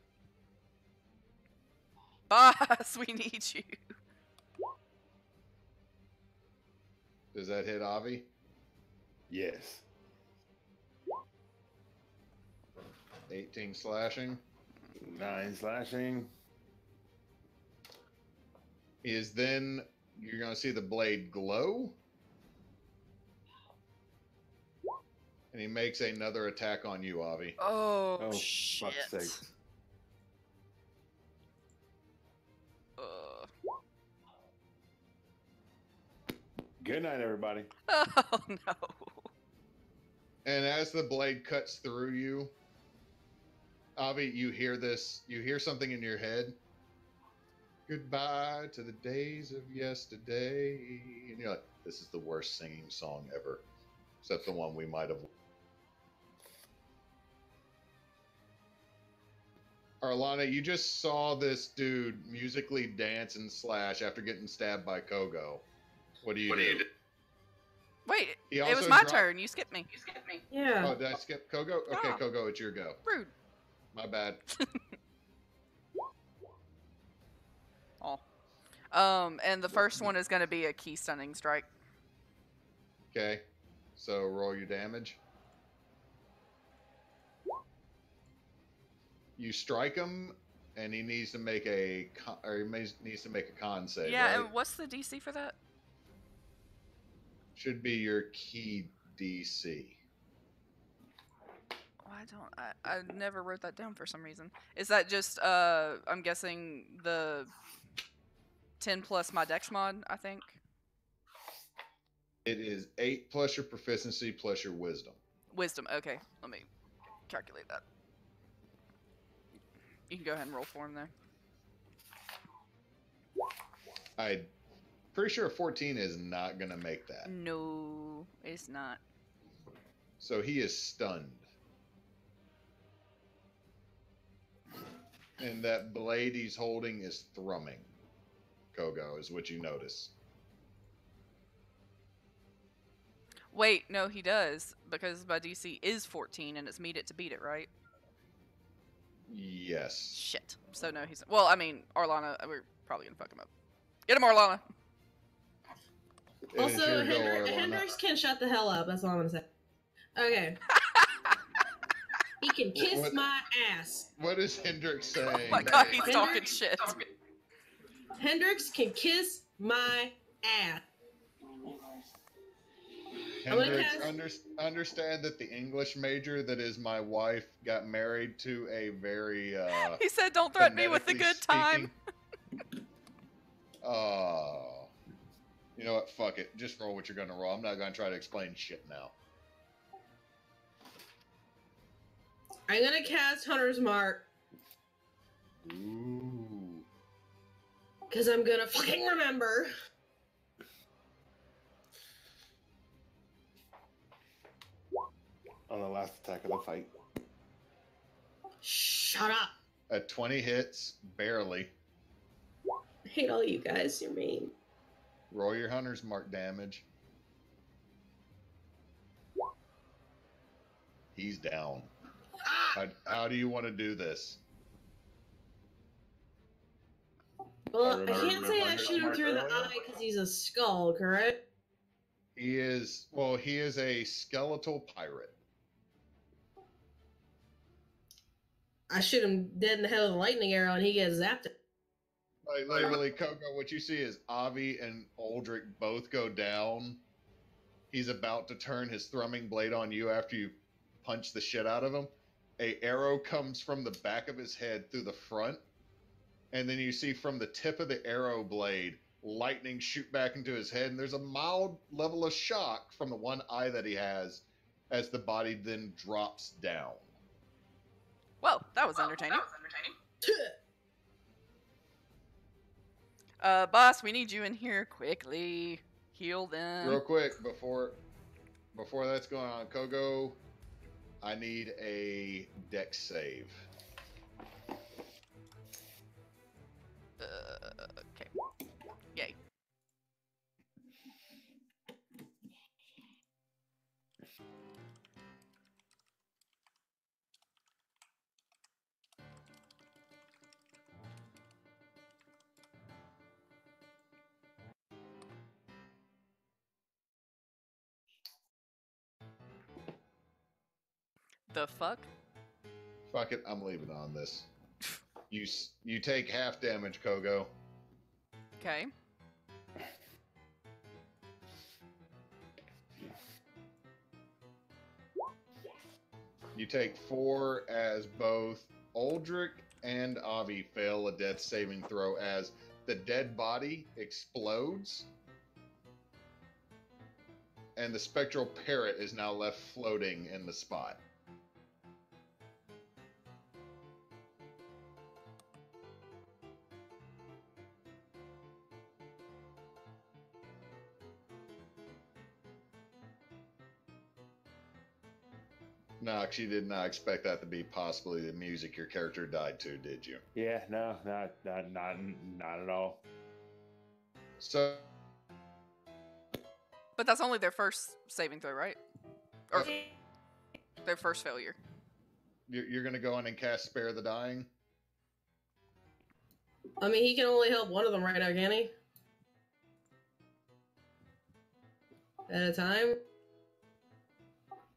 Boss, we need you. Does that hit Avi? Yes. 18 slashing. 9 slashing. He is then... You're going to see the blade glow. And he makes another attack on you, Avi. Oh, Oh, shit. fuck's sake. Good night, everybody. Oh, no. And as the blade cuts through you, Avi, you hear this. You hear something in your head. Goodbye to the days of yesterday. And you're like, this is the worst singing song ever. Except the one we might have. Arlana, you just saw this dude musically dance and slash after getting stabbed by Kogo. What do you do? Wait, He it was also my dropped- turn. You skipped me. Yeah. Oh, did I skip Kogo? Okay, Yeah. Kogo, it's your go. Rude. My bad. Oh. And the first one is going to be a key stunning strike. Okay, so roll your damage. You strike him, and he needs to make a needs to make a con save. Yeah, right? and what's the DC for that? Should be your key DC. Oh, I never wrote that down for some reason. Is that just, I'm guessing the 10 plus my dex mod, I think? It is 8 plus your proficiency plus your wisdom. Wisdom, okay. Let me calculate that. You can go ahead and roll for him there. I'm pretty sure a 14 is not going to make that. No, it's not. So he is stunned. And that blade he's holding is thrumming. Kogo is what you notice. Wait, no, he does, because my DC is 14, and it's meet it to beat it, right? Yes. Shit. So no, he's... Well, I mean, Arlana, we're probably gonna fuck him up. Get him, Arlana! It is Also, your go, Arlana. Hendrix can shut the hell up. That's all I'm gonna say. Okay. He can kiss What- my ass. What is Hendrix saying? Oh my god, he's talking Hendrix- shit. Hendrix can kiss my ass. Hendrix, I'm gonna understand that the English major that is my wife got married to a very He said, don't threaten me with the phonetically good time. speaking- Oh. You know what? Fuck it. Just roll what you're gonna roll. I'm not gonna try to explain shit now. I'm gonna cast Hunter's Mark Ooh. because I'm gonna fucking remember. On the last attack of the fight. Shut up. A 20 hits, barely. hate all you guys. You're mean. Roll your hunter's mark damage. He's down. How do you want to do this? Well, I remember can't say I Hunter's shoot him Mark through the earlier. eye because he's a skull, correct? He is a skeletal pirate. I shoot him dead in the head with a lightning arrow and he gets zapped. Like literally, Coco, what you see is Avi and Aldrich both go down. He's about to turn his thrumming blade on you after you punch the shit out of him. A arrow comes from the back of his head through the front, and then you see from the tip of the arrow blade lightning shoot back into his head, and there's a mild level of shock from the one eye that he has as the body then drops down. Well, that was entertaining. Boss, we need you in here quickly. Heal them. Real quick, before that's going on, Kogo, I need a dex save. Okay. Yay. The fuck? Fuck it, I'm leaving on this. You take half damage, Kogo. Okay. You take 4 as both Aldrich and Avi fail a death saving throw as the dead body explodes, and the spectral parrot is now left floating in the spot. Nox, you did not expect that to be possibly the music your character died to, did you? Yeah, no, not at all. So, But that's only their first saving throw, right? Or their first failure. you're going to go in and cast Spare the Dying? I mean, he can only help one of them right now, can he? At a time?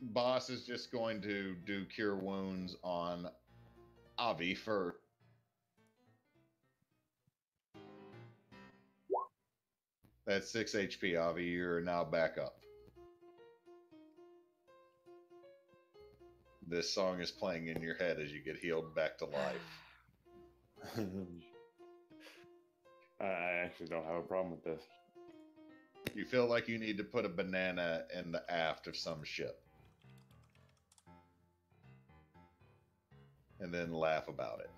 Boss is just going to do Cure Wounds on Avi first. That's 6 HP, Avi. You're now back up. This song is playing in your head as you get healed back to life. I actually don't have a problem with this. You feel like you need to put a banana in the aft of some ship. And then laugh about it.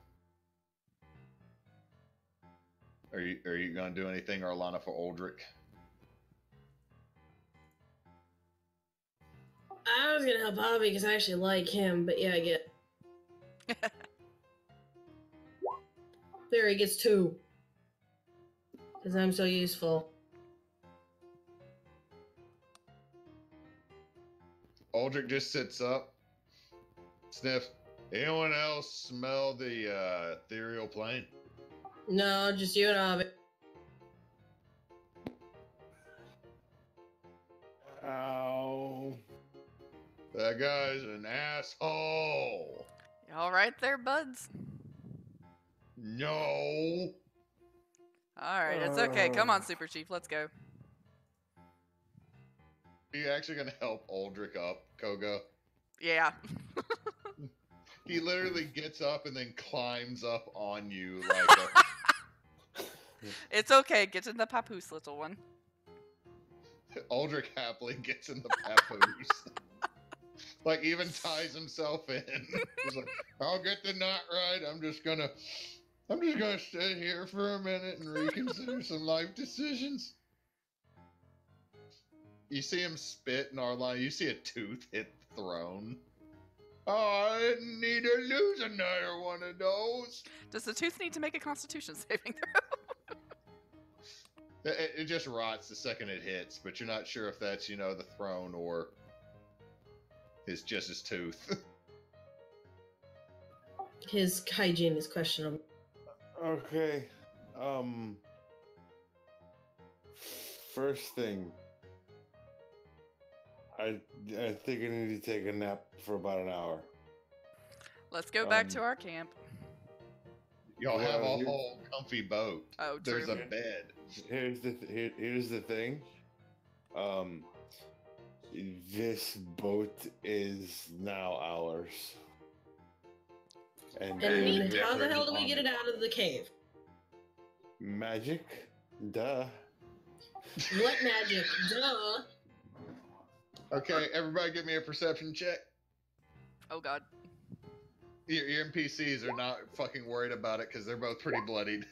Are you going to do anything, Arlana, for Aldrich? I was gonna help Bobby because I actually like him, but yeah, I get it. There, he gets 2. Because I'm so useful. Aldrich just sits up, sniff. Anyone else smell the ethereal plane? No, just you and Bobby. Ow. That guy's an asshole. You all right there, buds? No. All right, it's okay. Come on, Super Chief, let's go. Are you actually going to help Aldrich up, Koga? Yeah. He literally gets up and then climbs up on you like a... It's okay. Get in the papoose, little one. Aldrich happily gets in the papoose. Like, even ties himself in. He's like, I'll get the knot right. I'm just gonna sit here for a minute and reconsider some life decisions. You see him spit in our line. You see a tooth hit the throne. Oh, I didn't need to lose another one of those. Does the tooth need to make a Constitution saving throw? It just rots the second it hits, but you're not sure if that's, the throne or it's just his tooth. His hygiene is questionable. Okay. First thing, I think I need to take a nap for about an hour. Let's go back to our camp. Y'all have a Well, whole comfy boat. Oh, There's true. a bed. Here's the thing. This boat is now ours. And And how the hell do we get it out of the cave? Magic? Duh. What magic? Duh. Okay, everybody give me a perception check. Oh god. Your NPCs are not fucking worried about it because they're both pretty bloodied.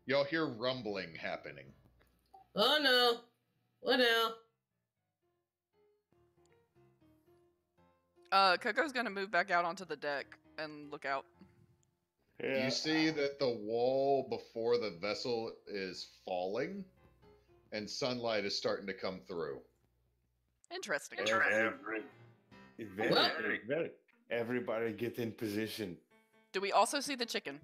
Y'all hear rumbling happening. Oh no. What now? Coco's gonna move back out onto the deck and look out. Yeah. You see that the wall before the vessel is falling, and sunlight is starting to come through. Interesting. Everybody get in position. Do we also see the chicken?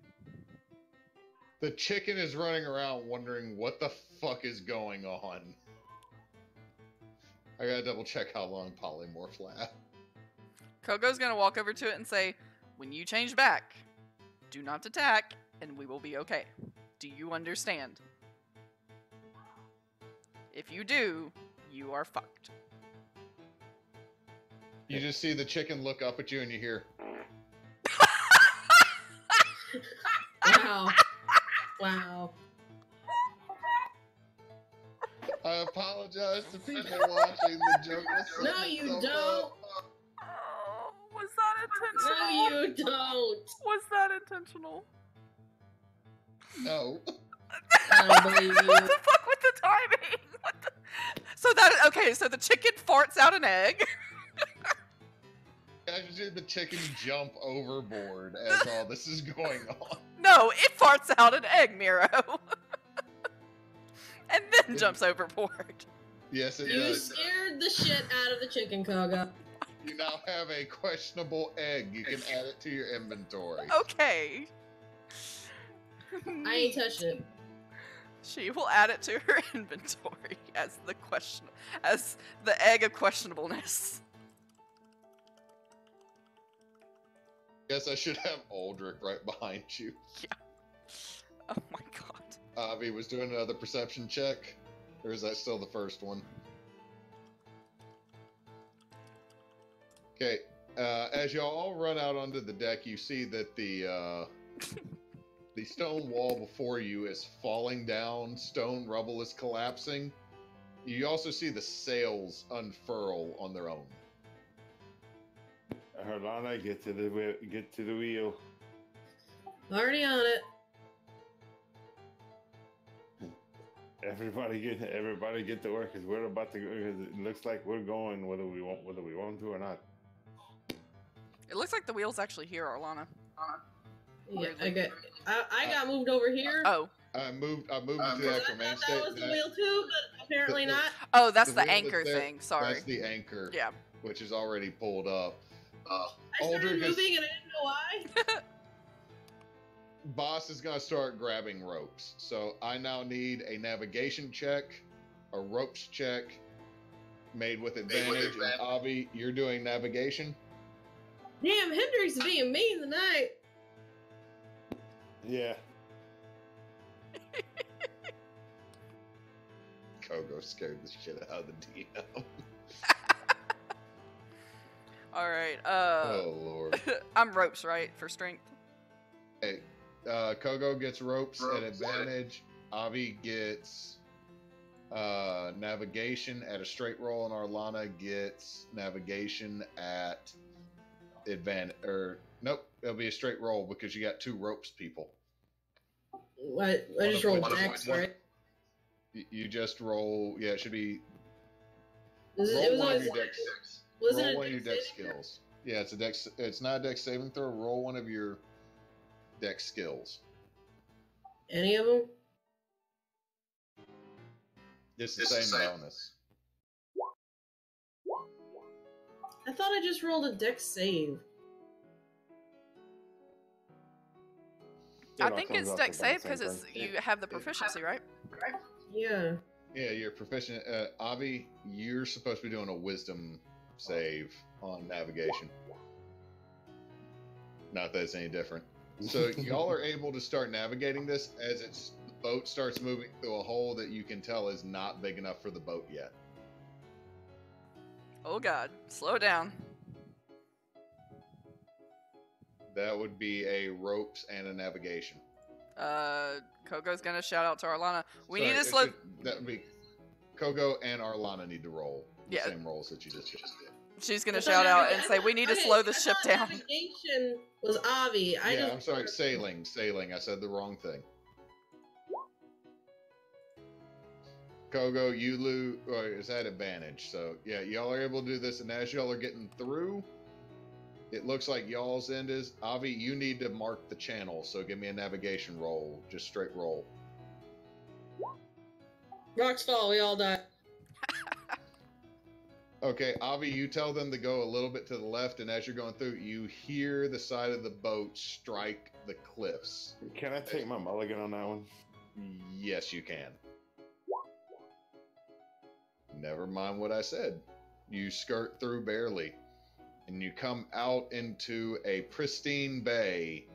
The chicken is running around wondering what the fuck is going on. I gotta double check how long polymorph lasts. Coco's gonna walk over to it and say, when you change back, do not attack, and we will be okay. Do you understand? If you do, you are fucked. You just see the chicken look up at you and you hear, Wow. Wow. I apologize to people watching the joke. Was No, you so don't. Oh, was that intentional? No, you don't. Was that intentional? No. I don't believe What you. the fuck with the timing? So the chicken farts out an egg. I just see the chicken jump overboard as all this is going on. No, it farts out an egg, Miro. And then jumps overboard. Yes, it You does. scared the shit out of the chicken, Koga. You now have a questionable egg. You can add it to your inventory. Okay. I ain't touching it. She will add it to her inventory as the egg of questionableness. Guess I should have Aldrich right behind you. Oh my god. Avi was doing another perception check. Or is that still the first one? Okay. As y'all all run out onto the deck, you see that the stone wall before you is falling down. Stone rubble is collapsing. You also see the sails unfurl on their own. Harlana, get to the wheel. Already on it. Everybody get to work because we're about to go. Cause it looks like we're going whether we want to or not. It looks like the wheel's actually here, Arlana. Yeah, I got moved over here. Oh. I moved to the I actual main thought that was state. the wheel too, but apparently not. Oh, that's The the wheel anchor that's there, thing. Sorry. That's the anchor. Yeah. Which is already pulled up. I started Aldrich is- moving and I didn't know why. Boss is going to start grabbing ropes. So I now need a navigation check, a ropes check, made with advantage. And Avi, you're doing navigation. Damn, Hendrix is being mean tonight. Yeah. Kogo scared the shit out of the DM. Alright, Oh, Lord. I'm ropes, right? For strength? Hey, Kogo gets ropes at advantage. Avi gets navigation at a straight roll, and Arlana gets navigation at advantage. Or nope, it'll be a straight roll because you got two ropes people. What? I just rolled Dex, right? You just roll. Yeah, it should be. It was Roll one of always your dex. wasn't Roll it one of your Dex dex saving? skills. Yeah, it's a dex. It's not a dex saving throw. Roll one of your dex skills. Any of them? It's the same bonus. I thought I just rolled a dex save. I think it's dex save because it's you have the proficiency, right? Yeah. Yeah, you're proficient. Avi, you're supposed to be doing a wisdom save on navigation. Not that it's any different. So y'all are able to start navigating this as the boat starts moving through a hole that you can tell is not big enough for the boat yet. Oh god, slow down. That would be a ropes and a navigation. Kogo's gonna shout out to Arlana. We Sorry, need to slow. That would be Kogo and Arlana need to roll the Yeah. same rolls that you just did. She's gonna shout out and say, "We need to slow the ship down." Navigation was Avi. I'm sorry, sailing. I said the wrong thing. Kogo, you lose, or is that advantage? So yeah, y'all are able to do this, and as y'all are getting through, it looks like y'all's end is Avi. You need to mark the channel, so give me a navigation roll, just straight roll. Rocks fall, we all die. Okay, Avi, you tell them to go a little bit to the left, and as you're going through, you hear the side of the boat strike the cliffs. Can I take my mulligan on that one? Yes, you can. Never mind what I said. You skirt through barely, and you come out into a pristine bay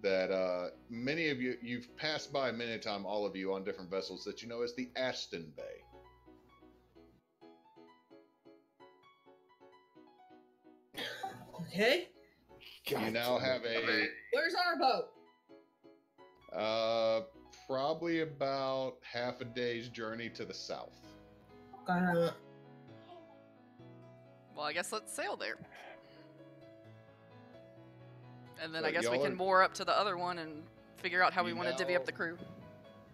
that many of you've passed by many a time, all of you on different vessels, that you know as the Ashton Bay. Okay. You now have Where's our boat? probably about half a day's journey to the south. Well, I guess let's sail there. And then So I guess we can moor up to the other one and figure out how we want to divvy up the crew.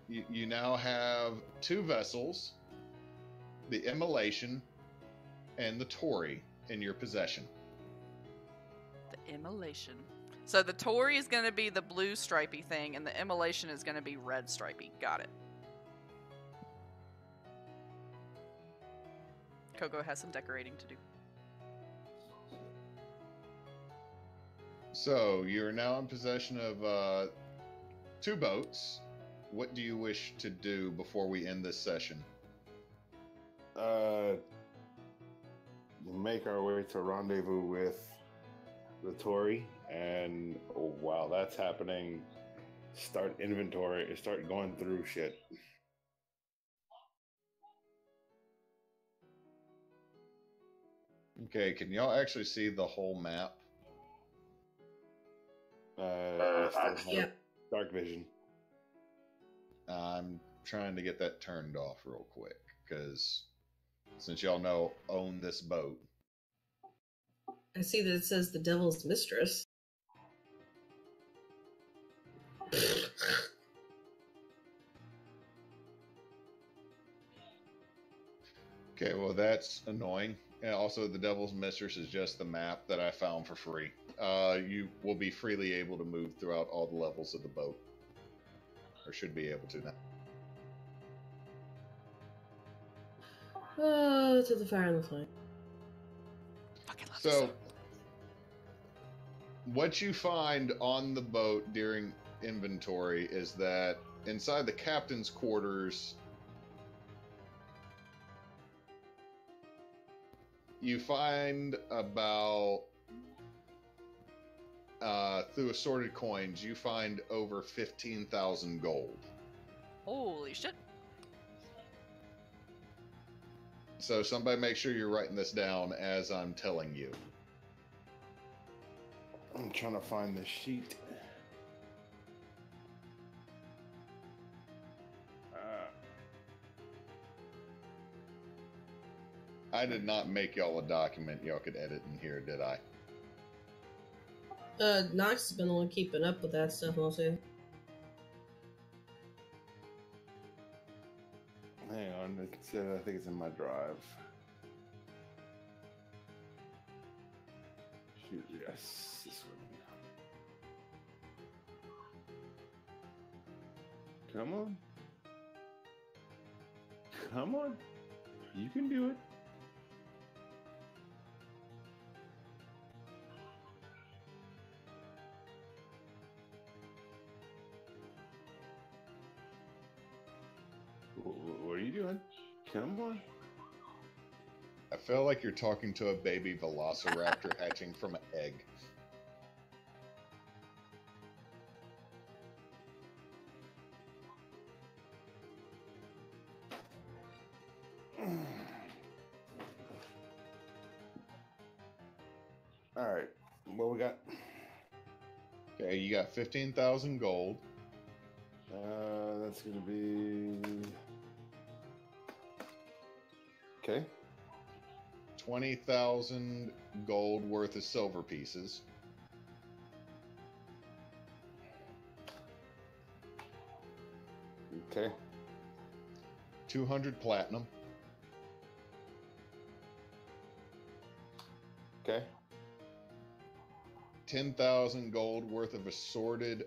You now have two vessels, the Immolation and the Tory, in your possession. The Immolation. So the Tory is going to be the blue stripy thing, and the Immolation is going to be red stripy. Got it. Kogo has some decorating to do. So you're now in possession of two boats. What do you wish to do before we end this session? Make our way to rendezvous with the Tory, and while that's happening, start going through shit. Okay, can y'all actually see the whole map? Yeah. Dark vision. I'm trying to get that turned off real quick, because since y'all own this boat. I see that it says the Devil's Mistress. Okay, well that's annoying. And also, the Devil's Mistress is just the map that I found for free. You will be freely able to move throughout all the levels of the boat. Or should be able to now. Oh, to the fire and the flame. So, what you find on the boat during inventory is that inside the captain's quarters, you find about, through assorted coins, you find over 15,000 gold. Holy shit. So somebody make sure you're writing this down as I'm telling you. I'm trying to find the sheet. I did not make y'all a document y'all could edit in here, did I? Nox has been the one keeping up with that stuff, I'll say. Hang on, I think it's in my drive. Shoot, yes, this one. Come on. Come on. You can do it. What are you doing? Come on. I feel like you're talking to a baby velociraptor hatching from an egg. All right. What we got? Okay, you got 15,000 gold. That's gonna be okay. 20,000 gold worth of silver pieces. Okay. 200 platinum. Okay. 10,000 gold worth of assorted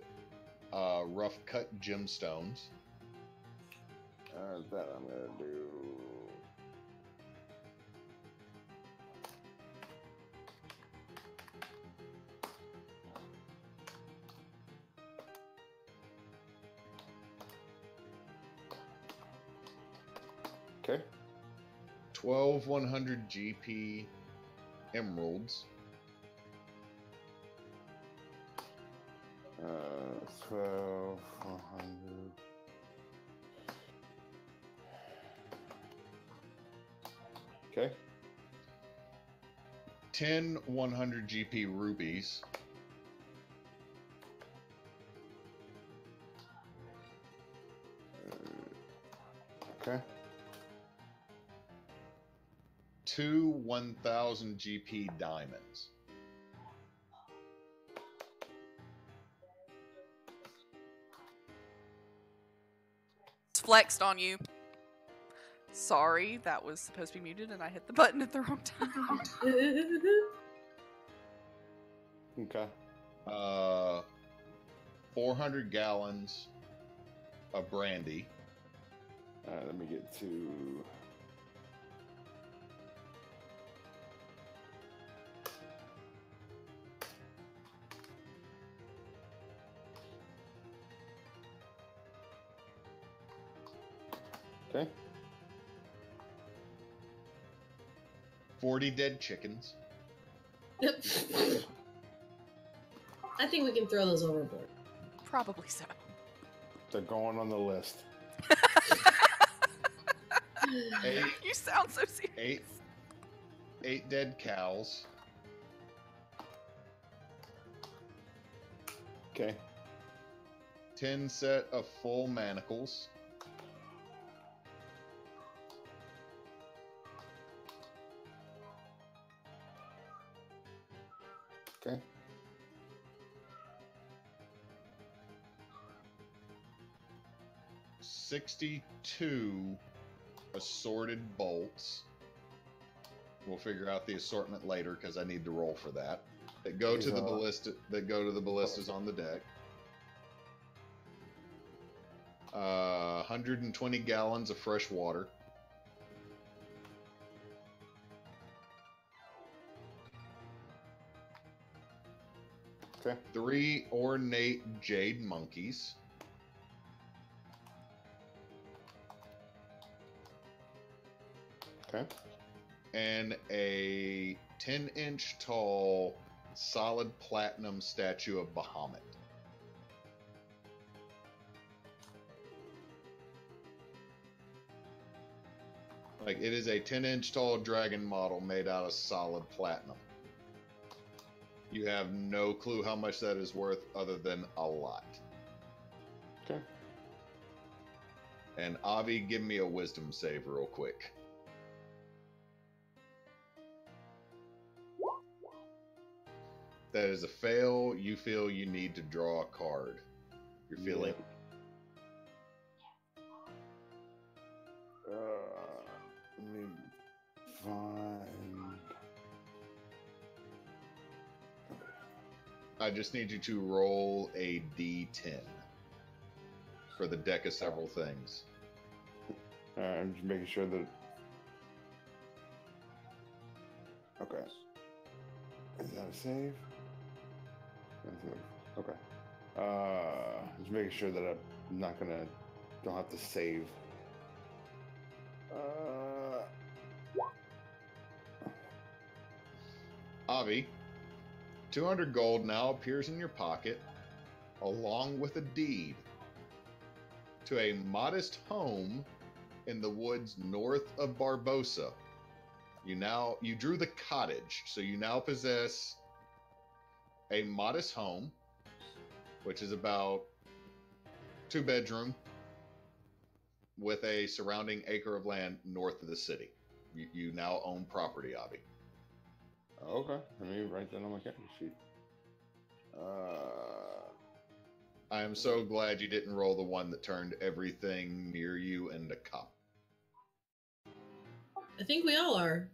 rough cut gemstones. That I'm gonna do. Okay. 12 100 GP emeralds. 1200. Okay. 10 100 GP rubies. Okay. 2 1000 GP diamonds. It's flexed on you. Sorry, that was supposed to be muted and I hit the button at the wrong time. Okay. 400 gallons of brandy. Let me get to. Okay. 40 dead chickens. Yep. I think we can throw those overboard. Probably so. They're going on the list. You sound so serious. 8 dead cows. Okay. 10 set of full manacles. Okay. 62 assorted bolts. We'll figure out the assortment later because I need to roll for that. That go to the ballista. That go to the ballistas on the deck. 120 gallons of fresh water. Okay. 3 ornate jade monkeys. Okay. And a 10-inch tall solid platinum statue of Bahamut. Like, it is a 10-inch tall dragon model made out of solid platinum. You have no clue how much that is worth other than a lot. Okay. And Avi, give me a wisdom save real quick. That is a fail. You feel you need to draw a card. You're feeling... Let me find... I just need you to roll a D10 for the deck of several things. I'm just making sure that. Okay. Is that a save? Okay. Just making sure that I'm not gonna. Don't have to save. Avi, 200 gold now appears in your pocket, along with a deed to a modest home in the woods north of Barbosa. You drew the cottage, so you now possess a modest home, which is about 2-bedroom with a surrounding acre of land north of the city. You now own property, Avi. Okay, let me write that on my character sheet. I am so glad you didn't roll the one that turned everything near you into cop. I think we all are.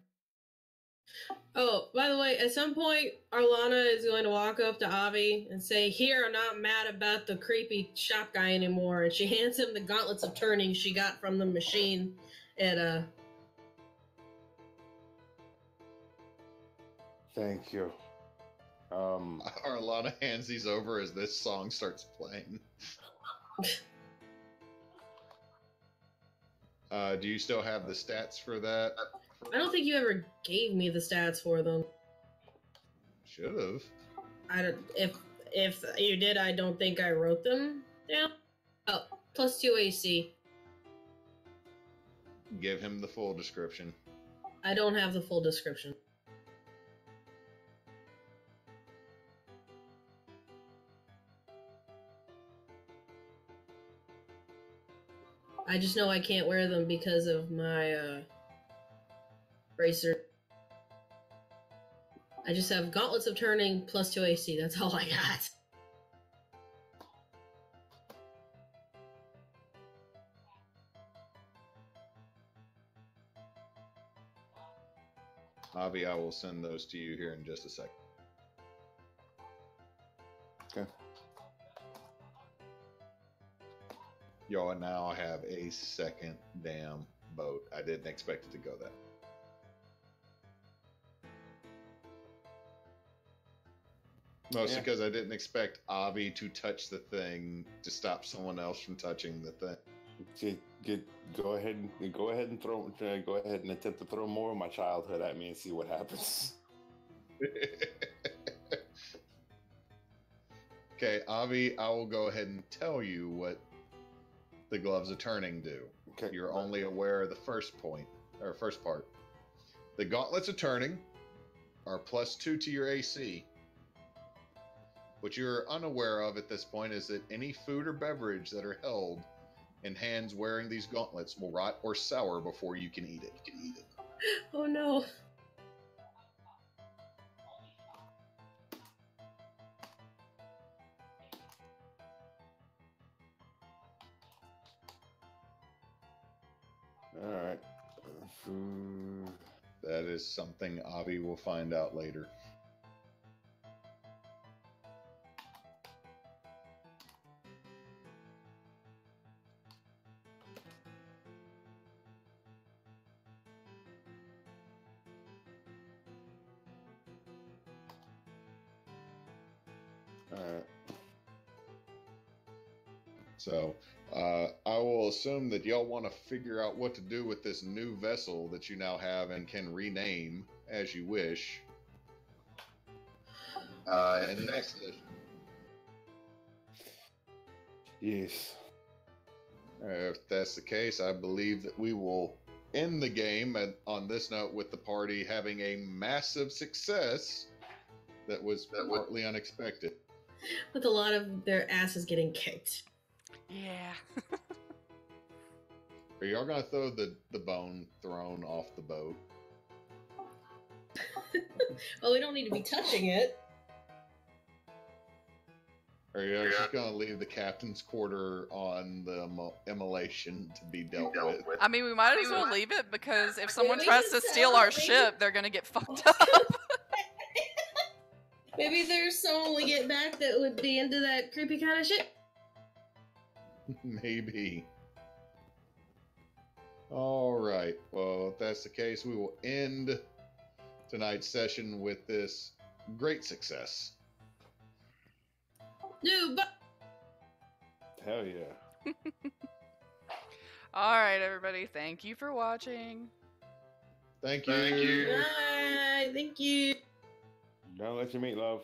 Oh, by the way, at some point, Arlana is going to walk up to Avi and say, "Here, I'm not mad about the creepy shop guy anymore." And she hands him the gauntlets of turning she got from the machine at, Thank you. Arlana hands these over as this song starts playing. Do you still have the stats for that? I don't think you ever gave me the stats for them. Should have. If you did, I don't think I wrote them down. Oh, +2 AC. Give him the full description. I don't have the full description. I just know I can't wear them because of my bracer. I just have gauntlets of turning +2 AC. That's all I got. Avi, I will send those to you here in just a second. Okay. Y'all now have a second damn boat. I didn't expect it to go that. Mostly because I didn't expect Avi to touch the thing to stop someone else from touching the thing. Go ahead and attempt to throw more of my childhood at me and see what happens. Okay, Avi, I will go ahead and tell you what the gloves of turning do. Okay. You're only aware of the first part. The gauntlets of turning are +2 to your AC. What you're unaware of at this point is that any food or beverage that are held in hands wearing these gauntlets will rot or sour before you can eat it. Oh no. All right. That is something Avi will find out later. All right. So, I will assume that y'all want to figure out what to do with this new vessel that you now have and can rename as you wish. In the next edition. Yes. If that's the case, I believe that we will end the game on this note with the party having a massive success that was partly unexpected. With a lot of their asses getting kicked. Yeah. Are y'all gonna throw the bone thrown off the boat? Well, we don't need to be touching it. Or are you just gonna leave the captain's quarter on the immolation to be dealt with? I mean, we might as well leave it because if someone we tries can to sell steal it, our we ship, they're gonna get fucked up. Maybe there's someone we get back that would be into that creepy kind of shit. Maybe. All right. Well, if that's the case, we will end tonight's session with this great success. No, but Hell yeah. All right, everybody. Thank you for watching. Thank you. Thank you. bye. Thank you. Don't let your meat love.